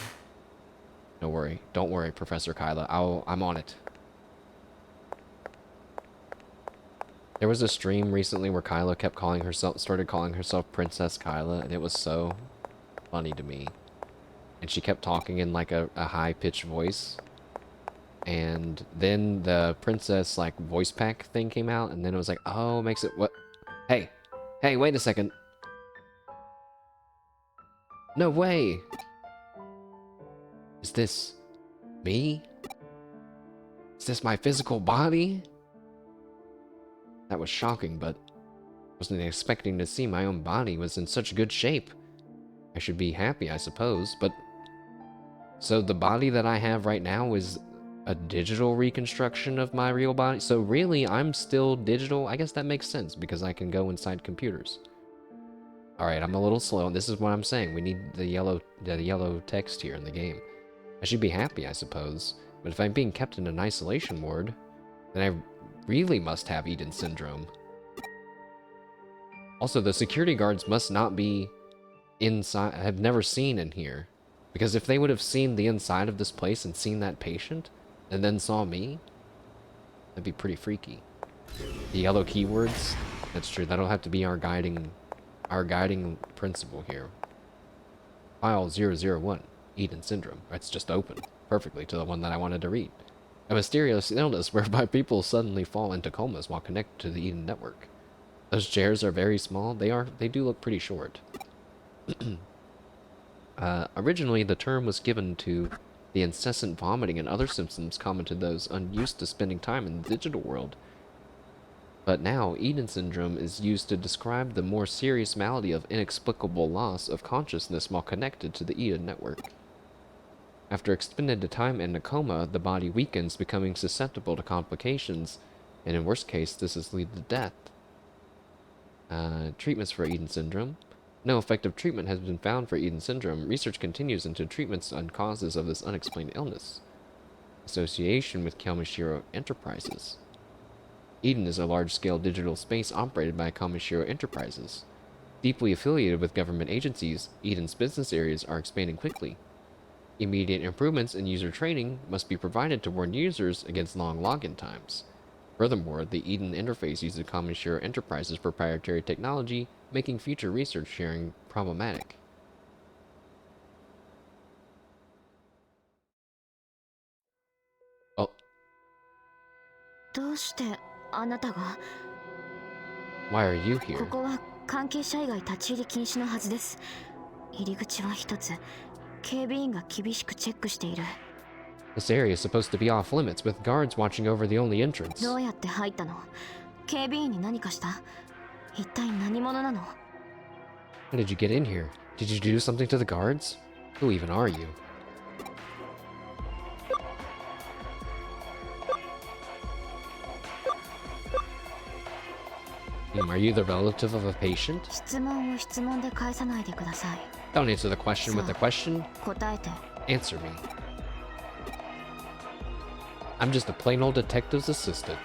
Don't worry. Don't worry, Professor Kyla. I'm on it. There was a stream recently where Kyla started calling herself Princess Kyla, and it was so funny to me. And she kept talking in like a high-pitched voice. And then the princess like voice pack thing came out, and then it was like, oh, makes it what? Hey, wait a second. No way. Is this me? Is this my physical body? That was shocking, but wasn't expecting to see my own body was in such good shape. I should be happy, I suppose, but... So the body that I have right now is a digital reconstruction of my real body? So really, I'm still digital? I guess that makes sense, because I can go inside computers. Alright, I'm a little slow, and this is what I'm saying. We need the yellow text here in the game. I should be happy, I suppose, but if I'm being kept in an isolation ward, then I really must have Eden Syndrome. Also, the security guards must not be inside, have never seen in here. Because if they would have seen the inside of this place and seen that patient, and then saw me, that'd be pretty freaky. The yellow keywords, that's true, that'll have to be our guiding principle here. File 001, Eden Syndrome. It's just open perfectly to the one that I wanted to read. A mysterious illness whereby people suddenly fall into comas while connected to the Eden network. Those chairs are very small. They do look pretty short. Originally, the term was given to the incessant vomiting and other symptoms common to those unused to spending time in the digital world. But now, Eden syndrome is used to describe the more serious malady of inexplicable loss of consciousness while connected to the Eden network. After extended time in a coma, the body weakens, becoming susceptible to complications, and in worst case, this is lead to death. Treatments for Eden syndrome. No effective treatment has been found for Eden syndrome. Research continues into treatments and causes of this unexplained illness. Association with Kamishiro Enterprises. Eden is a large-scale digital space operated by Kamishiro Enterprises. Deeply affiliated with government agencies, Eden's business areas are expanding quickly. Immediate improvements in user training must be provided to warn users against long login times. Furthermore, the Eden interface uses Kamishiro Enterprises' proprietary technology, making future research sharing problematic. Oh. どうしてあなたが Why are you here? ここは関係者以外立ち入り禁止のはずです。入り口は一つ、警備員が厳しくチェックしている。This area is supposed to be off limits, with guards watching over the only entrance. どうやって入ったの？警備員に何かした？一体何者なの？ How did you get in here? Did you do something to the guards? Who even are you? Are you the relative of a patient? 質問を質問で返さないでください。 Don't answer the question with a question. 答えて。 Answer me. I'm just a plain old detective's assistant.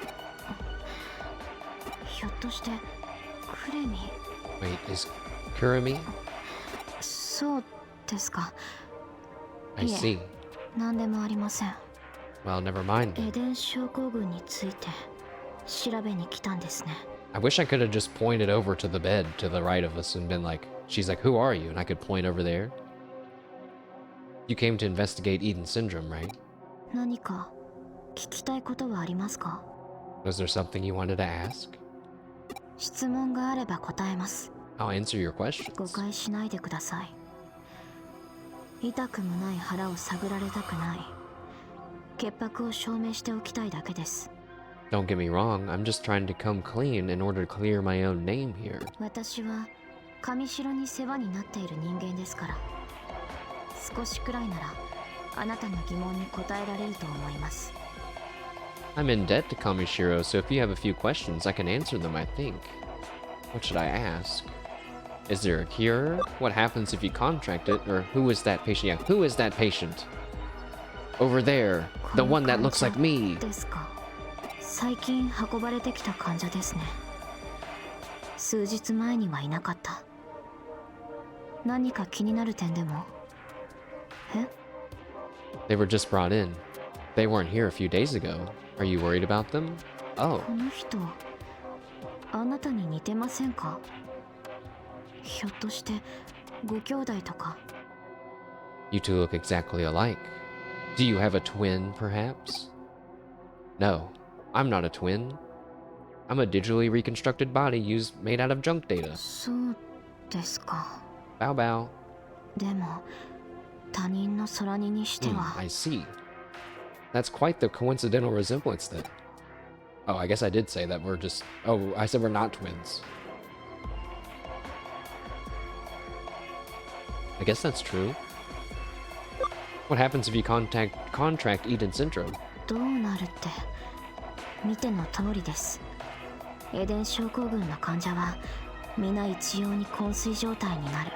ひょっとしてクレミ？ Wait, is Kurumi? そうですか。 I see. 何でもありません。 Well, never mind. エデン症候群について調べに来たんですね。 I wish I could have just pointed over to the bed to the right of us and been like, she's like, who are you? And I could point over there. You came to investigate Eden syndrome, right? 何か聞きたいことはありますか？ Was there something you wanted to ask? 質問があれば答えます。 I'll answer your 誤 questions. 解しないでください。痛くもない腹を探られたくない。潔白を証明しておきたいだけです。 Don't get me wrong, I'm just trying to come clean in order to clear my own name here. 私は上城に世話になっている人間ですから。少しくらいならあなたの疑問に答えられると思います。 I'm in debt to Kamishiro, so if you have a few questions, I can answer them, I think. What should I ask? Is there a cure? What happens if you contract it? Or who is that patient? Yeah, who is that patient? Over there, the one that looks like me. ですか。最近運ばれてきた患者ですね。数日前にはいなかった。何か気になる点でも？え？ They were just brought in. They weren't here a few days ago. Are you worried about them? Oh. この人、あなたに似てませんか？ひょっとしてご兄弟とか？ You two look exactly alike. Do you have a twin, perhaps? No, I'm not a twin. I'm a digitally reconstructed body made out of junk data. そうですか。 Bow bow. でも他人の空似にしては。 I see. That's quite the coincidental resemblance then. Oh, I guess I did say that we're just... Oh, I said we're not twins. I guess that's true. What happens if you contract Eden syndrome? どうなるって見ての通りです。エデン症候群の患者は皆一様に昏睡状態になる。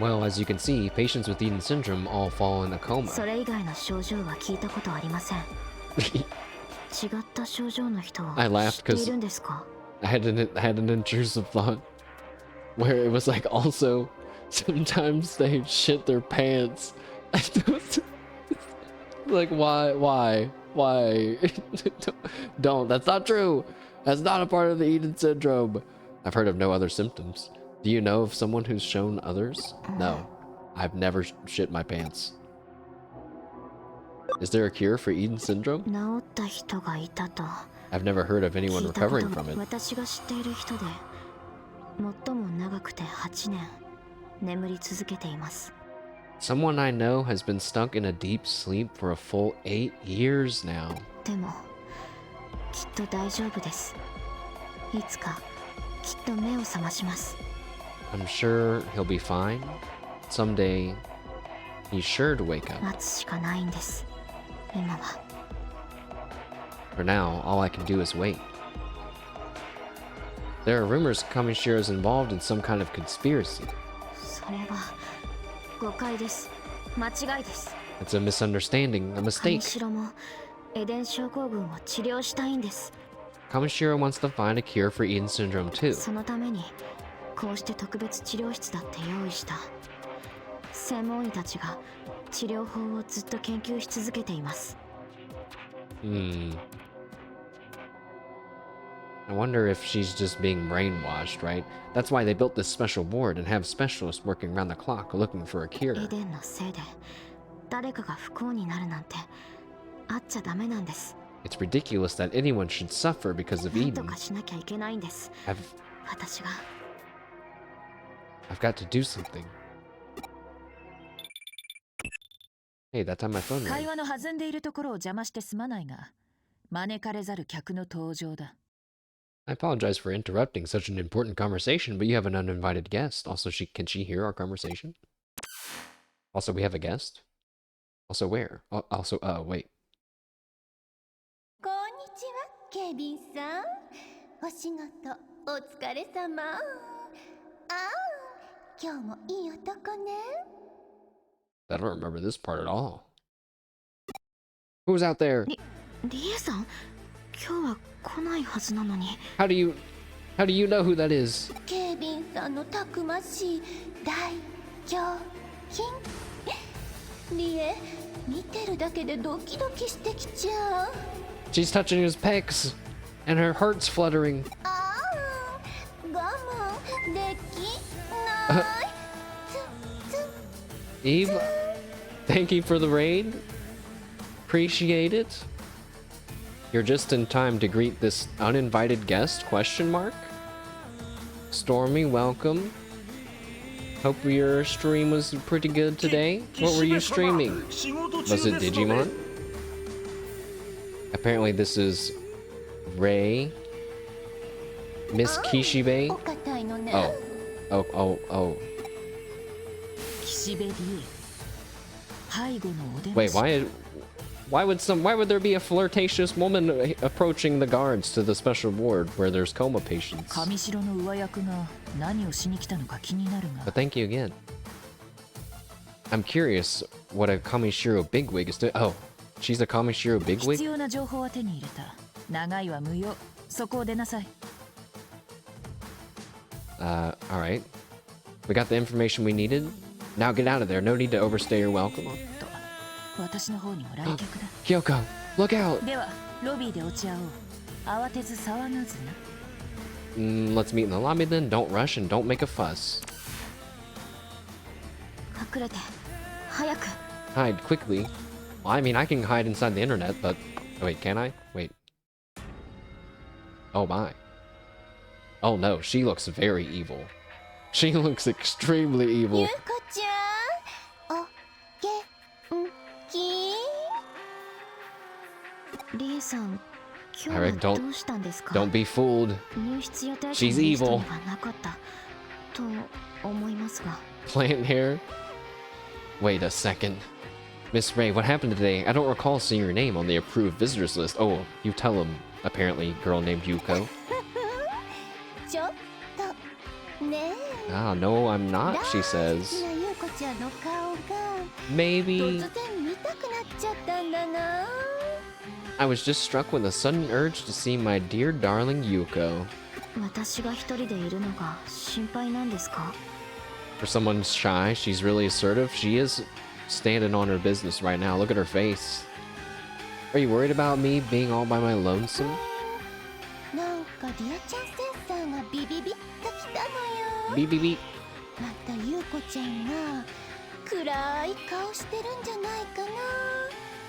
Well, as you can see, patients with Eden syndrome all fall in a coma. それ以外の症状は聞いたことありません。違った症状の人を I 知 laughed ってい because るんですか？ I had an intrusive thought where it was like also sometimes they shit their pants. Like why? Don't. That's not true. That's not a part of the Eden syndrome. I've heard of no other symptoms. Do you know of someone who's shown others? No. I've never shit my pants. Is there a cure for Eden syndrome? 治った人がいたと I've never heard of 聞 anyone いたこ recovering と from it. 私が知っている人で最も長くて8年眠り続けています。 Someone I know has been stuck in a deep sleep for a full 8 years now. でもきっと大丈夫です。いつかきっと目を覚まします。 I'm sure he'll be fine. Someday, he's sure to wake up. 待つしかないんです、今は。 For now, all I can do is wait. There are rumors Kamishiro is involved in some kind of conspiracy. それは誤解です。間違いです。 It's a misunderstanding, a 上 mistake. 白もエデン症候群を治療したいんです。 Kamishiro wants to find a cure for Eden syndrome too. そのためにこうして特別治療室だって用意した。専門医たちが治療法をずっと研究し続けています。 I wonder if she's just being brainwashed, right? That's why they built this special board and have specialists working around the clock looking for a cure. エデンのせいで誰かが不幸になるなんてあっちゃダメなんです。 It's ridiculous that anyone should suffer because of なんと Eden. かしなきゃいけないんです。 私が。 I've got to do something. Hey, that time my phone 会 rang. 話の弾んでいるところを邪魔してすまないが、招かれざる客の登場だ。 I apologize for interrupting such an important conversation, but you have an uninvited guest. Also, can she hear our conversation? Also, we have a guest. Also, where? Also, wait. こんにちは、ケビンさん。お仕事お疲れ様。ああ、今日もいい男ね。 I don't remember this part at all. Who's out there? リエさん、今日は来ないはずなのに。 How do you know who that is? ケビンさんのたくましい大胸筋。リエ、見てるだけでドキドキしてきちゃう。 She's touching his pecs, and her heart's fluttering. ああ、我慢できない。Eve, thank you for the raid. Appreciate it. You're just in time to greet this uninvited guest, question mark? Stormy, welcome. Hope your stream was pretty good today. What were you streaming? Was it Digimon? Apparently this is Ray. Miss Kishibe. お堅いのね。 Oh. 岸辺理恵、背後のお出ま Wait, し。 why would there be a flirtatious woman approaching the guards to the special ward where there's coma patients? 上白の上役が何をしに来たのか気になるが。 But thank you again. I'm curious what a Kamishiro bigwig is doing. Oh, she's a Kamishiro 必 bigwig? 要な情報は手に入れた。長いは無用。そこを出なさい。 Alright. We got the information we needed. Now get out of there. No need to overstay your welcome. と、私の方にも来客だ。 Kyoko, look out! では、ロビーで落ち合おう。慌てず騒がずな。 Let's meet in the lobby then. Don't rush and don't make a fuss. 隠れて、早く。 Hide quickly. Well, I mean, I can hide inside the internet, but... Oh, wait, can I? Wait. Oh, my. Oh, no. She looks very evil. She looks extremely ゆ evil. うこちゃん、お元気？リエさん、今日 Alright, は don't- どうしたんですか？ Don't be fooled. 入室予定 She's 者のリスト evil. にはなかったと思いますが。 Plant hair? Wait a second. Miss Ray, what happened today? I don't recall seeing your name on the approved visitors list. Oh, you tell him. Apparently, girl named Yuko. ちょっとねえ。 Ah, no, I'm not, she 大好 says. きなゆうこちゃんの顔が Maybe 突然見たくなっちゃったんだな。 I was just struck with a sudden urge to see my dear darling Yuko. 私が一人でいるのが心配なんですか？ For someone shy, she's really assertive. She is standing on her business right now. Look at her face. Are you worried about me being all by my lonesome? なんかリアちゃんセンサーがビビビッときたのよ。 Beep beep beep. またゆうこちゃんが暗い顔してるんじゃないかなっ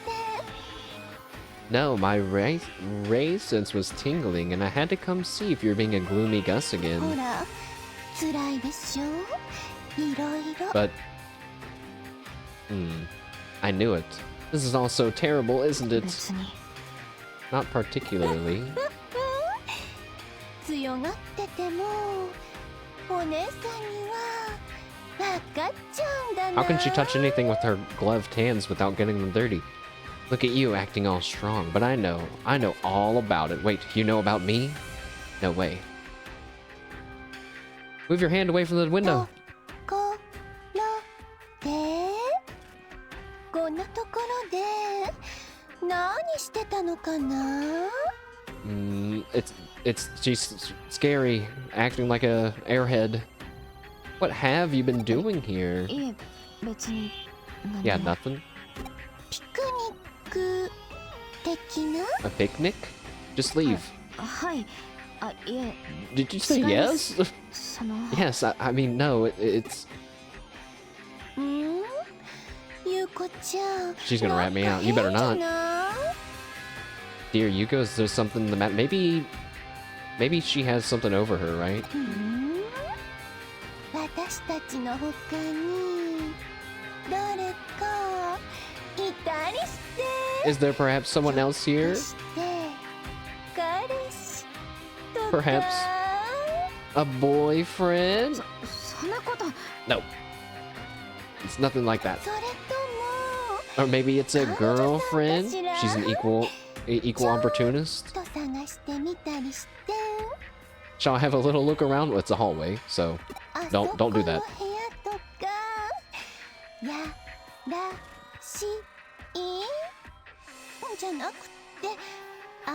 て。 No, my ray sense was tingling, and I had to come see if you're being a gloomy Gus ほ again. ら、辛いでしょ。いろいろ。 But, I knew it. This is all so terrible, isn't it? 別に Not particularly. 強がっててもお姉さんには分かっちゃうんだな。 How can she touch anything with her gloved hands without getting them dirty? Look at you acting all strong, but I know all about it. Wait, you know about me? No way. Move your hand away from the window. ところでこんなところで何してたのかな。 She's scary, acting like a airhead. What have you been doing here? いえ別に何 Yeah, も nothing. ピクニック的な。 A picnic? Just leave. はいあいえ Did you say 違いま yes? すその Yes, I mean, no, it's... ゆうこちゃん She's gonna rat me out. You better not. Dear Yuko, is there something the matter? Maybe she has something over her, right? 私たちの他に誰かいたりして。 Is there perhaps someone else here? そして彼氏とか。 Perhaps a boyfriend? そんなこと No. It's nothing like that. それとも Or maybe it's a girlfriend? She's an equal opportunist? と探してみたりして。 Shall I have a little look around? Well, it's a hallway, so あ don't そこ do の部 that. 屋とかやらしいじゃなくてあ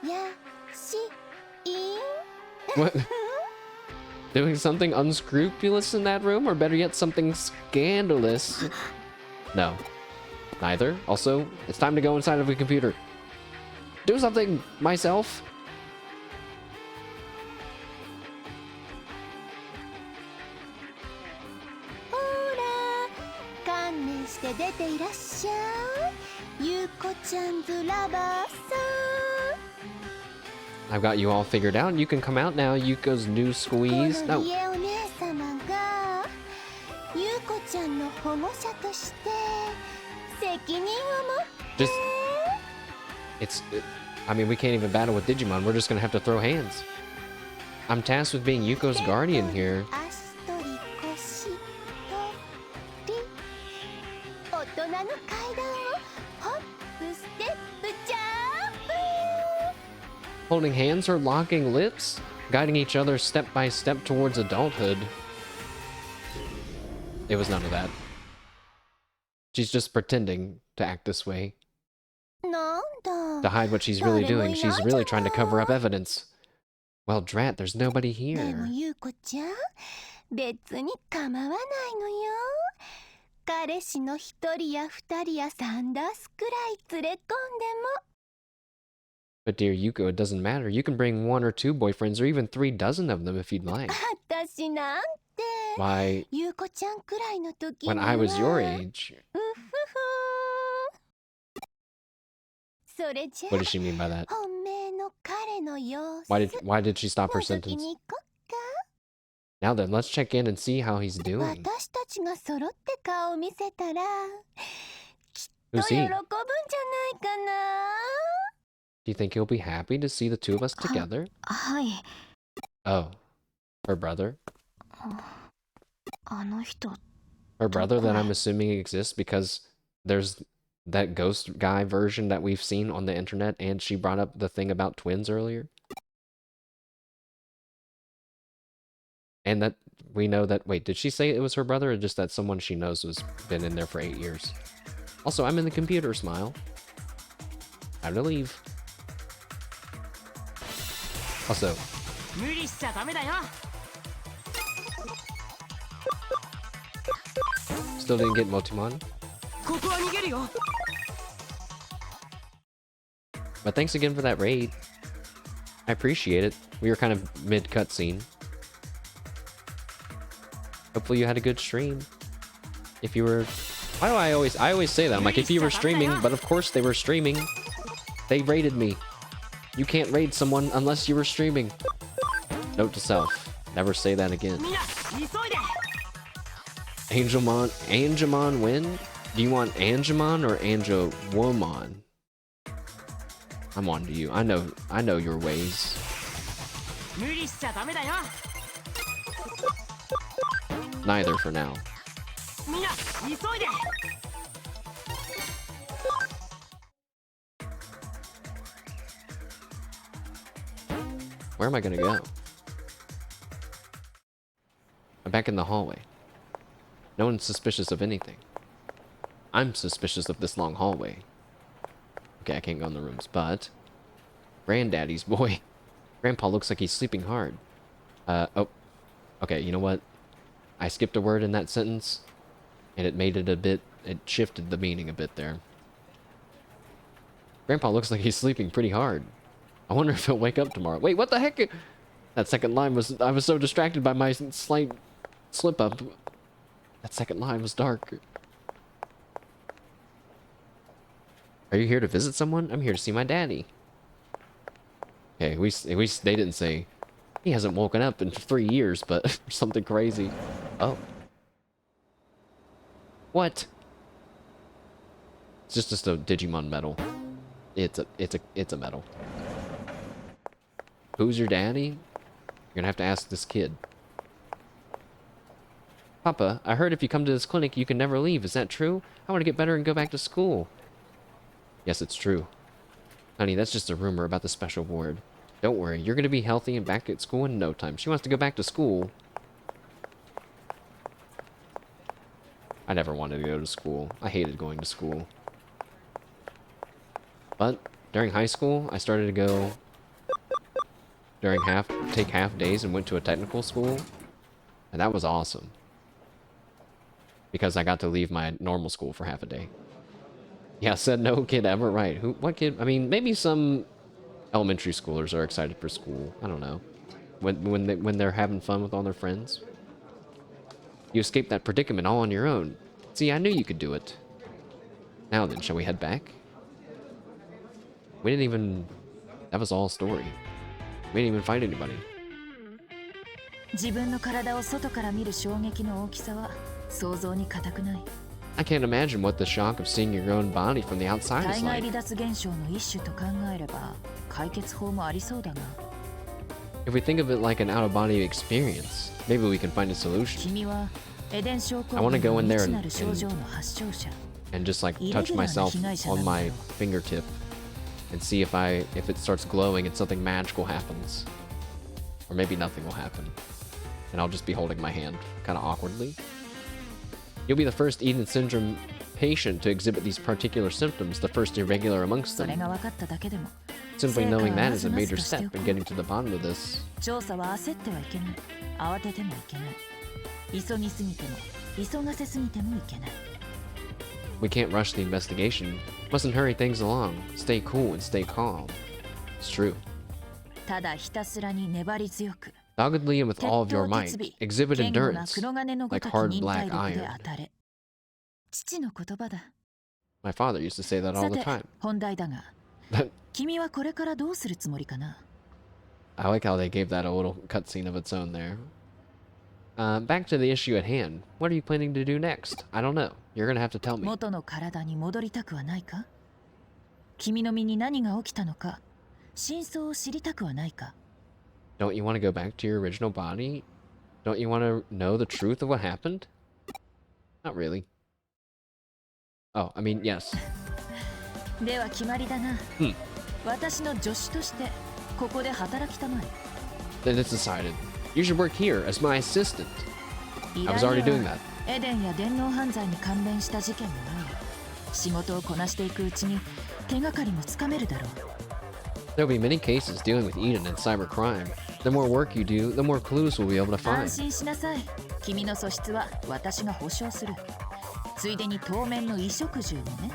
やしい。 What? Doing something unscrupulous in that room? Or better yet, something scandalous? No. Neither. Also, it's time to go inside of a computer. Do something myself. ほら観念して出ていらっしゃい。ゆうこちゃんずラバーさん。 I've got you all figured out. You can come out now. Yuko's new こ squeeze. の No. 家お姉様がゆうこちゃんの保護者として責任を持って。 Just... I mean, we can't even battle with Digimon. We're just gonna have to throw hands. I'm tasked with being Yuko's guardian here. 足取り腰取り大人の階段をホップステップジャンプ。 Holding hands or locking lips? Guiding each other step by step towards adulthood. It was none of that. She's just pretending to act this way. なんだ To hide what she's really doing. She's really trying to cover up evidence. Well, drat, there's nobody でも here. ゆうこちゃん別に構わないのよ。彼氏の一人や二人や三出すくらい連れ込んでも。 But dear Yuko, it doesn't matter. You can bring 1 or 2 boyfriends or even 3 dozen of them if you'd like. 私なんて Why, ゆうこちゃんくらいの時に when は I was your age... うふふそれじゃ What does she mean by that? 本命の彼の様子 Why did she stop her 覗き sentence? に行こっ Now then, let's check in and see how he's か doing. 私たちが揃って顔を見せたらきっと Who's 喜ぶん he? じゃないかな。 Do you think he'll be happy to see the two of us together? はい Oh. Her brother? あの人 Her brother that I'm assuming exists because there's that ghost guy version that we've seen on the internet, and she brought up the thing about twins earlier. And that we know that... Wait, did she say it was her brother, or just that someone she knows has been in there for 8 years? Also, I'm in the computer, Smile. Time to leave. Also, 無理しちゃダメだよ。 still didn't get Motimon. ここは逃げるよ。 But thanks again for that raid. I appreciate it. We were kind of mid cutscene. Hopefully you had a good stream. If you were... Why do I always say that? I'm like, if you were streaming, but of course they were streaming. They raided me. You can't raid someone unless you were streaming. Note to self. Never say that again. みんな急いで。 Angemon win? Do you want Angemon or Angewomon? I'm on to you. I know your ways. 無理しちゃダメだよ。 Neither for now. みんな急いで。 Where am I gonna go? I'm back in the hallway. No one's suspicious of anything. I'm suspicious of this long hallway. Okay, I can't go in the rooms, but... Granddaddy's boy. Grandpa looks like he's sleeping hard. Oh. Okay, you know what? I skipped a word in that sentence, and it made it a bit... It shifted the meaning a bit there. Grandpa looks like he's sleeping pretty hard. I wonder if he'll wake up tomorrow. Wait, what the heck? That second line was... I was so distracted by my slight slip-up. That second line was dark. Are you here to visit someone? I'm here to see my daddy. Okay, at least they didn't say... He hasn't woken up in 3 years, but something crazy. Oh. What? It's just a Digimon medal. It's a medal. Who's your daddy? You're gonna have to ask this kid. Papa, I heard if you come to this clinic, you can never leave. Is that true? I want to get better and go back to school. Yes, it's true. Honey, that's just a rumor about the special ward. Don't worry, you're gonna be healthy and back at school in no time. She wants to go back to school. I never wanted to go to school. I hated going to school. But during high school, I started to go take half days and went to a technical school. And that was awesome. Because I got to leave my normal school for half a day. Yeah, said no kid ever, right. What kid? I mean, maybe some elementary schoolers are excited for school. I don't know. When they're having fun with all their friends. You escaped that predicament all on your own. See, I knew you could do it. Now then, shall we head back? We didn't even... That was all story. We didn't even fight anybody. 自分の体を外から見る衝撃の大きさは想像に難くない。 I can't imagine what the shock of seeing your own body from the outside is 体外 like. 離脱現象の一種と考えれば解決法もありそうだが。 If we think of it like an out-of-body experience, maybe we can find a solution. 君はエデン症候 I wanna 群 go の in there 未知なる症状の発症者。 And just like touch myself on my fingertip and see if it starts glowing and something magical happens. Or maybe nothing will happen. And I'll just be holding my hand kind of awkwardly. You'll be the first Eden syndrome patient to exhibit these particular symptoms, the first irregular amongst それ them. が分かっただけでも Simply knowing that is a major step in getting to the bottom of this. 調査は焦ってはいけない。慌ててもいけない。急ぎすぎても急がせすぎてもいけない。 We can't rush the investigation. Mustn't hurry things along. Stay cool and stay calm. It's true. ただひたすらに粘り強く Doggedly and with all of your might, exhibit 堅固な endurance, 黒金のご like とき hard 忍耐 black 力で iron. 当たれ。父の言葉だ。 My father used to say that all さ the て time. 本題だが君はこれからどうするつもりかな。 I like how they gave that a little cutscene of its own there. Back to the issue at hand. What are you planning to do next? I don't know. You're gonna have to tell me. 元の体に戻りたくはないか。君の身に何が起きたのか真相を知りたくはないか。 Don't you want to go back to your original body? Don't you want to know the truth of what happened? Not really. Oh, I mean, yes. では決まりだな。私の助手としてここで働きたまえ。 Then it's decided. You should work here as my assistant. 依 I 頼 was already に doing は that. エデンや電脳犯罪に関連した事件もあり、仕事をこなしていくうちに手がかりもつかめるだろう。 There'll be many cases dealing with Eden and cybercrime. The more work you do, the more clues we'll be able to 安 find. 心しなさい。君の素質は私が保証する。ついでに当面の衣食住もね。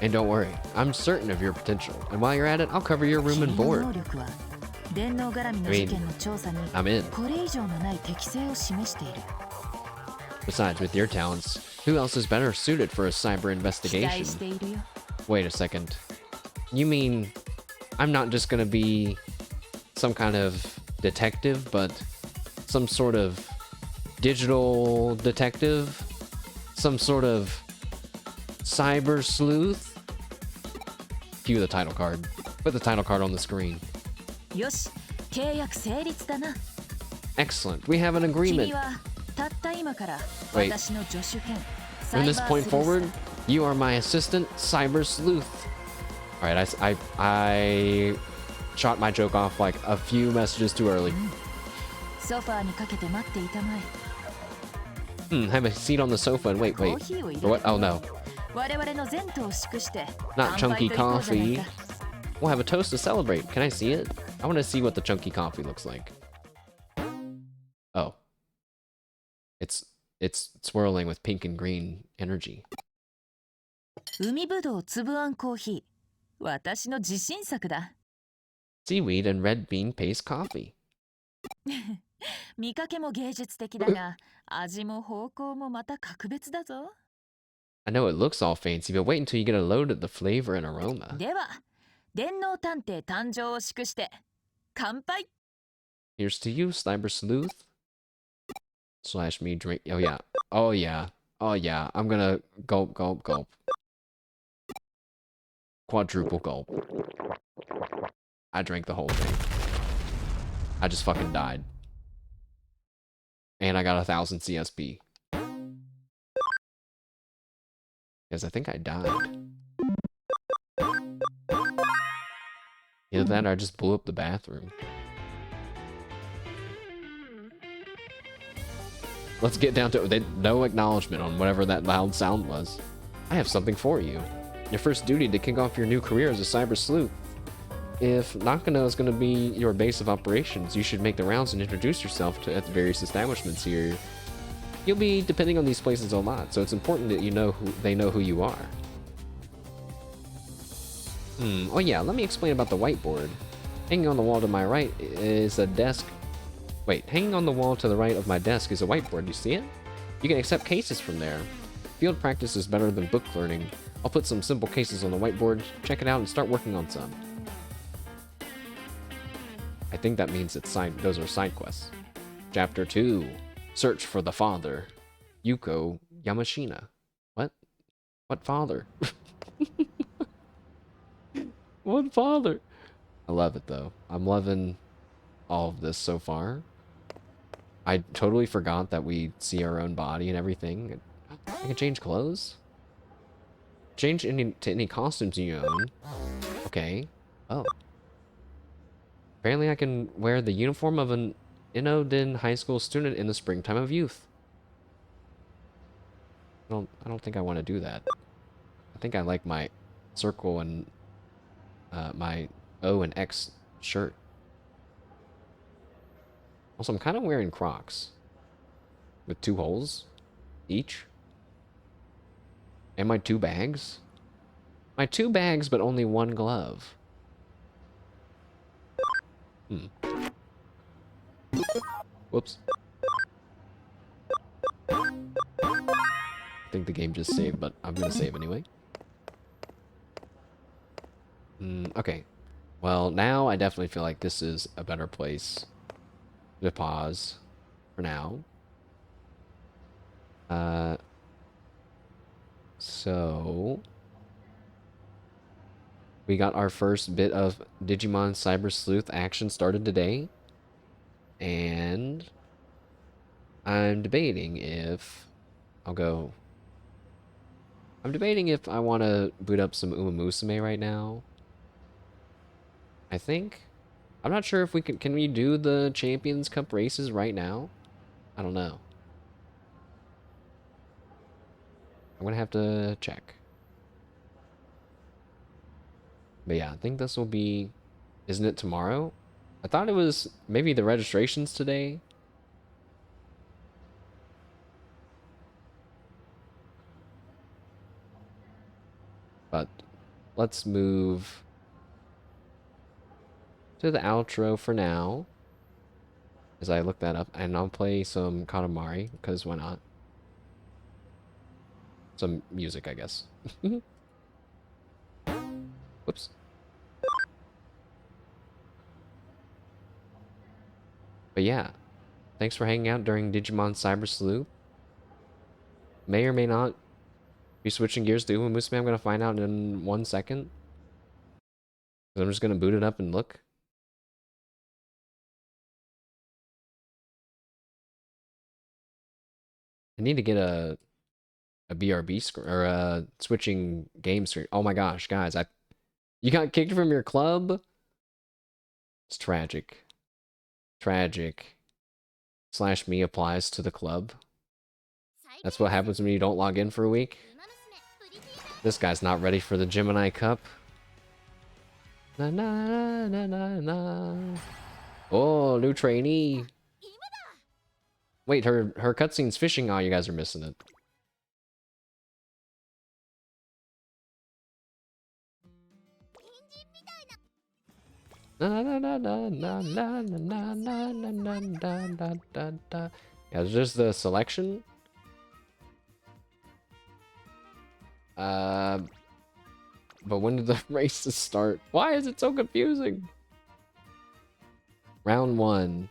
And don't worry, I'm certain of your potential. And while you're at it, I'll cover your room 君 and の board. 能力は電脳絡みの事件の調査に I'm in. これ以上のない適性を示している。 Besides, with your talents, who else is better suited for a cyber 期待 investigation? しているよ。 Wait a second. You mean I'm not just gonna be some kind of detective, but some sort of digital detective? Some sort of cyber sleuth? Cue the title card. Put the title card on the screen. よし、契約成立だな。 Excellent. We have an agreement. 君はたった今から Wait. 私の助手兼 From this point サイバースルース forward, you are my assistant, Cyber Sleuth. All right, I shot my joke off like a few messages too early. ソファーにかけて待っていたまえ。 Have a seat on the sofa and wait. コーヒーを入れ What? Oh no. 我々の前途を祝して Not 乾杯 chunky といこうじゃない coffee. か。 We'll have a toast to celebrate. Can I see it? I want to see what the chunky coffee looks like. Oh. It's swirling with pink and green energy. 海ぶどうつぶあんコーヒー。私の自信作だ。 Seaweed and red bean paste coffee. 見かけも芸術的だが、味も方向もまた格別だぞ。 I know it looks all fancy, but wait until you get a load of the flavor and aroma. では、電脳探偵誕生を祝して乾杯。 Here's to you, Cyber Sleuth. Slash me drink. Oh yeah. Oh yeah. Oh yeah. I'm gonna gulp, gulp, gulp. Quadruple gulp. I drank the whole thing. I just fucking died. And I got 1,000 CSP. Because I think I died. Either that or I just blew up the bathroom. Let's get down to it. No acknowledgement on whatever that loud sound was. I have something for you. Your first duty to kick off your new career as a cyber sleuth. If Nakano is going to be your base of operations, you should make the rounds and introduce yourself at the various establishments here. You'll be depending on these places a lot, so it's important that they know who you are. Oh yeah, let me explain about the whiteboard. Hanging on the wall to my right is a desk. Wait, hanging on the wall to the right of my desk is a whiteboard. You see it? You can accept cases from there. Field practice is better than book learning. I'll put some simple cases on the whiteboard, check it out, and start working on some. I think that means those are side quests. Chapter 2. Search for the father. Yuko Yamashina. What? What father? What father? I love it though. I'm loving all of this so far. I totally forgot that we see our own body and everything. I can change clothes? Change to any costumes you own. Okay. Oh. Apparently I can wear the uniform of an Inodin high school student in the springtime of youth. I don't think I want to do that. I think I like my circle and my O and X shirt. Also, I'm kind of wearing Crocs with 2 holes each. And my 2 bags. My 2 bags, but only 1 glove. Whoops. I think the game just saved, but I'm gonna save anyway. Okay. Well, now I definitely feel like this is a better place to pause for now. So we got our first bit of Digimon Cyber Sleuth action started today. And I'm debating if I'm debating if I want to boot up some Uma Musume right now. I think. I'm not sure if we can we do the Champions Cup races right now? I don't know. I'm gonna have to check. But yeah, I think this will be, isn't it tomorrow? I thought it was maybe the registration's today. But let's move to the outro for now. As I look that up, and I'll play some Katamari, because why not? Some music, I guess. Whoops. But yeah, thanks for hanging out during Digimon Cyber Sleuth. May or may not be switching gears to Uma Musume. I'm going to find out in 1 second. I'm just gonna boot it up and look. I need to get a BRB screen or a switching game screen. Oh my gosh, guys, you got kicked from your club? It's tragic. Tragic. / me applies to the club. That's what happens when you don't log in for a week. This guy's not ready for the Gemini Cup. Na na na na na. Oh, new trainee. Wait, her cutscene's fishing. Oh, you guys are missing it. Na na na na na na na na na na na. Yeah, there's the selection. But when did the races start? Why is it so confusing? Round 1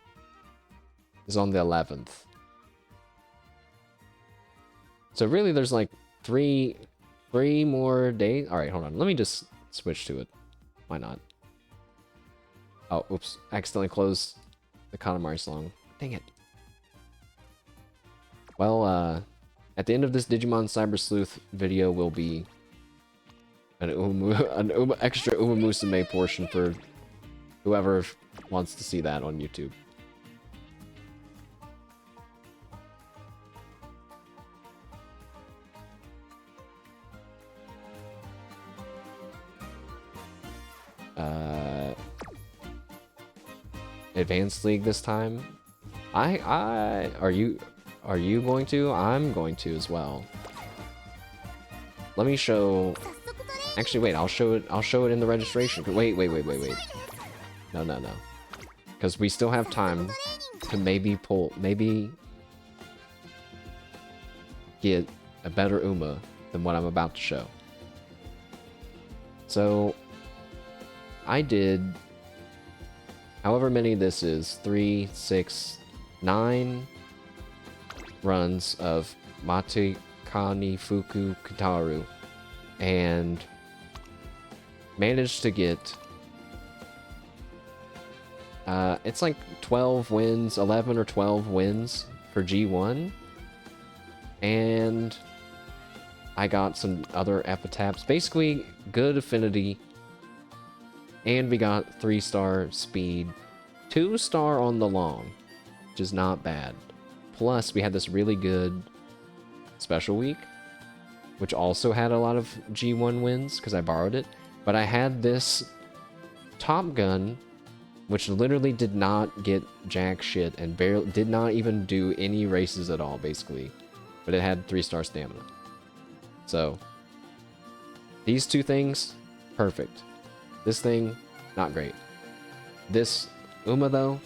is on the 11th. So really there's like three more days. All right, hold on. Let me just switch to it. Why not? Oh, oops. Accidentally closed the Katamari song. Dang it. Well, at the end of this Digimon Cyber Sleuth video will be an extra Uma Musume portion for whoever wants to see that on YouTube. Advanced League this time. Are you going to? I'm going to as well. Let me show. Actually, wait. I'll show it in the registration. Wait. No. Because we still have time to maybe get a better Uma than what I'm about to show. So I did however many this is, 3, 6, 9 runs of Matekani Fuku Kitaru, and managed to get it's like 12 wins, 11 or 12 wins for G1, and I got some other epitaphs, basically good affinity, and we got 3-star speed, 2-star on the long, which is not bad. Plus, we had this really good special week, which also had a lot of G1 wins, because I borrowed it. But I had this Top Gun, which literally did not get jack shit, and barely did not even do any races at all, basically. But it had 3-star stamina. So, these two things, perfect. This thing, not great. This Uma, though,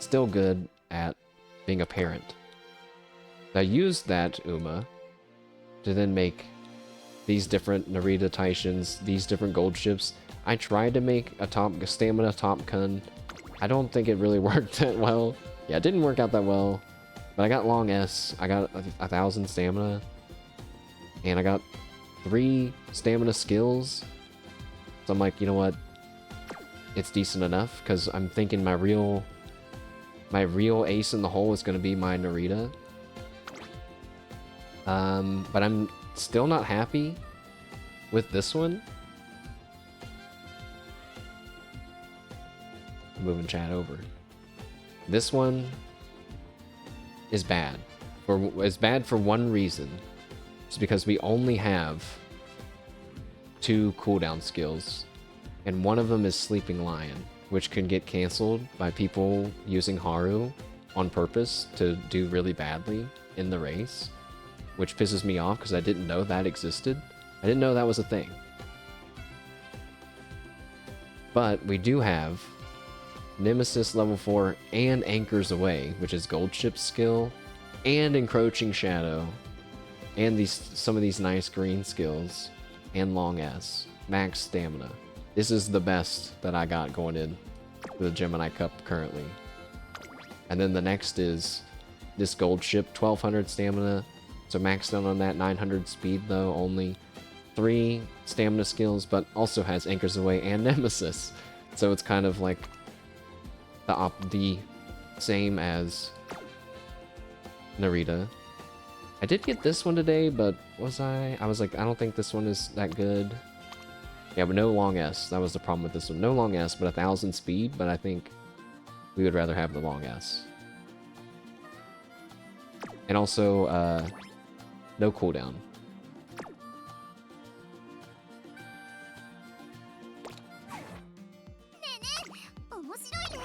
still good at being a parent. I used that Uma to then make these different Narita Taishins, these different gold ships. I tried to make a stamina Top Gun. I don't think it really worked that well. Yeah, it didn't work out that well. But I got long S, I got 1,000 stamina, and I got 3 stamina skills. So I'm like, you know what? It's decent enough, because I'm thinking my real ace in the hole is going to be my Narita. But I'm still not happy with this one. Moving chat over. This one is bad. It's bad for one reason. It's because we only have 2 cooldown skills. And one of them is Sleeping Lion, which can get canceled by people using Haru on purpose to do really badly in the race, which pisses me off because I didn't know that existed. I didn't know that was a thing. But we do have Nemesis level 4 and Anchors Away, which is Gold Ship skill, and Encroaching Shadow, and some of these nice green skills, and Long S, max stamina. This is the best that I got going in to the Gemini Cup currently. And then the next is this Gold Ship, 1200 stamina, so maxed out on that, 900 speed though only. 3 stamina skills, but also has Anchors Away and Nemesis. So it's kind of like the same as Narita. I did get this one today, but I was like, I don't think this one is that good. Yeah, but no long S. That was the problem with this one. No long S, but 1000 speed, but I think we would rather have the long S. And also, no cooldown.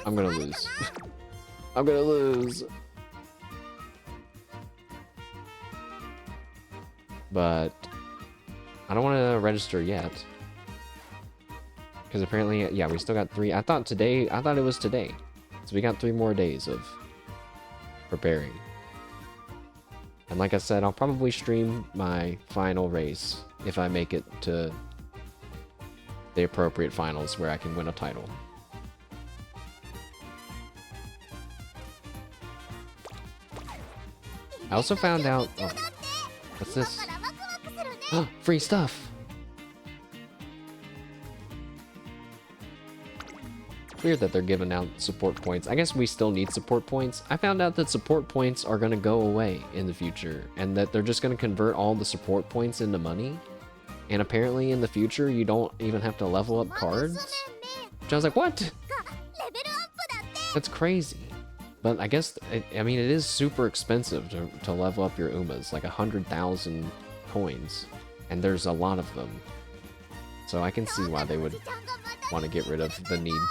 I'm gonna lose. I'm gonna lose. But I don't want to register yet. Because apparently, yeah, we still got 3. I thought it was today. So we got 3 more days of preparing. And like I said, I'll probably stream my final race if I make it to the appropriate finals where I can win a title. I also found out... Oh, what's this? Free stuff! Weird that they're giving out support points. I guess we still need support points. I found out that support points are going to go away in the future, and that they're just going to convert all the support points into money. And apparently in the future, you don't even have to level up cards. Which I was like, what? That's crazy. But I guess, I mean, it is super expensive to level up your Umas, like 100,000 coins. And there's a lot of them. So I can see why they would want to get rid of the need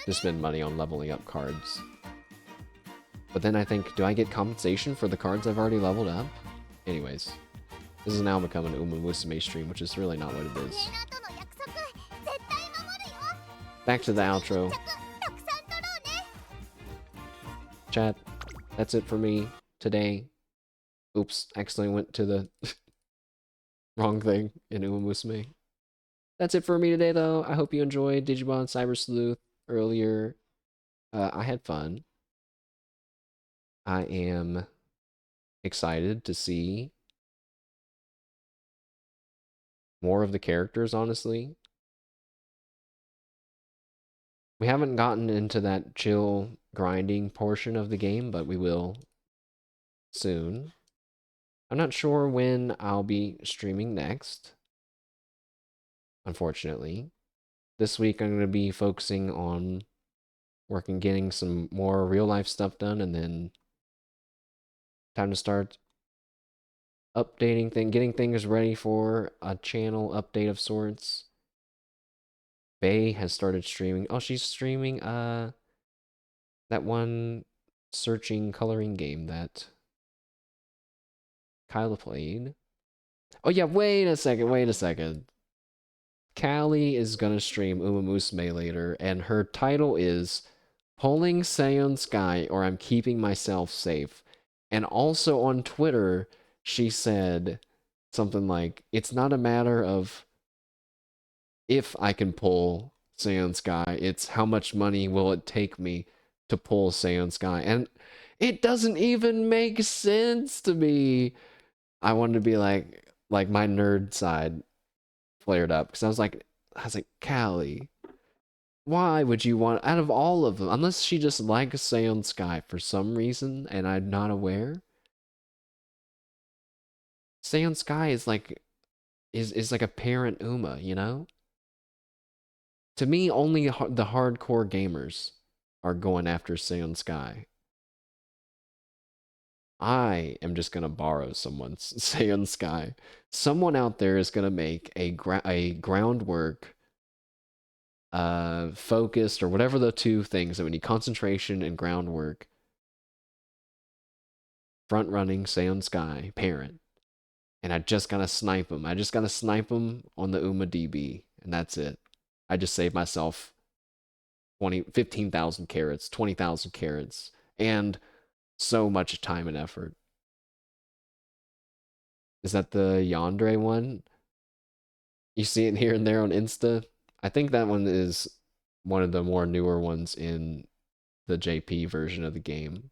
to spend money on leveling up cards. But then I think, do I get compensation for the cards I've already leveled up? Anyways, this is now becoming an Uma Musume stream, which is really not what it is. Back to the outro. Chat, that's it for me today. Oops, accidentally went to the wrong thing in Uma Musume. That's it for me today, though. I hope you enjoyed Digimon Cyber Sleuth earlier. I had fun. I am excited to see more of the characters, honestly. We haven't gotten into that chill grinding portion of the game, but we will soon. I'm not sure when I'll be streaming next, unfortunately. This week I'm going to be focusing on getting some more real life stuff done, and then time to start updating getting things ready for a channel update of sorts. Bae has started streaming. Oh, she's streaming that one searching coloring game that Kyla played. Oh yeah, wait a second. Callie is gonna stream Uma Musume later, and her title is Pulling Seion Sky or I'm Keeping Myself Safe. And also on Twitter, she said something like, it's not a matter of if I can pull Seion Sky, it's how much money will it take me to pull Seion Sky. And it doesn't even make sense to me. I wanted to be like my nerd side flared up, because I was like, Callie, why would you want, out of all of them, unless she just likes Seion Sky for some reason and I'm not aware, Seion Sky is like a parent Uma, you know? To me, only the hardcore gamers are going after Seion Sky. I am just gonna borrow someone's Seion Sky. Someone out there is gonna make a groundwork, focused, or whatever the two things that we need, concentration and groundwork. Front running Seion Sky parent, and I just gotta snipe him. I just gotta snipe him on the Uma DB, and that's it. I just saved myself 15,000 carats, 20,000 carats, and so much time and effort. Is that the Yandere one? You see it here and there on Insta? I think that one is one of the more newer ones in the JP version of the game.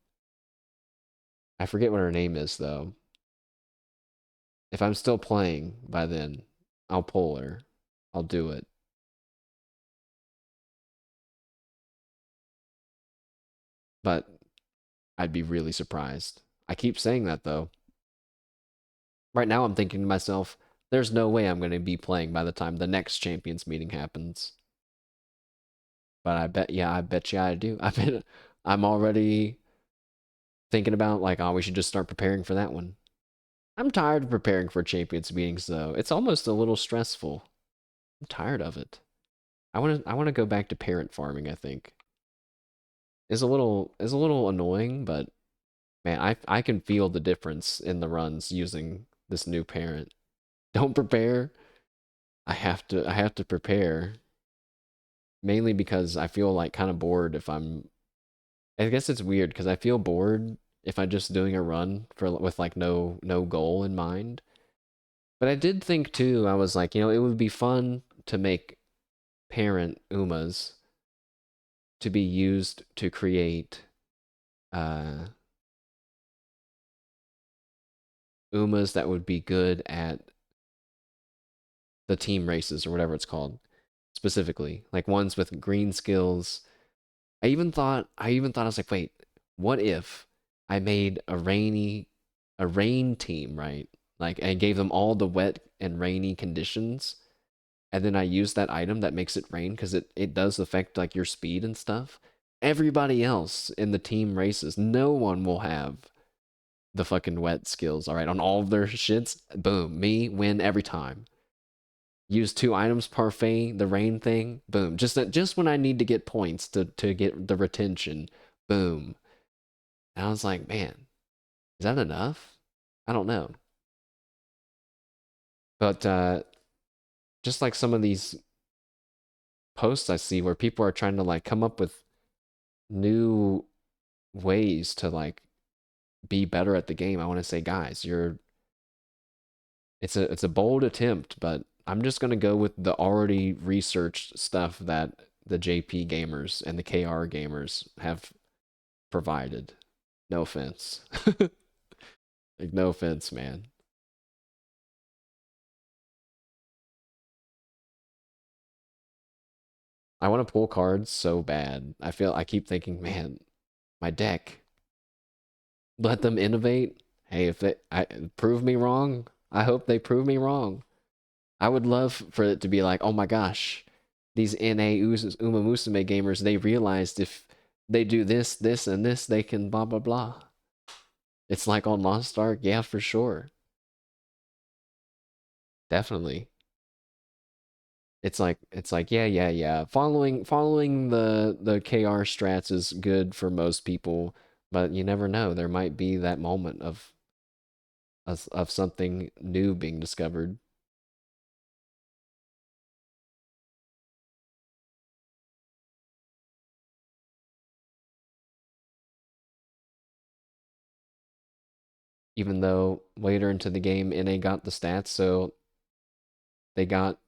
I forget what her name is, though. If I'm still playing by then, I'll pull her. I'll do it. But I'd be really surprised. I keep saying that though. Right now I'm thinking to myself, there's no way I'm going to be playing by the time the next champions meeting happens. But I bet you I do. I'm already thinking about like, oh, we should just start preparing for that one. I'm tired of preparing for champions meetings though. It's almost a little stressful. I'm tired of it. I want to go back to parent farming, I think. Is a little annoying, but man, I can feel the difference in the runs using this new parent. Don't prepare. I have to prepare. Mainly because I feel like kind of bored if I guess it's weird because I feel bored if I'm just doing a run for with like no goal in mind. But I did think too, I was like, it would be fun to make parent Umas to be used to create Umas that would be good at the team races or whatever it's called specifically, like ones with green skills. I was like, wait, what if I made a rain team, right? Like, and gave them all the wet and rainy conditions, and then I use that item that makes it rain because it does affect like your speed and stuff. Everybody else in the team races, no one will have the fucking wet skills, all right, on all of their shits. Boom, me win every time. Use 2 items, parfait, the rain thing, boom. Just when I need to get points to get the retention, boom. And I was like, man, is that enough? I don't know. But just like some of these posts I see where people are trying to like come up with new ways to like be better at the game, I want to say, guys, it's a bold attempt, but I'm just gonna go with the already researched stuff that the JP gamers and the KR gamers have provided. No offense. Like, no offense, man. I want to pull cards so bad. I keep thinking, man, my deck. Let them innovate. Hey, if they prove me wrong, I hope they prove me wrong. I would love for it to be like, oh my gosh, these NA Uma Musume gamers, they realized if they do this, this, and this, they can blah blah blah. It's like on Lost Ark, yeah, for sure. Definitely. It's like yeah. Following the KR strats is good for most people, but you never know. There might be that moment of something new being discovered. Even though later into the game NA got the stats, so they got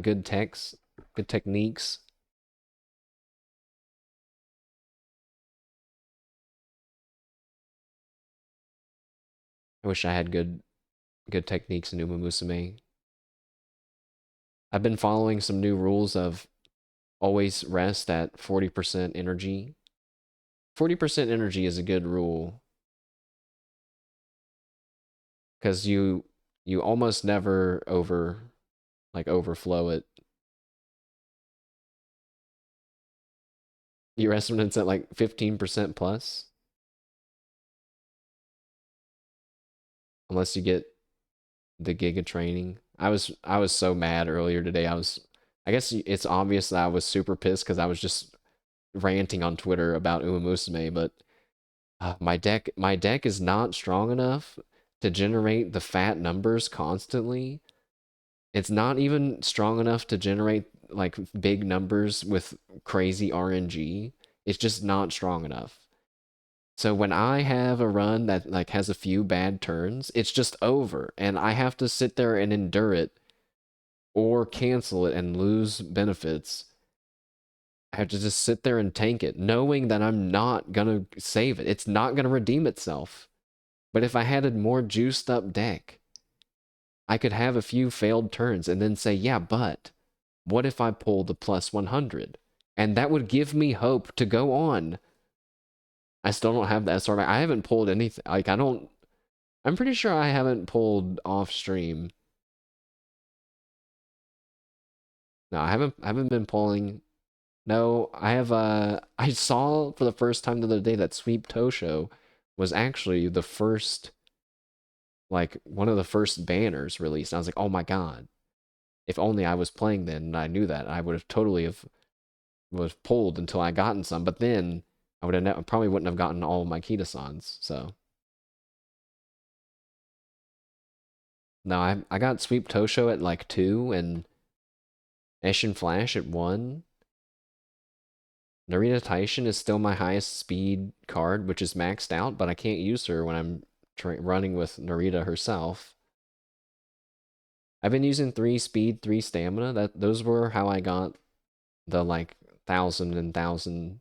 good techs, good techniques. I wish I had good techniques in Uma Musume. I've been following some new rules of always rest at 40% energy. 40% energy is a good rule because you almost never overflow it. Your estimate's at like 15% plus, unless you get the Giga training. I was so mad earlier today. I guess it's obvious that I was super pissed because I was just ranting on Twitter about Uma Musume, but my deck is not strong enough to generate the fat numbers constantly. It's not even strong enough to generate like big numbers with crazy RNG. It's just not strong enough. So when I have a run that like has a few bad turns, it's just over and I have to sit there and endure it or cancel it and lose benefits. I have to just sit there and tank it, knowing that I'm not gonna save it. It's not gonna redeem itself. But if I had a more juiced up deck, I could have a few failed turns and then say, yeah, but what if I pull the plus 100? And that would give me hope to go on. I still don't have that sort of, I haven't pulled anything. Like, I'm pretty sure I haven't pulled off stream. No, I haven't been pulling. No, I have, I saw for the first time the other day that Sweep Tosho was actually the first, like, one of the first banners released. And I was like, oh my god. If only I was playing then and I knew that, I would have totally have was pulled until I gotten some, but then I would have probably wouldn't have gotten all of my Kita-sans, so. No, I got Sweep Tosho at like 2 and Eshin Flash at 1. Narita Taishin is still my highest speed card, which is maxed out, but I can't use her when I'm running with Narita herself. I've been using 3 speed, 3 stamina. Those were how I got the like 1,000 and 1,000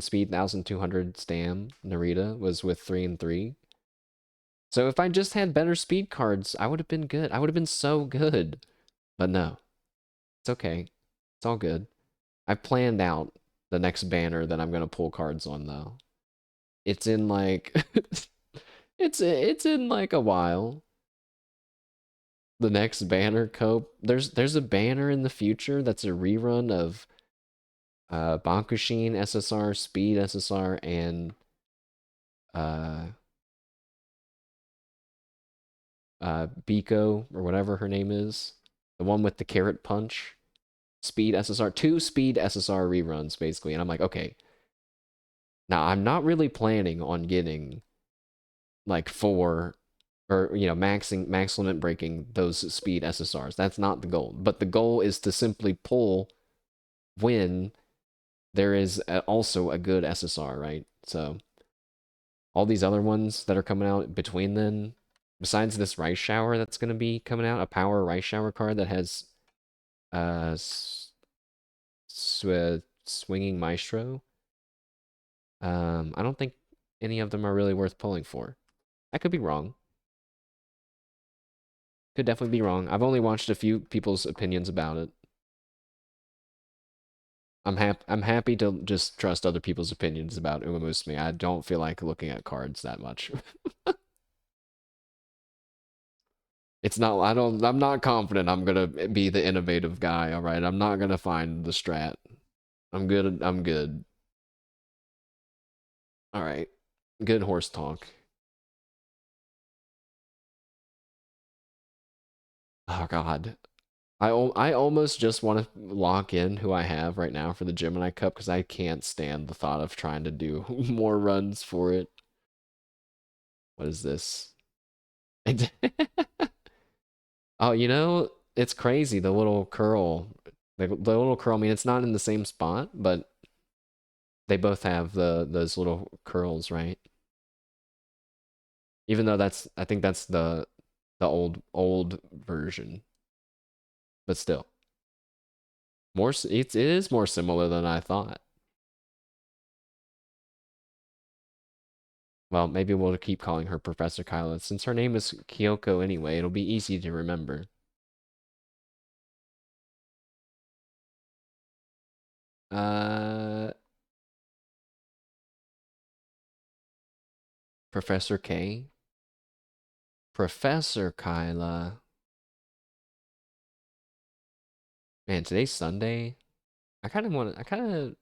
speed, 1,200 stam. Narita was with 3 and 3. So if I just had better speed cards, I would have been good. I would have been so good. But no. It's okay. It's all good. I've planned out the next banner that I'm going to pull cards on, though. It's in, like... it's in, like, a while. The next banner cope. There's a banner in the future that's a rerun of Bankushin SSR, Speed SSR, and Biko, or whatever her name is. The one with the carrot punch. Speed SSR. 2 Speed SSR reruns, basically. And I'm like, okay. Now, I'm not really planning on getting, like, 4, or, you know, max limit breaking those Speed SSRs. That's not the goal. But the goal is to simply pull when there is also a good SSR, right? So, all these other ones that are coming out between then, besides this Rice Shower that's going to be coming out, a Power Rice Shower card that has Swinging Maestro. I don't think any of them are really worth pulling for. I could be wrong. Could definitely be wrong. I've only watched a few people's opinions about it. I'm happy to just trust other people's opinions about Umamusume. I don't feel like looking at cards that much. It's not, I'm not confident I'm gonna be the innovative guy, alright? I'm not gonna find the strat. I'm good. Alright. Good horse talk. Oh god. I almost just want to lock in who I have right now for the Gemini Cup because I can't stand the thought of trying to do more runs for it. What is this? Oh, you know, it's crazy, the little curl. The little curl, I mean, it's not in the same spot, but they both have those little curls, right? Even though I think that's the old version. But still. It is more similar than I thought. Well, maybe we'll keep calling her Professor Kyla. Since her name is Kyoko anyway, it'll be easy to remember. Professor K? Professor Kyla. Man, today's Sunday. I kind of...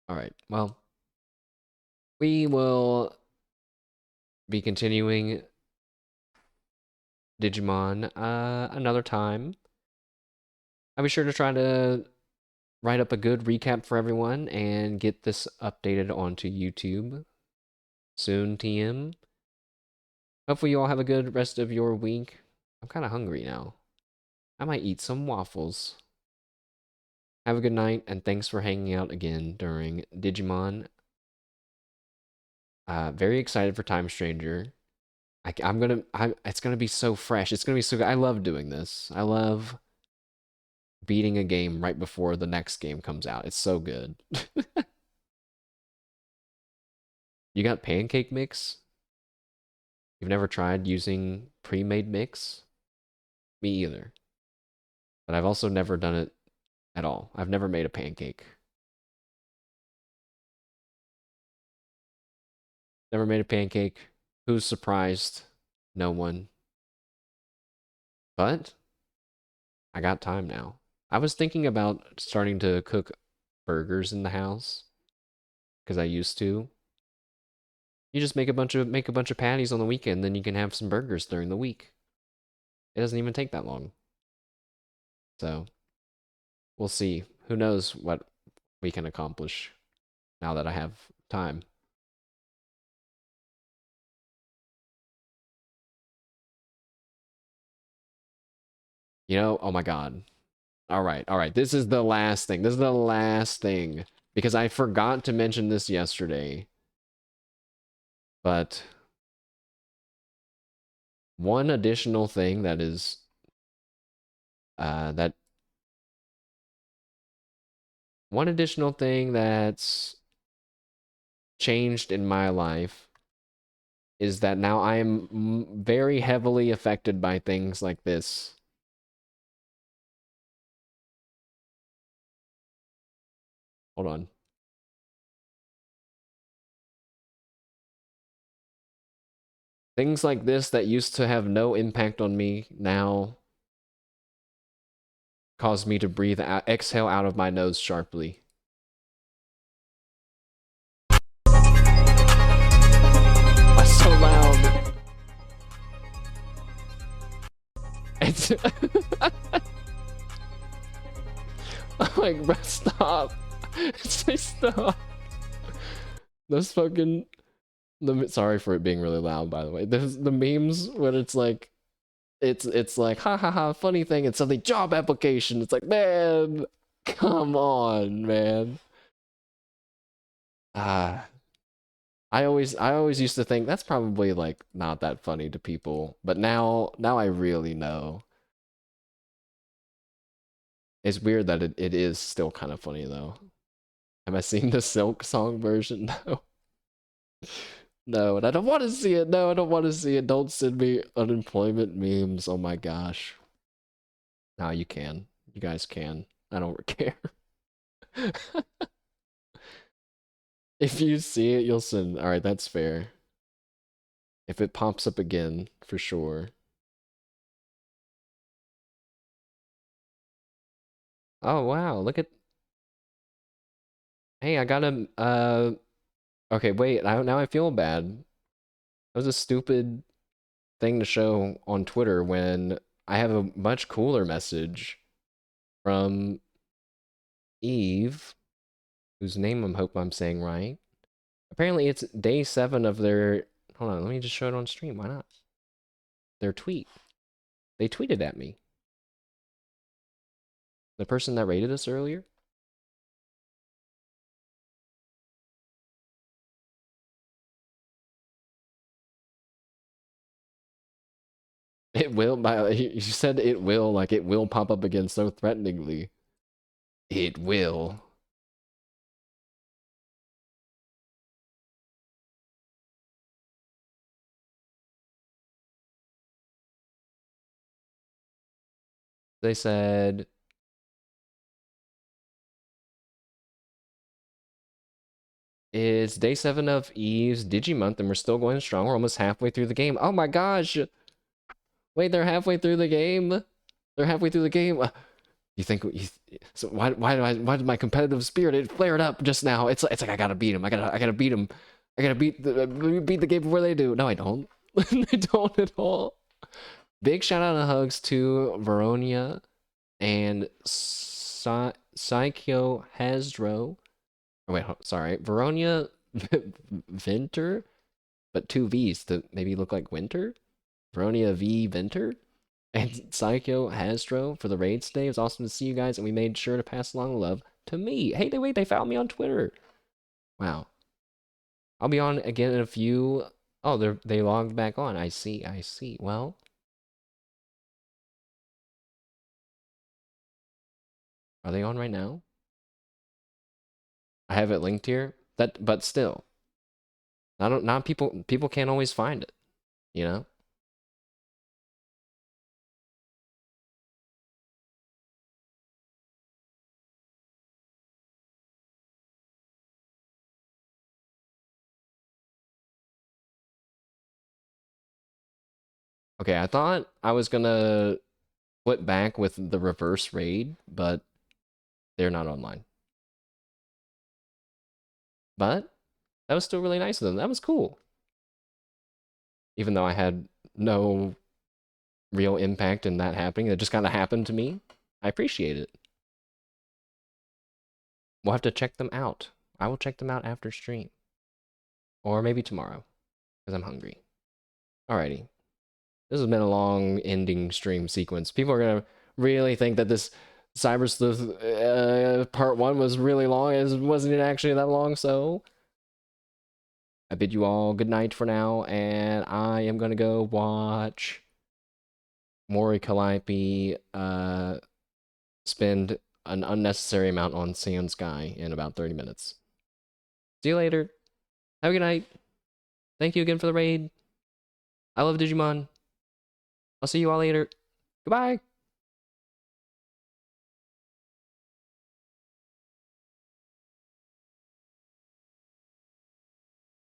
Alright, well. We will be continuing Digimon another time. I'll be sure to try to write up a good recap for everyone and get this updated onto YouTube soon, TM. Hopefully you all have a good rest of your week. I'm kind of hungry now. I might eat some waffles. Have a good night, and thanks for hanging out again during Digimon. Very excited for Time Stranger. It's gonna be so fresh. It's gonna be so good. I love doing this. I love beating a game right before the next game comes out. It's so good. You got pancake mix? You've never tried using pre-made mix? Me either. But I've also never done it at all. I've never made a pancake. Never made a pancake. Who's surprised? No one. But I got time now. I was thinking about starting to cook burgers in the house because I used to. You just make a bunch of patties on the weekend, then you can have some burgers during the week. It doesn't even take that long. So, we'll see. Who knows what we can accomplish now that I have time. You know, oh my god. All right. This is the last thing. This is the last thing. Because I forgot to mention this yesterday. But one additional thing that is one additional thing that's changed in my life is that now I am very heavily affected by things like this. Hold on. Things like this that used to have no impact on me now cause me to breathe out, exhale out of my nose sharply. That's so loud. It's I'm like, bro, stop. Say stop. Those fucking sorry for it being really loud, by the way. There's the memes when it's like it's like ha ha ha funny thing and suddenly job application. It's like, man, come on, man. I always used to think that's probably like not that funny to people, but now I really know. It's weird that it is still kind of funny though. Have I seen the Silk Song version? No. No, and I don't want to see it. No, I don't want to see it. Don't send me unemployment memes. Oh my gosh. No, you can. You guys can. I don't care. If you see it, you'll send. Alright, that's fair. If it pops up again, for sure. Oh wow, look at. Hey, I got him. Okay, wait. Now I feel bad. That was a stupid thing to show on Twitter when I have a much cooler message from Eve, whose name I hope I'm saying right. Apparently it's day 7 of their... Hold on, let me just show it on stream. Why not? Their tweet. They tweeted at me. The person that rated us earlier. It will, you said it will, like it will pop up again so threateningly. It will. They said... It's day 7 of Eve's Digimonth and we're still going strong. We're almost halfway through the game. Oh my gosh! Wait, they're halfway through the game? They're halfway through the game? You think... So why did my competitive spirit, it flared up just now? It's like I gotta beat him. I gotta beat him. I gotta beat the game before they do. No, I don't. I don't at all. Big shout out and hugs to Veronia and Psycho Hasdro. Oh, wait, sorry. Veronia Vinter, but 2 V's to maybe look like winter. Veronia V Vinter and Psycho Hasdro for the raids today. It was awesome to see you guys, and we made sure to pass along the love to me. Hey, they found me on Twitter. Wow. I'll be on again in a few. Oh, they logged back on. I see. Well, Are they on right now? I have it linked here. But still, not people can't always find it, you know? Okay, I thought I was gonna flip back with the reverse raid, but they're not online. But that was still really nice of them. That was cool. Even though I had no real impact in that happening, it just kind of happened to me. I appreciate it. We'll have to check them out. I will check them out after stream. Or maybe tomorrow, because I'm hungry. Alrighty. This has been a long ending stream sequence. People are going to really think that this Cyber Sleuth part 1 was really long. It wasn't actually that long, so I bid you all good night for now, and I am going to go watch Mori Calliope spend an unnecessary amount on Sand Sky in about 30 minutes. See you later. Have a good night. Thank you again for the raid. I love Digimon. I'll see you all later. Goodbye.